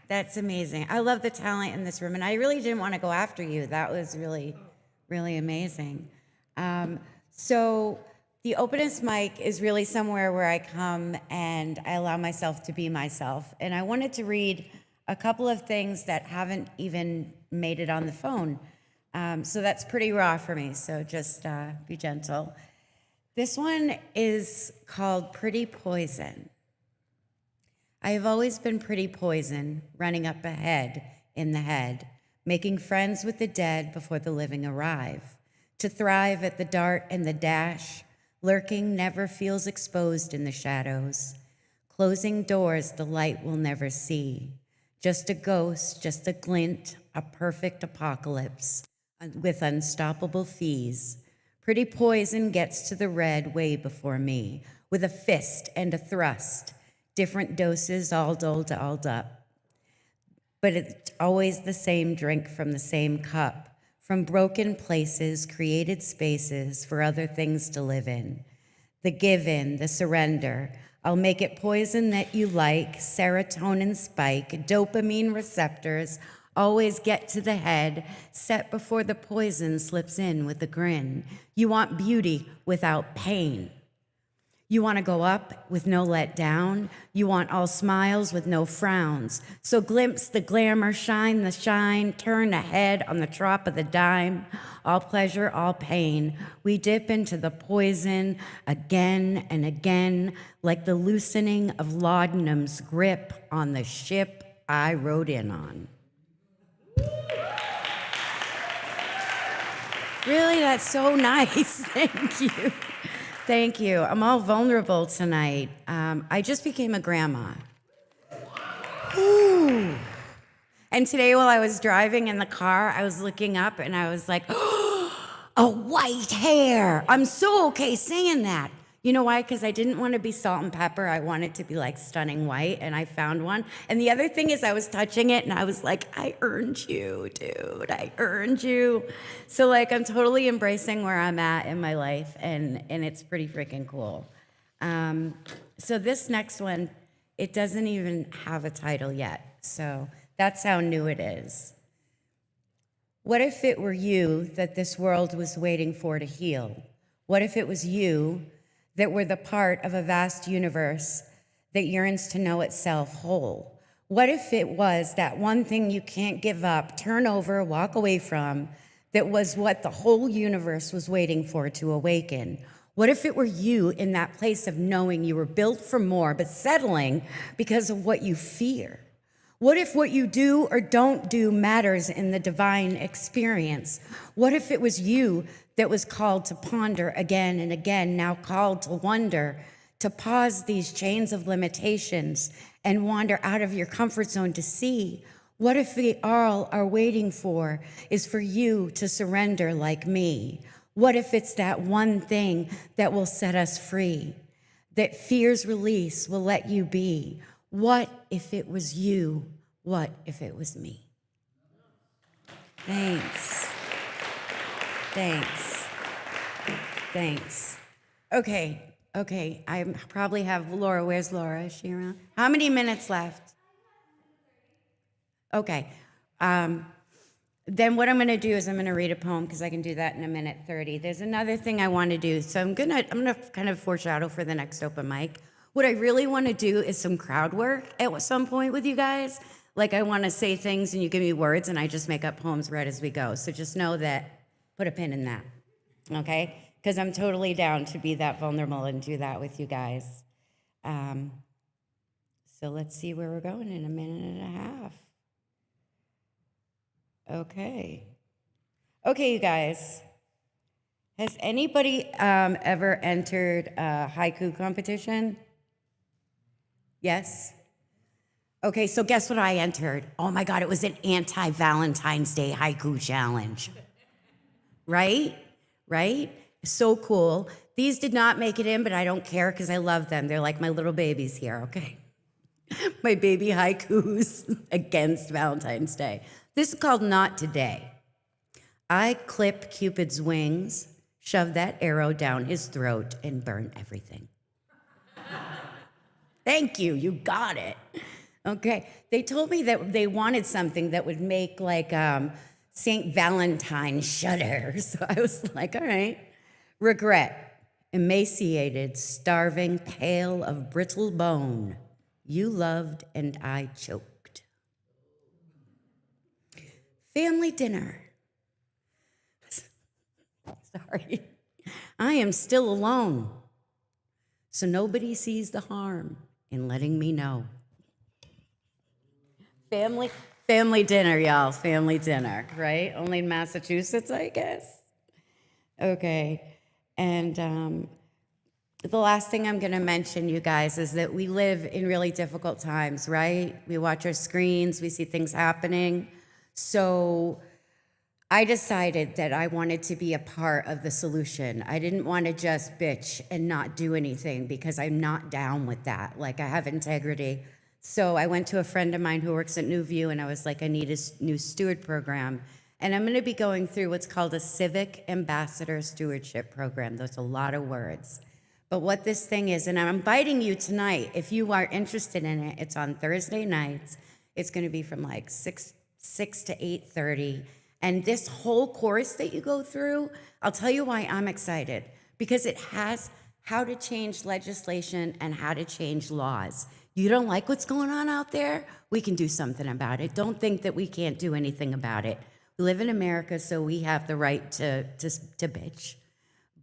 That's amazing. I love the talent in this room, and I really didn't want to go after you. That was really, really amazing. So the Openest Mic is really somewhere where I come and I allow myself to be myself. And I wanted to read a couple of things that haven't even made it on the phone. So that's pretty raw for me, so just be gentle. This one is called Pretty Poison. I have always been pretty poison, running up ahead in the head, making friends with the dead before the living arrive. To thrive at the dart and the dash, lurking never feels exposed in the shadows. Closing doors the light will never see. Just a ghost, just a glint, a perfect apocalypse with unstoppable fees. Pretty poison gets to the red way before me, with a fist and a thrust, different doses all doled up. But it's always the same drink from the same cup, from broken places, created spaces for other things to live in. The give in, the surrender, I'll make it poison that you like, serotonin spike, dopamine receptors, always get to the head, set before the poison slips in with a grin. You want beauty without pain. You want to go up with no let down. You want all smiles with no frowns. So glimpse the glamour, shine the shine, turn ahead on the drop of the dime. All pleasure, all pain. We dip into the poison again and again, like the loosening of laudanum's grip on the ship I rode in on. Really, that's so nice. Thank you. Thank you. I'm all vulnerable tonight. I just became a grandma. Ooh. And today while I was driving in the car, I was looking up and I was like, oh, a white hair. I'm so okay saying that. You know why? Because I didn't want to be salt and pepper. I wanted to be like stunning white, and I found one. And the other thing is I was touching it and I was like, I earned you, dude. I earned you. So like I'm totally embracing where I'm at in my life, and it's pretty freaking cool. So this next one, it doesn't even have a title yet. So that's how new it is. What if it were you that this world was waiting for to heal? What if it was you that were the part of a vast universe that yearns to know itself whole? What if it was that one thing you can't give up, turn over, walk away from, that was what the whole universe was waiting for to awaken? What if it were you in that place of knowing you were built for more, but settling because of what you fear? What if what you do or don't do matters in the divine experience? What if it was you that was called to ponder again and again, now called to wonder, to pause these chains of limitations and wander out of your comfort zone to see? What if we all are waiting for is for you to surrender like me? What if it's that one thing that will set us free, that fear's release will let you be? What if it was you? What if it was me? Thanks. Thanks. Thanks. Okay. I probably have Laura. Where's Laura? Is she around? How many minutes left? Okay. Then what I'm going to do is I'm going to read a poem because I can do that in 1:30. There's another thing I want to do. So I'm going to kind of foreshadow for the next open mic. What I really want to do is some crowd work at some point with you guys. Like I want to say things and you give me words and I just make up poems right as we go. So just know that, put a pin in that, okay? Because I'm totally down to be that vulnerable and do that with you guys. So let's see where we're going in 1.5 minutes. Okay, you guys. Has anybody ever entered a haiku competition? Yes? Okay, so guess what I entered? Oh my God, it was an anti-Valentine's Day haiku challenge. Right? So cool. These did not make it in, but I don't care because I love them. They're like my little babies here, okay? My baby haikus against Valentine's Day. This is called Not Today. I clip Cupid's wings, shove that arrow down his throat, and burn everything. Thank you, you got it. Okay, they told me that they wanted something that would make like St. Valentine shudder. So I was like, all right. Regret, emaciated, starving, pale of brittle bone. You loved and I choked. Family dinner. Sorry. I am still alone. So nobody sees the harm in letting me know. Family dinner, y'all. Family dinner, right? Only in Massachusetts, I guess. Okay. And the last thing I'm going to mention, you guys, is that we live in really difficult times, right? We watch our screens, we see things happening. So I decided that I wanted to be a part of the solution. I didn't want to just bitch and not do anything because I'm not down with that. Like, I have integrity. So I went to a friend of mine who works at New View, and I was like, I need a new steward program. And I'm going to be going through what's called a civic ambassador stewardship program. There's a lot of words. But what this thing is, and I'm inviting you tonight, if you are interested in it, it's on Thursday nights. It's going to be from like 6 to 8:30. And this whole course that you go through, I'll tell you why I'm excited. Because it has how to change legislation and how to change laws. You don't like what's going on out there? We can do something about it. Don't think that we can't do anything about it. We live in America, so we have the right to bitch.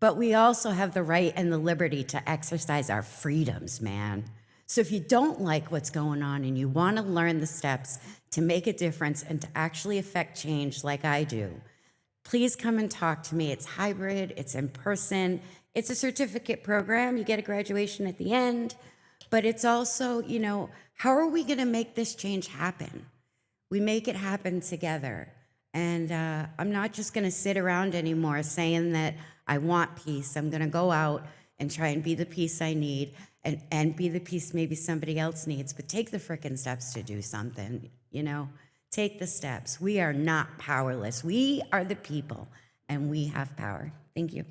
But we also have the right and the liberty to exercise our freedoms, man. So if you don't like what's going on and you want to learn the steps to make a difference and to actually affect change like I do, please come and talk to me. It's hybrid, it's in person, it's a certificate program. You get a graduation at the end, but it's also, you know, how are we going to make this change happen? We make it happen together. And I'm not just going to sit around anymore saying that I want peace. I'm going to go out and try and be the peace I need and be the peace maybe somebody else needs. But take the frickin' steps to do something, you know? Take the steps. We are not powerless. We are the people, and we have power. Thank you.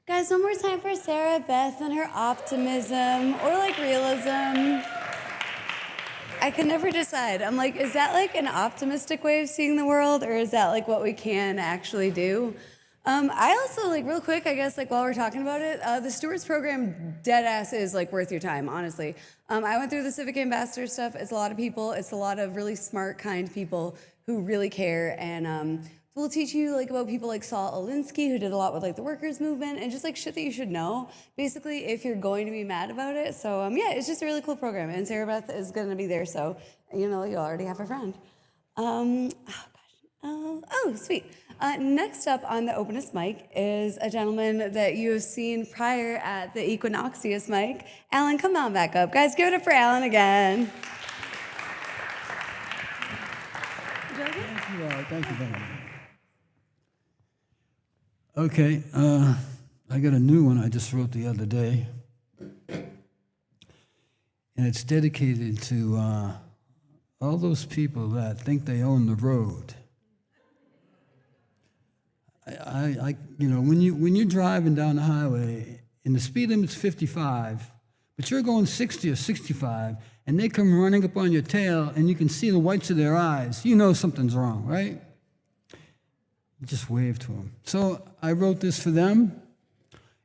Guys, one more time for Sarah Beth and her optimism or like realism. I can never decide. I'm like, is that like an optimistic way of seeing the world, or is that like what we can actually do? I also, like, real quick, I guess, like, while we're talking about it, the Stewards program, dead ass, is, like, worth your time, honestly. I went through the Civic Ambassador stuff. It's a lot of people. It's a lot of really smart, kind people who really care, and we'll teach you, like, about people like Saul Alinsky, who did a lot with, like, the workers' movement, and just, like, shit that you should know, basically, if you're going to be mad about it. So, yeah, it's just a really cool program, and Sarah Beth is going to be there, so, you know, you already have a friend. Oh, sweet. Next up on the Openest Mic is a gentleman that you have seen prior at the Equinoxiest Mic. Alan, come on back up. Guys, give it up for Alan again. Thank you, thank you, thank you. Okay, I got a new one I just wrote the other day. And it's dedicated to all those people that think they own the road. You know, when you're driving down the highway and the speed limit's 55, but you're going 60 or 65, and they come running up on your tail, and you can see the whites of their eyes, you know something's wrong, right? You just wave to them. So I wrote this for them.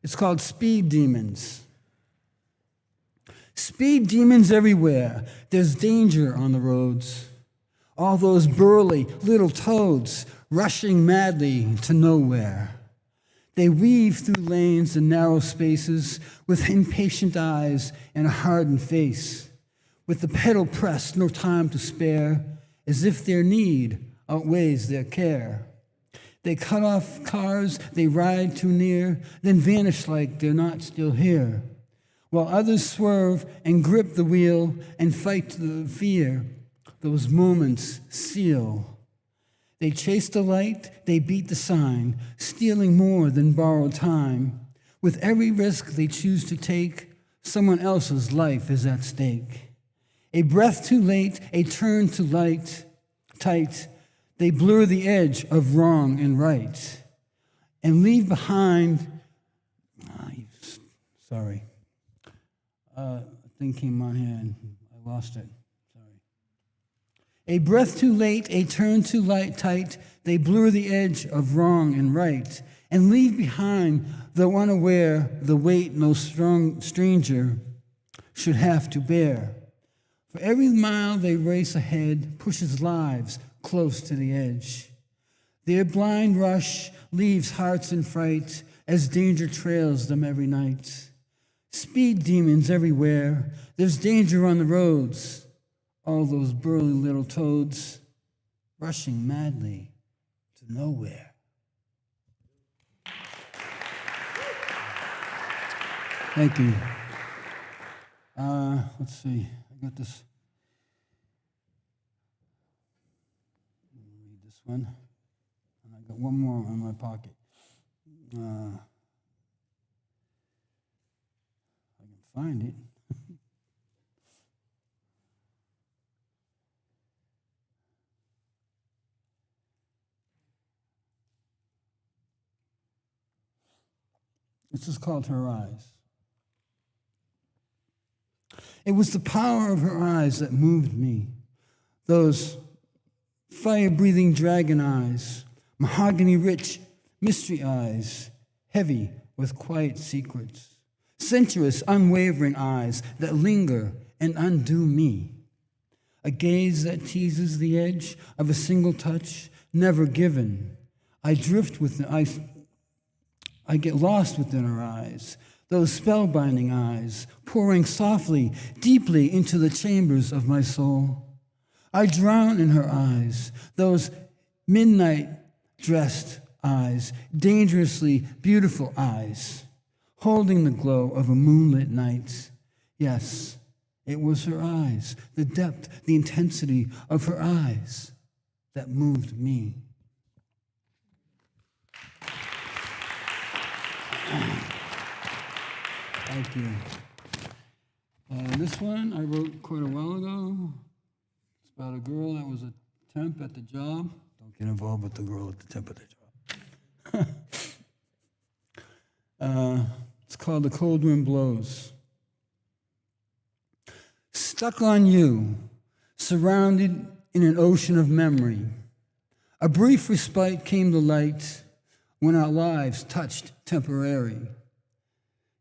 It's called Speed Demons. Speed demons everywhere. There's danger on the roads. All those burly little toads rushing madly to nowhere. They weave through lanes and narrow spaces with impatient eyes and a hardened face. With the pedal pressed, no time to spare, as if their need outweighs their care. They cut off cars, they ride too near, then vanish like they're not still here. While others swerve and grip the wheel and fight the fear, those moments seal. They chase the light, they beat the sign, stealing more than borrowed time. With every risk they choose to take, someone else's life is at stake. A breath too late, a turn too light, tight, they blur the edge of wrong and right, and leave behind, sorry, a thing came in my hand, I lost it. A breath too late, a turn too light, tight, they blur the edge of wrong and right, and leave behind, though unaware, the weight no strong stranger should have to bear. For every mile they race ahead pushes lives close to the edge. Their blind rush leaves hearts in fright as danger trails them every night. Speed demons everywhere, there's danger on the roads. All those burly little toads rushing madly to nowhere. Thank you. Let's see, I got this. Let me read this one. And I got one more in my pocket. I can find it. This is called Her Eyes. It was the power of her eyes that moved me. Those fire-breathing dragon eyes, mahogany-rich mystery eyes, heavy with quiet secrets, sensuous, unwavering eyes that linger and undo me. A gaze that teases the edge of a single touch, never given. I drift within, I get lost within her eyes, those spellbinding eyes, pouring softly, deeply into the chambers of my soul. I drown in her eyes, those midnight-dressed eyes, dangerously beautiful eyes, holding the glow of a moonlit night. Yes, it was her eyes, the depth, the intensity of her eyes that moved me. Thank you. This one I wrote quite a while ago. It's about a girl that was a temp at the job. Don't get involved with the girl at the temp at the job. It's called The Cold Wind Blows. Stuck on you, surrounded in an ocean of memory. A brief respite came to light when our lives touched temporary.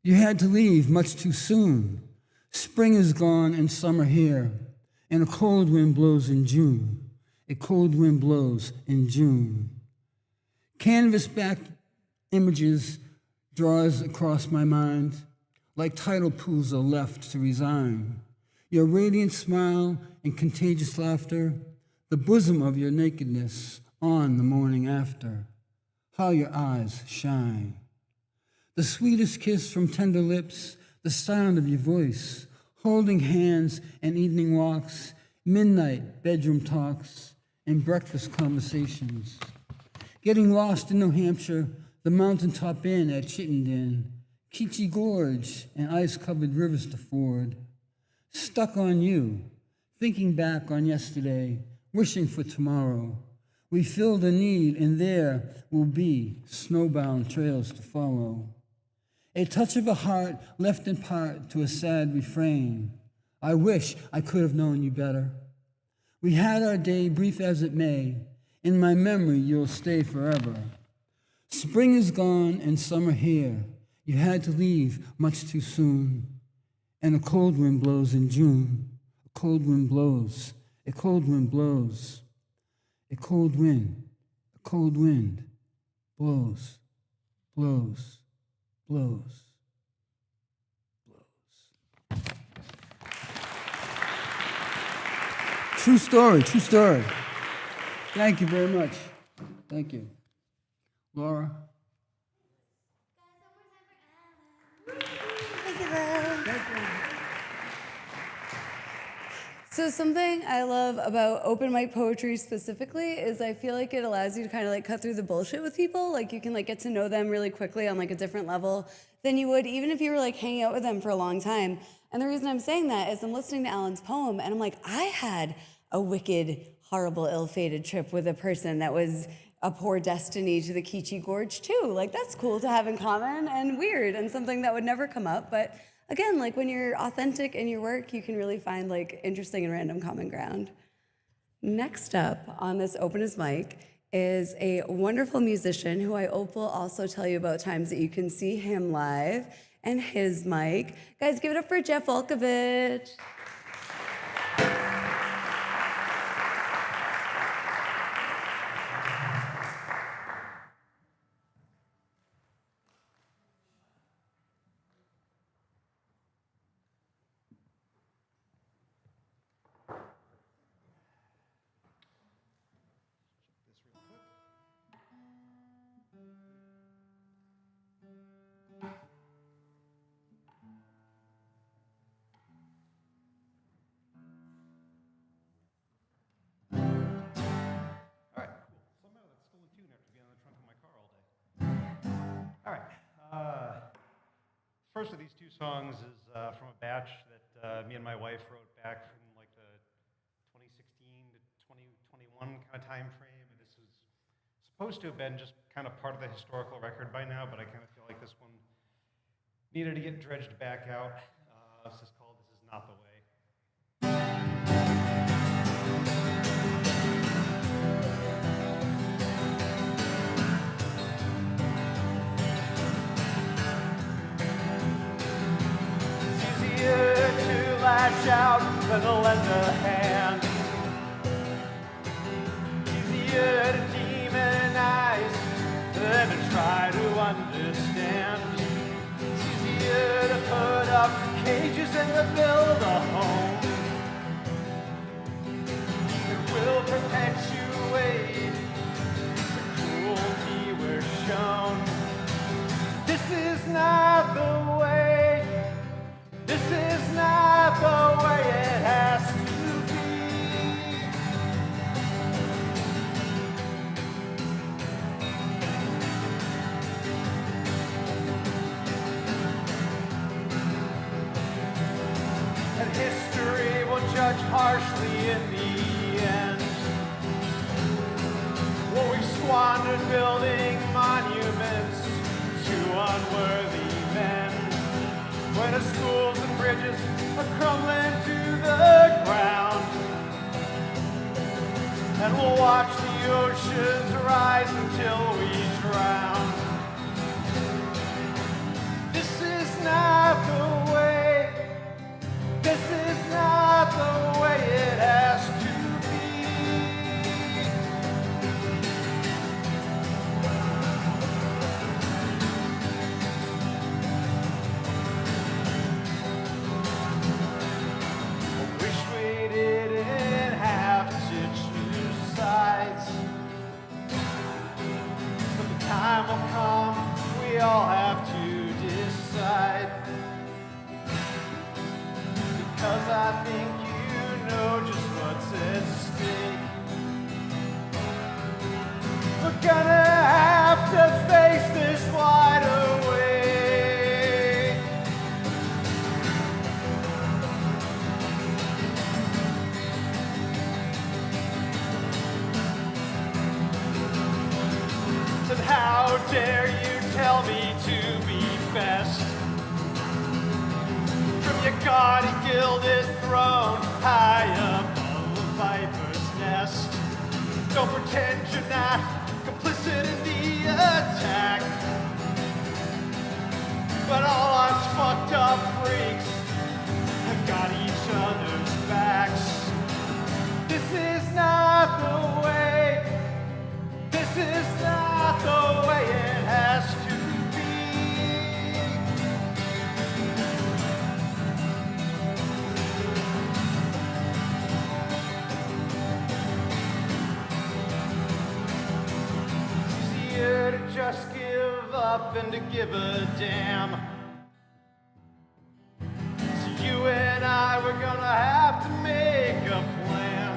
You had to leave much too soon. Spring is gone and summer here, and a cold wind blows in June. A cold wind blows in June. Canvas-backed images draws across my mind, like tidal pools are left to resign. Your radiant smile and contagious laughter, the bosom of your nakedness on the morning after. How your eyes shine. The sweetest kiss from tender lips, the sound of your voice, holding hands and evening walks, midnight bedroom talks, and breakfast conversations. Getting lost in New Hampshire, the mountaintop inn at Chittenden, Keechee Gorge and ice-covered rivers to ford. Stuck on you, thinking back on yesterday, wishing for tomorrow. We filled a need, and there will be snowbound trails to follow. A touch of a heart left in part to a sad refrain. I wish I could have known you better. We had our day, brief as it may. In my memory, you'll stay forever. Spring is gone and summer here. You had to leave much too soon. And a cold wind blows in June. A cold wind blows. A cold wind blows. A cold wind. A cold wind blows. Blows. Blows. Blows. True story, true story. Thank you very much. Thank you. Laura? So something I love about open mic poetry specifically is I feel like it allows you to kind of like cut through the bullshit with people. Like you can like get to know them really quickly on like a different level than you would even if you were like hanging out with them for a long time. And the reason I'm saying that is I'm listening to Alan's poem and I'm like, I had a wicked, horrible, ill-fated trip with a person that was a poor destiny to the Keechee Gorge too. Like that's cool to have in common and weird and something that would never come up, but again, like when you're authentic in your work, you can really find like interesting and random common ground. Next up on this Openest Mic is a wonderful musician who I hope will also tell you about times that you can see him live and his mic. Guys, give it up for Jeff Volkovich. First of these two songs is from a batch that me and my wife wrote back from like the 2016 to 2021 kind of time frame. And this was supposed to have been just kind of part of the historical record by now, but I kind of feel like this one needed to get dredged back out. This is called This Is Not the Way. lash out than to lend a hand. Easier to demonize than to try to understand. It's easier to put up cages than to build a home. It will perpetuate the cruelty we're shown. This is not the way. This is not the way it has to be. And history will judge harshly in the end. What we squandered building monuments to unworthy men. When the schools and bridges are crumbling to the ground. And we'll watch the oceans rise until we drown. This is not the way. This is not the way it has to be. I wish we didn't have to choose sides. But the time will come, we all have to decide. Because I think you know just what's at stake. We're gonna have to face this wide awake. And how dare you tell me to be best? From your gaudy gilded throne, high above the viper's nest. Don't pretend you're not complicit in the attack. But all us fucked up freaks have got each other's backs. This is not the way. This is not the way it has to be. To just give up and to give a damn. So you and I were gonna have to make a plan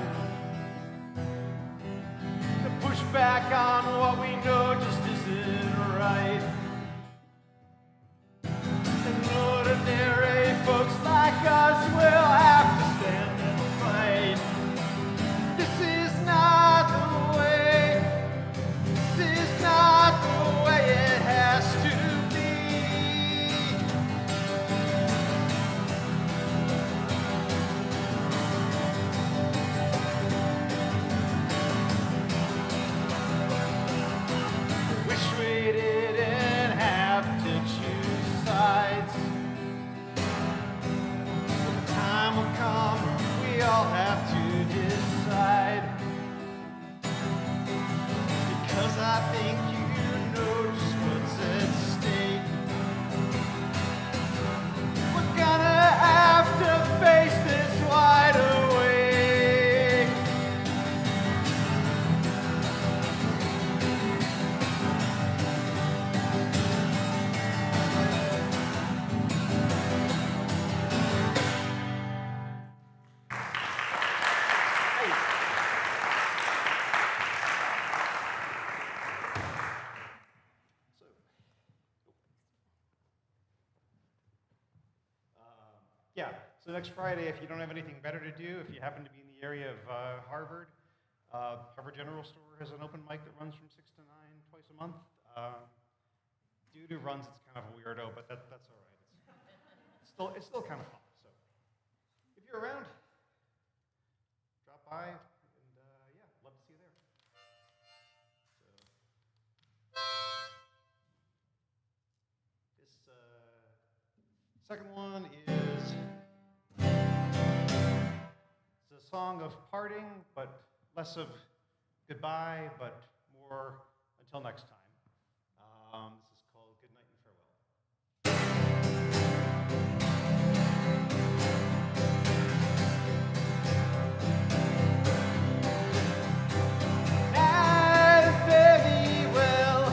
to push back on what we know just isn't right. And ordinary folks like us will have to stand and fight. This is not the way. This is not the way it has to be. Wish we didn't have to choose sides. The time will come, we all have to decide. Because I think you know just what's at stake. We're gonna have to face this wide awake. Yeah, so next Friday, if you don't have anything better to do, if you happen to be in the area of Harvard, Harvard General Store has an open mic that runs from 6 to 9 twice a month. Dude who runs, it's kind of a weirdo, but that's all right. It's still kind of fun. So if you're around, drop by, and yeah, love to see you there. So this second one is song of parting, but less of goodbye, but more until next time. This is called Good Night and Farewell. And fare thee well,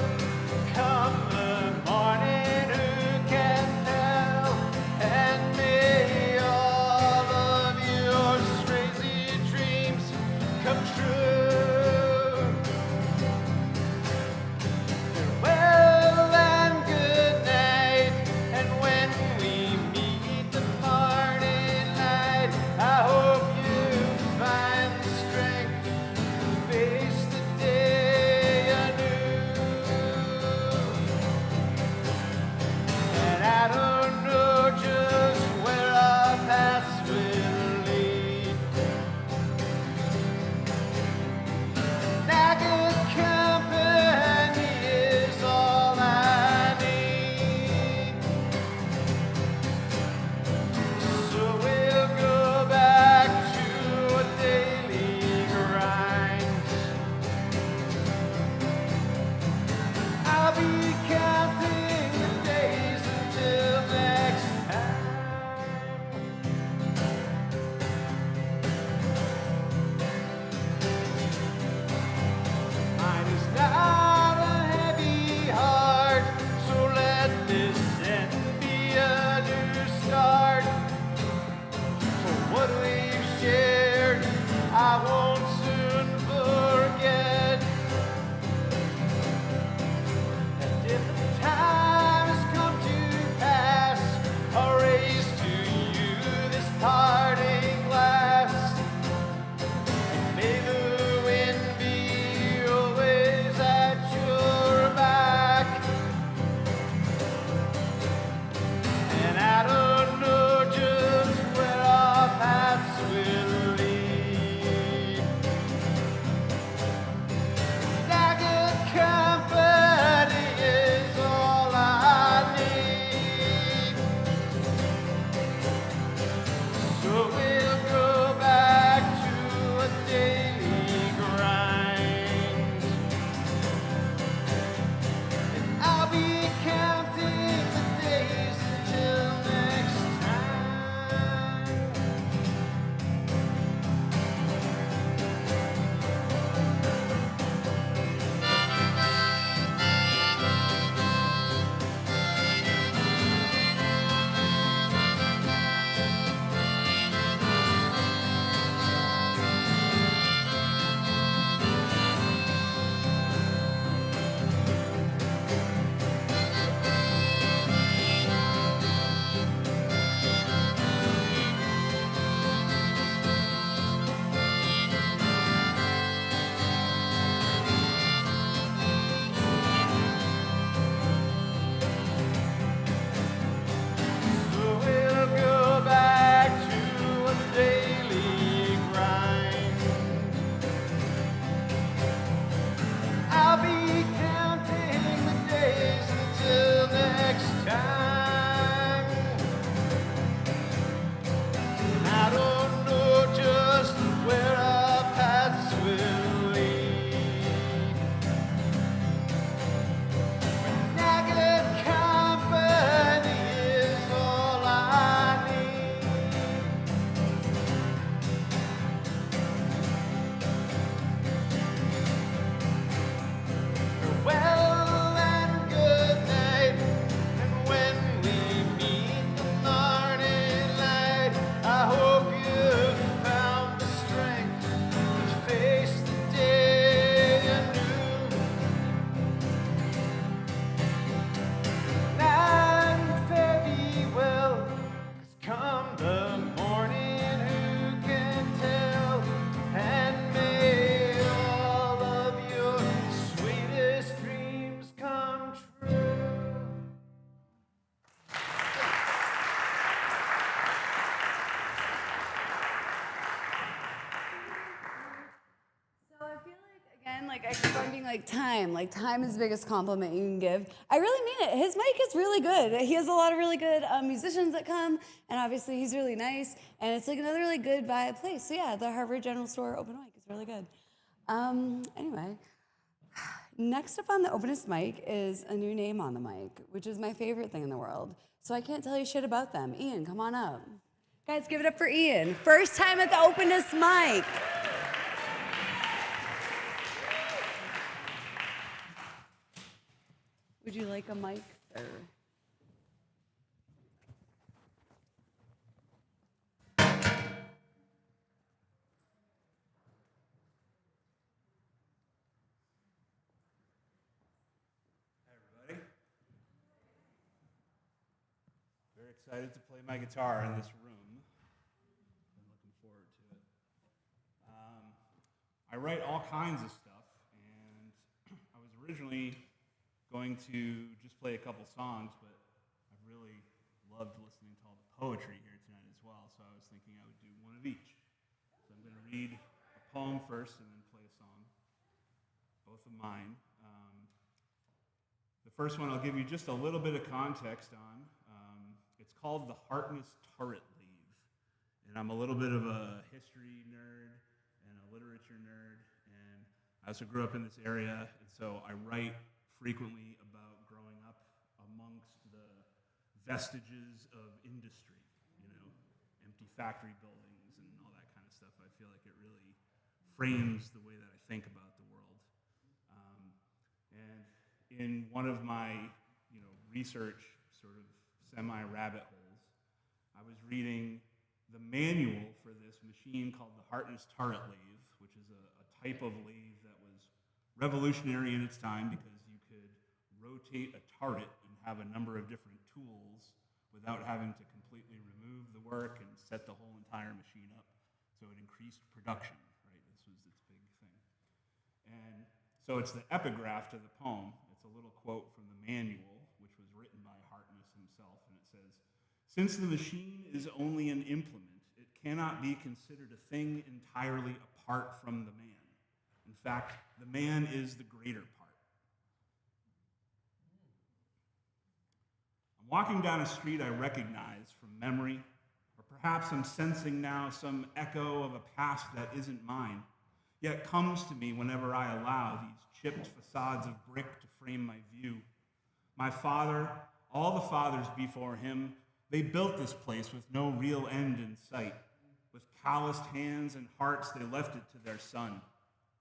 come the morning, who can tell? And may all of your crazy dreams come true. Farewell. like, I keep on being like, time is the biggest compliment you can give. I really mean it. His mic is really good. He has a lot of really good musicians that come, and obviously he's really nice, and it's like another really good vibe place. So yeah, the Harvard General Store open mic is really good. Anyway, next up on the Openest Mic is a new name on the mic, which is my favorite thing in the world. So I can't tell you shit about them. Ian, come on up. Guys, give it up for Ian. First time at the Openest Mic. Would you like a mic, sir? Very excited to play my guitar in this room. I'm looking forward to it. I write all kinds of stuff, and I was originally going to just play a couple songs, but I've really loved listening to all the poetry here tonight as well, so I was thinking I would do one of each. So I'm going to read a poem first and then play a song, both of mine. The first one I'll give you just a little bit of context on. It's called The Harkness Turret Leave, and I'm a little bit of a history nerd and a literature nerd, and I also grew up in this area, and so I write frequently about growing up amongst the vestiges of industry, empty factory buildings and all that kind of stuff. I feel like it really frames the way that I think about the world. And in one of my, research sort of semi-rabbit holes, I was reading the manual for this machine called the Harkness Turret Lathe, which is a type of lathe that was revolutionary in its time because you could rotate a turret and have a number of different tools without having to completely remove the work and set the whole entire machine up. So it increased production, right? This was its big thing. And so it's the epigraph to the poem. It's a little quote from the manual, which was written by Harkness himself, and it says, "Since the machine is only an implement, it cannot be considered a thing entirely apart from the man. In fact, the man is the greater part." I'm walking down a street I recognize from memory, or perhaps I'm sensing now some echo of a past that isn't mine, yet comes to me whenever I allow these chipped facades of brick to frame my view. My father, all the fathers before him, they built this place with no real end in sight. With calloused hands and hearts, they left it to their son.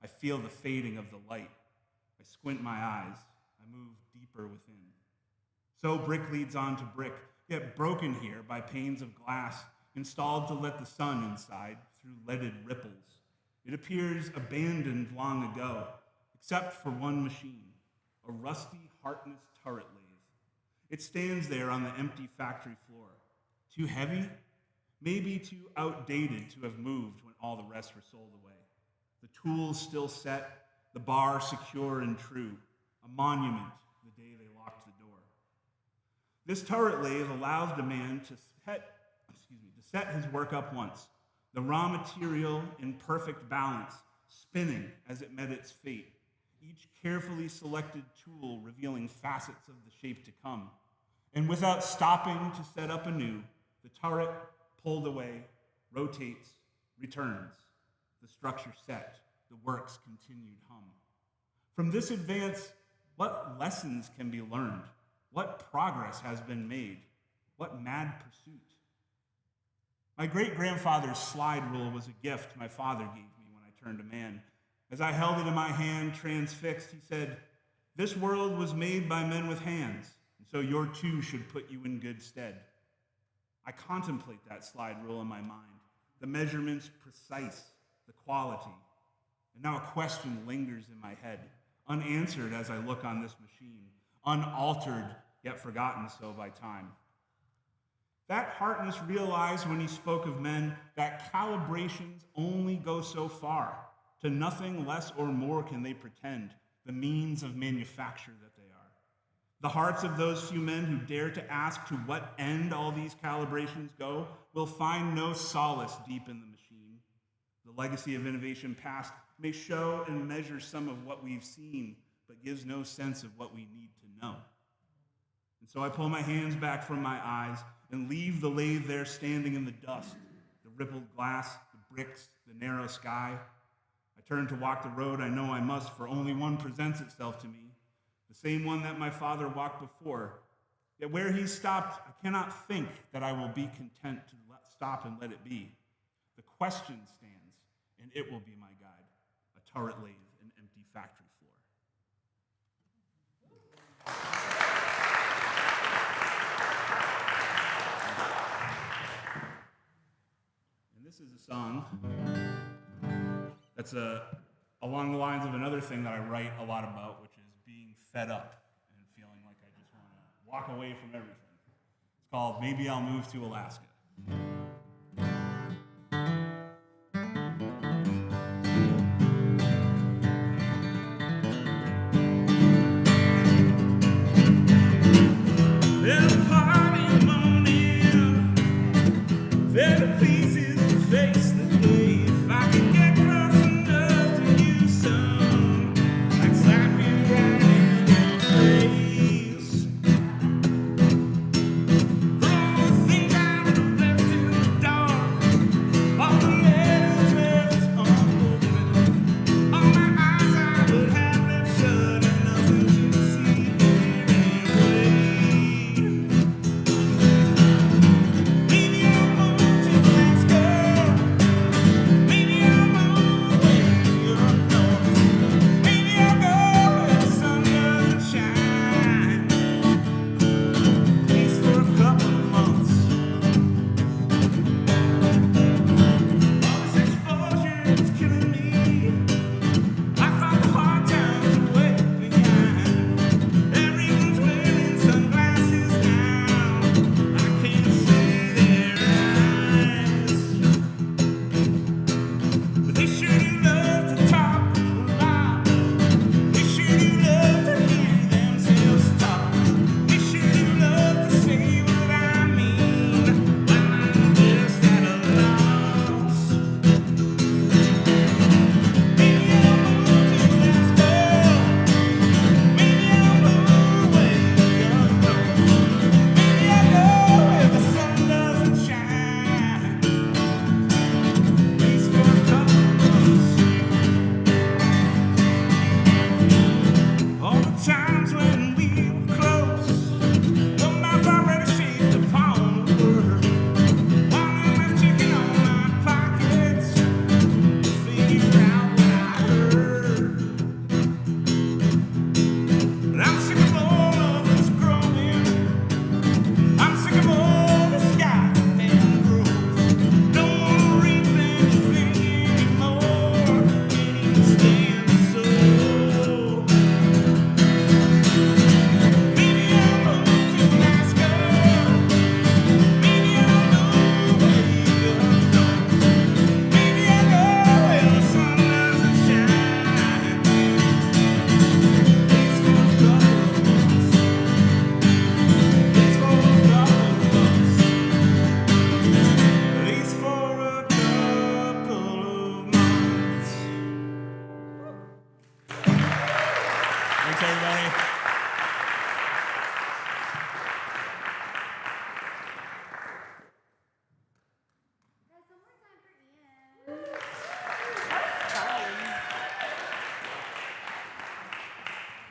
I feel the fading of the light. I squint my eyes. I move deeper within. So brick leads on to brick, yet broken here by panes of glass, installed to let the sun inside through leaded ripples. It appears abandoned long ago, except for one machine, a rusty Harkness turret lathe. It stands there on the empty factory floor. Too heavy? Maybe too outdated to have moved when all the rest were sold away. The tools still set, the bar secure and true, a monument the day they locked the door. This turret lathe allows the man to set his work up once, the raw material in perfect balance, spinning as it met its fate, each carefully selected tool revealing facets of the shape to come. And without stopping to set up anew, the turret, pulled away, rotates, returns. The structure set, the work's continued hum. From this advance, what lessons can be learned? What progress has been made? What mad pursuit? My great-grandfather's slide rule was a gift my father gave me when I turned a man. As I held it in my hand, transfixed, he said, "This world was made by men with hands, and so your too should put you in good stead." I contemplate that slide rule in my mind, the measurements precise, the quality. And now a question lingers in my head, unanswered as I look on this machine, unaltered yet forgotten so by time. That Harkness realized when he spoke of men that calibrations only go so far. To nothing less or more can they pretend, the means of manufacture that they are. The hearts of those few men who dare to ask to what end all these calibrations go will find no solace deep in the machine. The legacy of innovation past may show and measure some of what we've seen, but gives no sense of what we need to know. And so I pull my hands back from my eyes and leave the lathe there standing in the dust, the rippled glass, the bricks, the narrow sky. I turn to walk the road I know I must, for only one presents itself to me, the same one that my father walked before. Yet where he stopped, I cannot think that I will be content to stop and let it be. The question stands, and it will be my guide, a turret lathe, an empty factory floor. And this is a song that's along the lines of another thing that I write a lot about, which is being fed up and feeling like I just want to walk away from everything. It's called Maybe I'll Move to Alaska.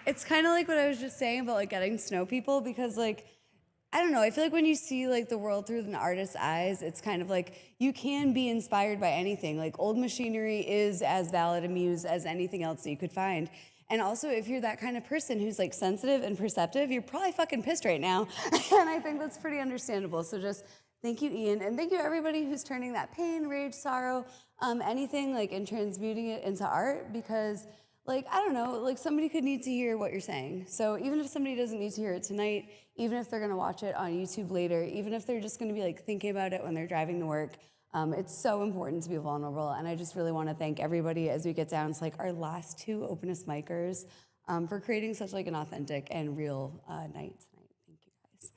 It's kind of like what I was just saying about like getting to know people, because like, I don't know, I feel like when you see like the world through an artist's eyes, it's kind of like you can be inspired by anything. Like old machinery is as valid a muse as anything else that you could find. And also, if you're that kind of person who's like sensitive and perceptive, you're probably fucking pissed right now. And I think that's pretty understandable. So just thank you, Ian. And thank you everybody who's turning that pain, rage, sorrow, anything like and transmuting it into art, because like, I don't know, like somebody could need to hear what you're saying. So even if somebody doesn't need to hear it tonight, even if they're gonna watch it on YouTube later, even if they're just gonna be like thinking about it when they're driving to work, it's so important to be vulnerable. And I just really wanna thank everybody as we get down to like our last two Openest Micers for creating such like an authentic and real night tonight. Thank you guys.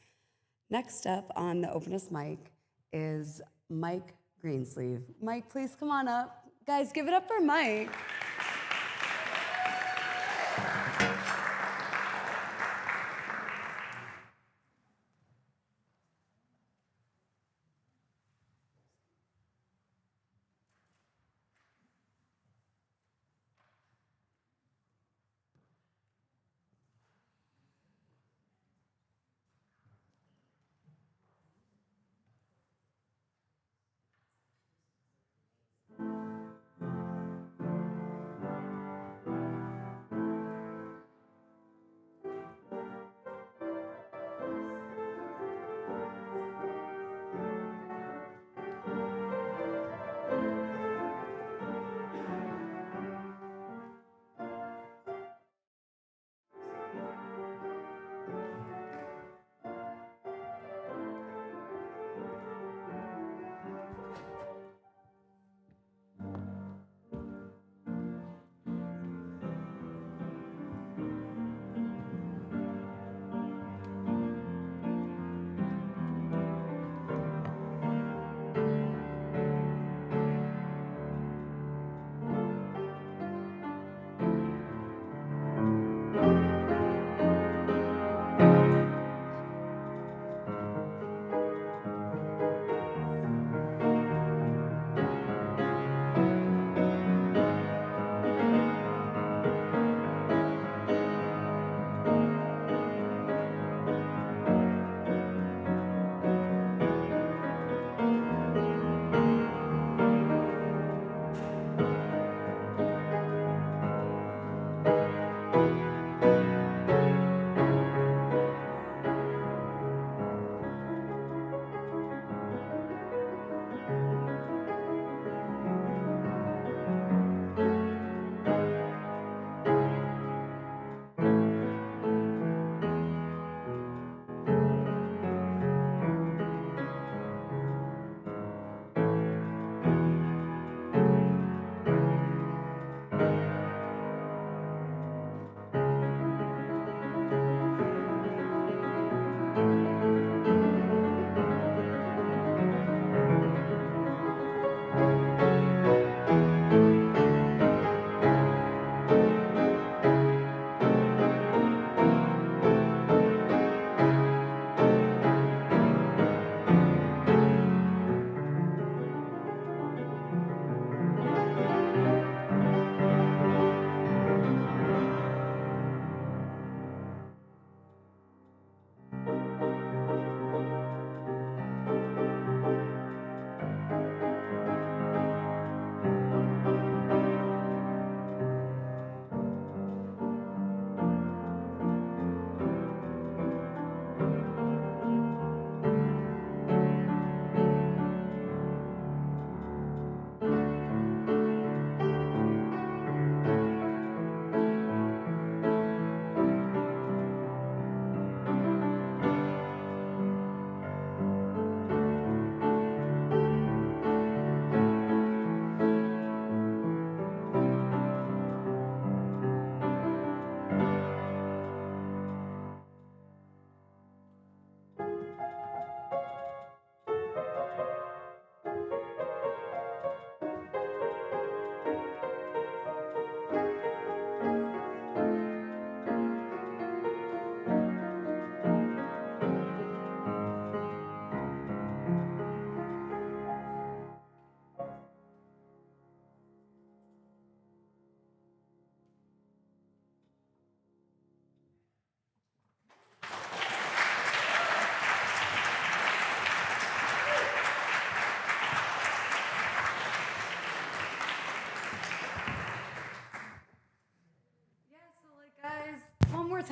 Next up on the Openest Mic is Mike Greensleeve. Mike, please come on up. Guys, give it up for Mike.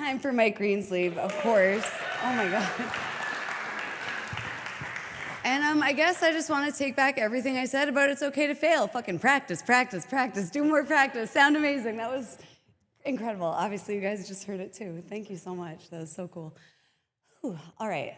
time for Mike Greensleeve, of course. Oh my God. And I guess I just want to take back everything I said about it's okay to fail. Fucking practice, practice, practice. Do more practice. Sound amazing. That was incredible. Obviously, you guys just heard it too. Thank you so much. That was so cool. Whew. All right.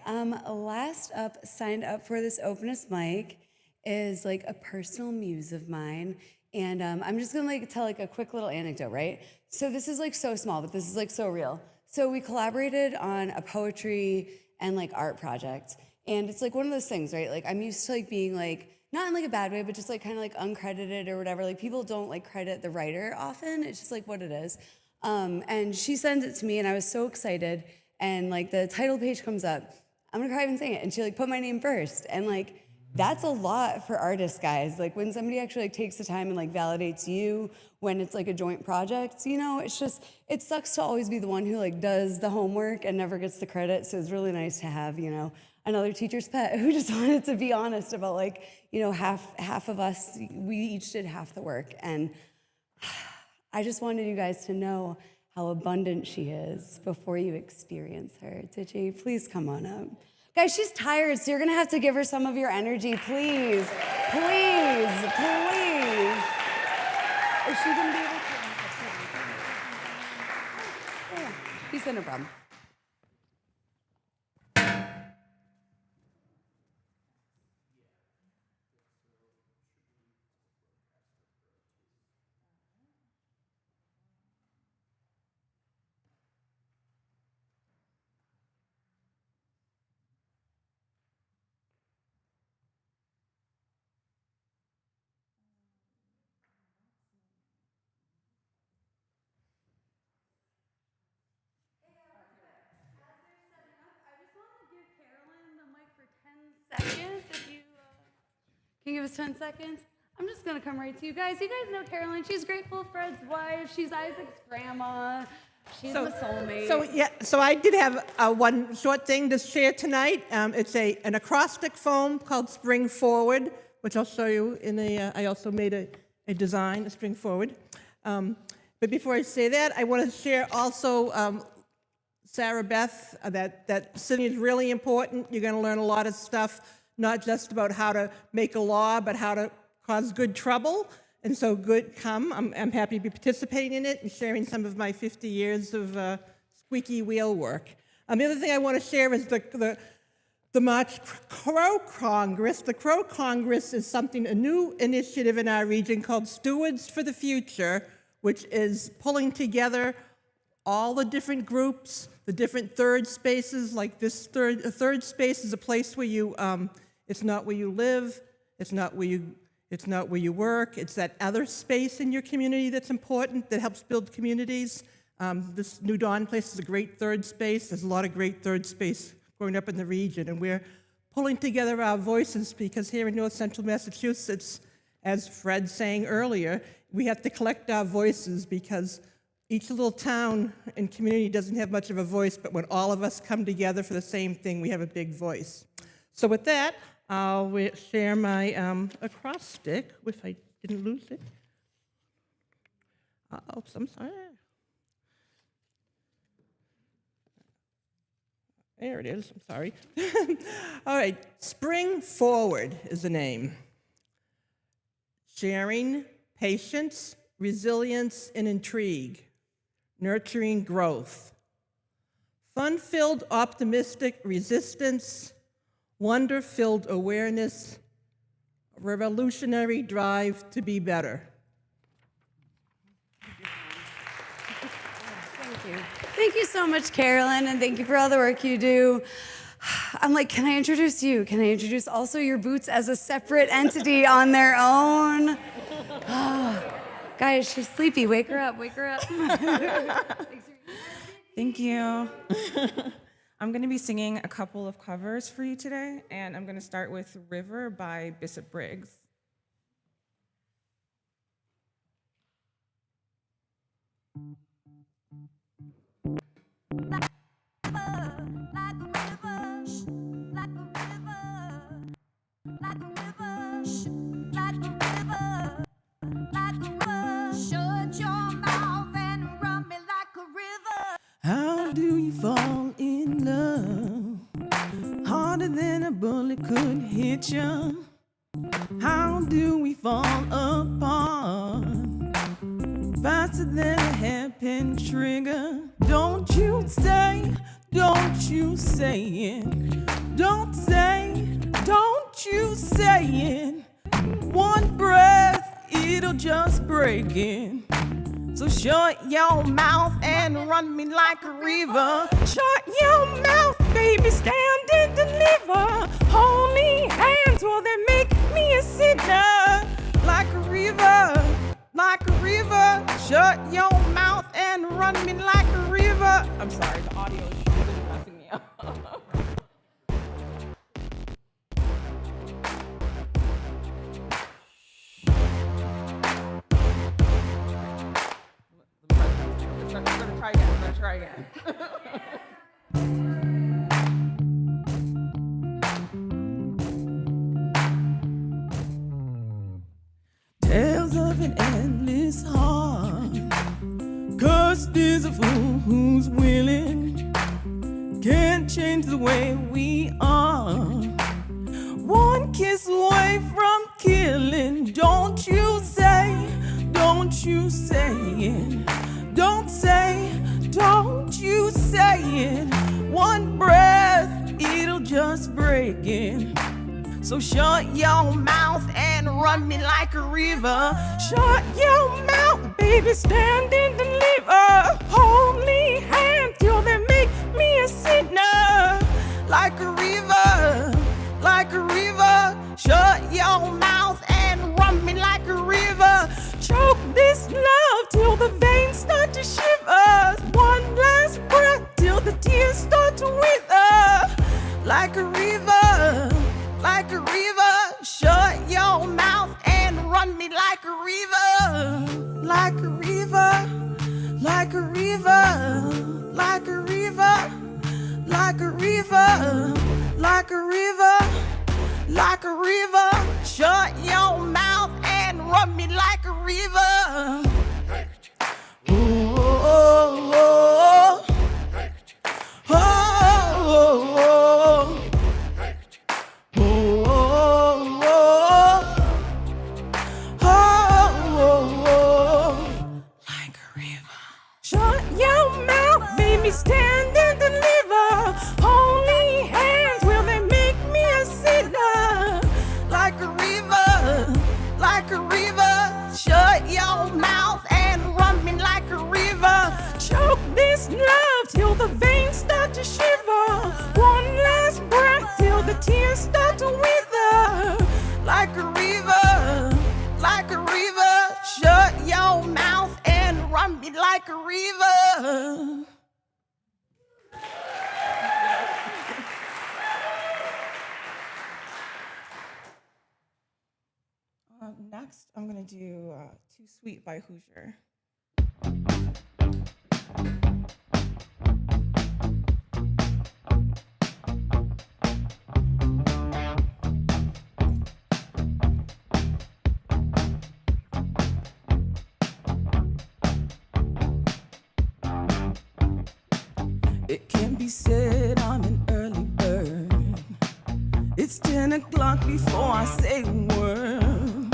Last up, signed up for this Openest Mic is like a personal muse of mine. And I'm just gonna like tell like a quick little anecdote, right? So this is like so small, but this is like so real. So we collaborated on a poetry and like art project. And it's like one of those things, right? Like I'm used to like being like, not in like a bad way, but just like kind of like uncredited or whatever. Like people don't like credit the writer often. It's just like what it is. And she sends it to me and I was so excited. And like the title page comes up. I'm gonna cry even saying it. And she like put my name first. And like, that's a lot for artists, guys. Like when somebody actually like takes the time and like validates you when it's like a joint project, you know, it's just, it sucks to always be the one who like does the homework and never gets the credit. So it's really nice to have, you know, another teacher's pet who just wanted to be honest about like, you know, half of us, we each did half the work. And I just wanted you guys to know how abundant she is before you experience her. Digi, please come on up. Guys, she's tired, so you're gonna have to give her some of your energy, please. Please, please. Is she gonna be able to? Yeah, he said no problem. Seconds, if you can you give us 10 seconds? I'm just gonna come right to you guys. You guys know Carolyn. She's Grateful Fred's wife. She's Isaac's grandma. She's my soulmate. So I did have one short thing to share tonight. It's an acrostic foam called Spring Forward, which I'll show you in I also made a design, a Spring Forward. But before I say that, I want to share also Sarah Beth, that singing is really important. You're going to learn a lot of stuff, not just about how to make a law, but how to cause good trouble. And so good come. I'm happy to be participating in it and sharing some of my 50 years of squeaky wheel work. The other thing I want to share is the March Crow Congress. The Crow Congress is a new initiative in our region called Stewards for the Future, which is pulling together all the different groups, the different third spaces. Like this third space is a place where you, it's not where you live, it's not where you work, it's that other space in your community that's important, that helps build communities. This New Dawn place is a great third space. There's a lot of great third space growing up in the region, and we're pulling together our voices because here in North Central Massachusetts, as Fred sang earlier, we have to collect our voices because each little town and community doesn't have much of a voice, but when all of us come together for the same thing, we have a big voice. So with that, I'll share my acrostic, if I didn't lose it. Oh, I'm sorry. There it is, I'm sorry. All right, Spring Forward is the name. Sharing, patience, resilience, and intrigue. Nurturing growth. Fun-filled, optimistic resistance. Wonder-filled awareness. Revolutionary drive to be better. Thank you. Thank you so much, Carolyn, and thank you for all the work you do. I'm like, can I introduce you? Can I introduce also your boots as a separate entity on their own? Oh, guys, she's sleepy. Wake her up, wake her up. Thank you. I'm going to be singing a couple of covers for you today, and I'm going to start with River by Bishop Briggs. How do How do we fall apart? Faster than a hairpin trigger. Don't you say it. Don't you say it. One breath, it'll just break it. So shut your mouth and run me like a river. Shut your mouth, baby, stand and deliver. Holy hands, will they make me a sinner? Like a river, like a river. Shut your mouth and run me like a river. I'm sorry, the audio is really messing me up. I'm gonna try again. Tales of an endless heart. Cursed is a fool who's willing. Can't change the way we are. One kiss away from killing. Don't you say it. Don't you say it. One breath, it'll just break it. So shut your mouth and run me like a river. Shut your mouth, baby, stand and deliver. Holy hands, till they make me a sinner. Like a river, like a river. Shut your mouth and run me like a river. Choke this love till the veins start to shiver. One last breath till the tears start to wither. Like a river, like a river. Shut your mouth and run me like a river. Like a river, like a river, like a river, like a river, like a river, like a river. Shut your mouth and run me like a river. Oh, oh, oh, oh, oh, oh, oh, like a river. Shut your mouth, baby, stand and deliver. Holy hands, will they make me a sinner? Like a river, like a river. Shut your mouth and run me like a river. Choke this love till the veins start to shiver. One last breath till the tears start to wither. Like a river, like a river. Shut your mouth and run me like a river. Next, I'm gonna do Too Sweet by Hoosier. It can be said I'm an early bird. It's 10 o'clock before I say a word.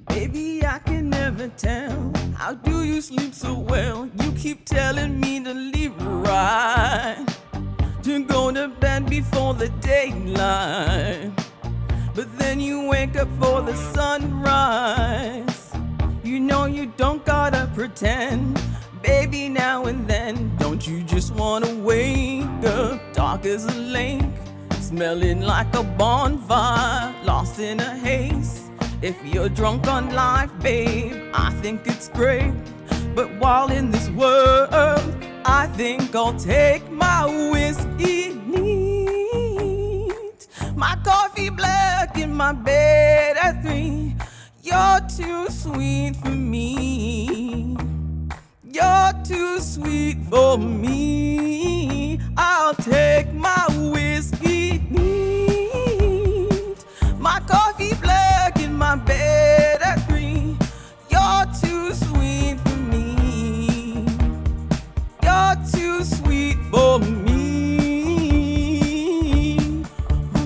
Baby, I can never tell. How do you sleep so well? You keep telling me to leave right, to go to bed before the daylight. But then you wake up for the sunrise. You know you don't gotta pretend. Baby, now and then, don't you just wanna wake up dark as a lake, smelling like a bonfire, lost in a haze? If you're drunk on life, babe, I think it's great. But while in this world, I think I'll take my whiskey neat, my coffee black in my bed at 3. You're too sweet for me. You're too sweet for me. I'll take my whiskey neat, my coffee black in my bed at 3. You're too sweet for me. You're too sweet for me. Oh,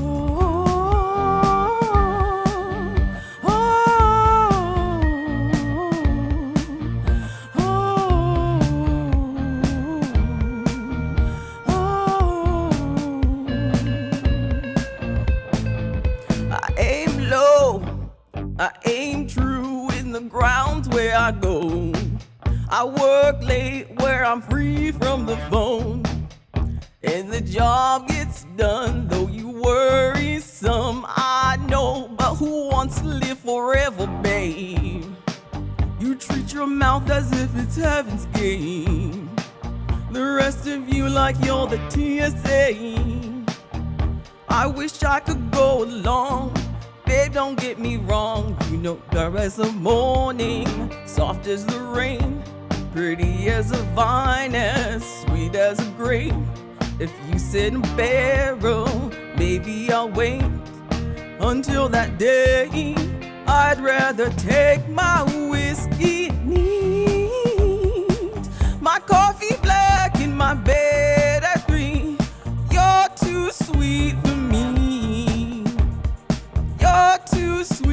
I aim true in the ground where I go. I work late where I'm free from the phone. And the job gets done, though you worry some, I know, but who wants to live forever, babe? You treat your mouth as if it's heaven's game. The rest of you like you're the TSA. I wish I could go along. Babe, don't get me wrong. You know, dark as the morning, soft as the rain, pretty as a vine, as sweet as a grape. If you sit in a barrel, maybe I'll wait until that day. I'd rather take my whiskey neat, my coffee black in my bed at 3. You're too sweet for me. You're too sweet.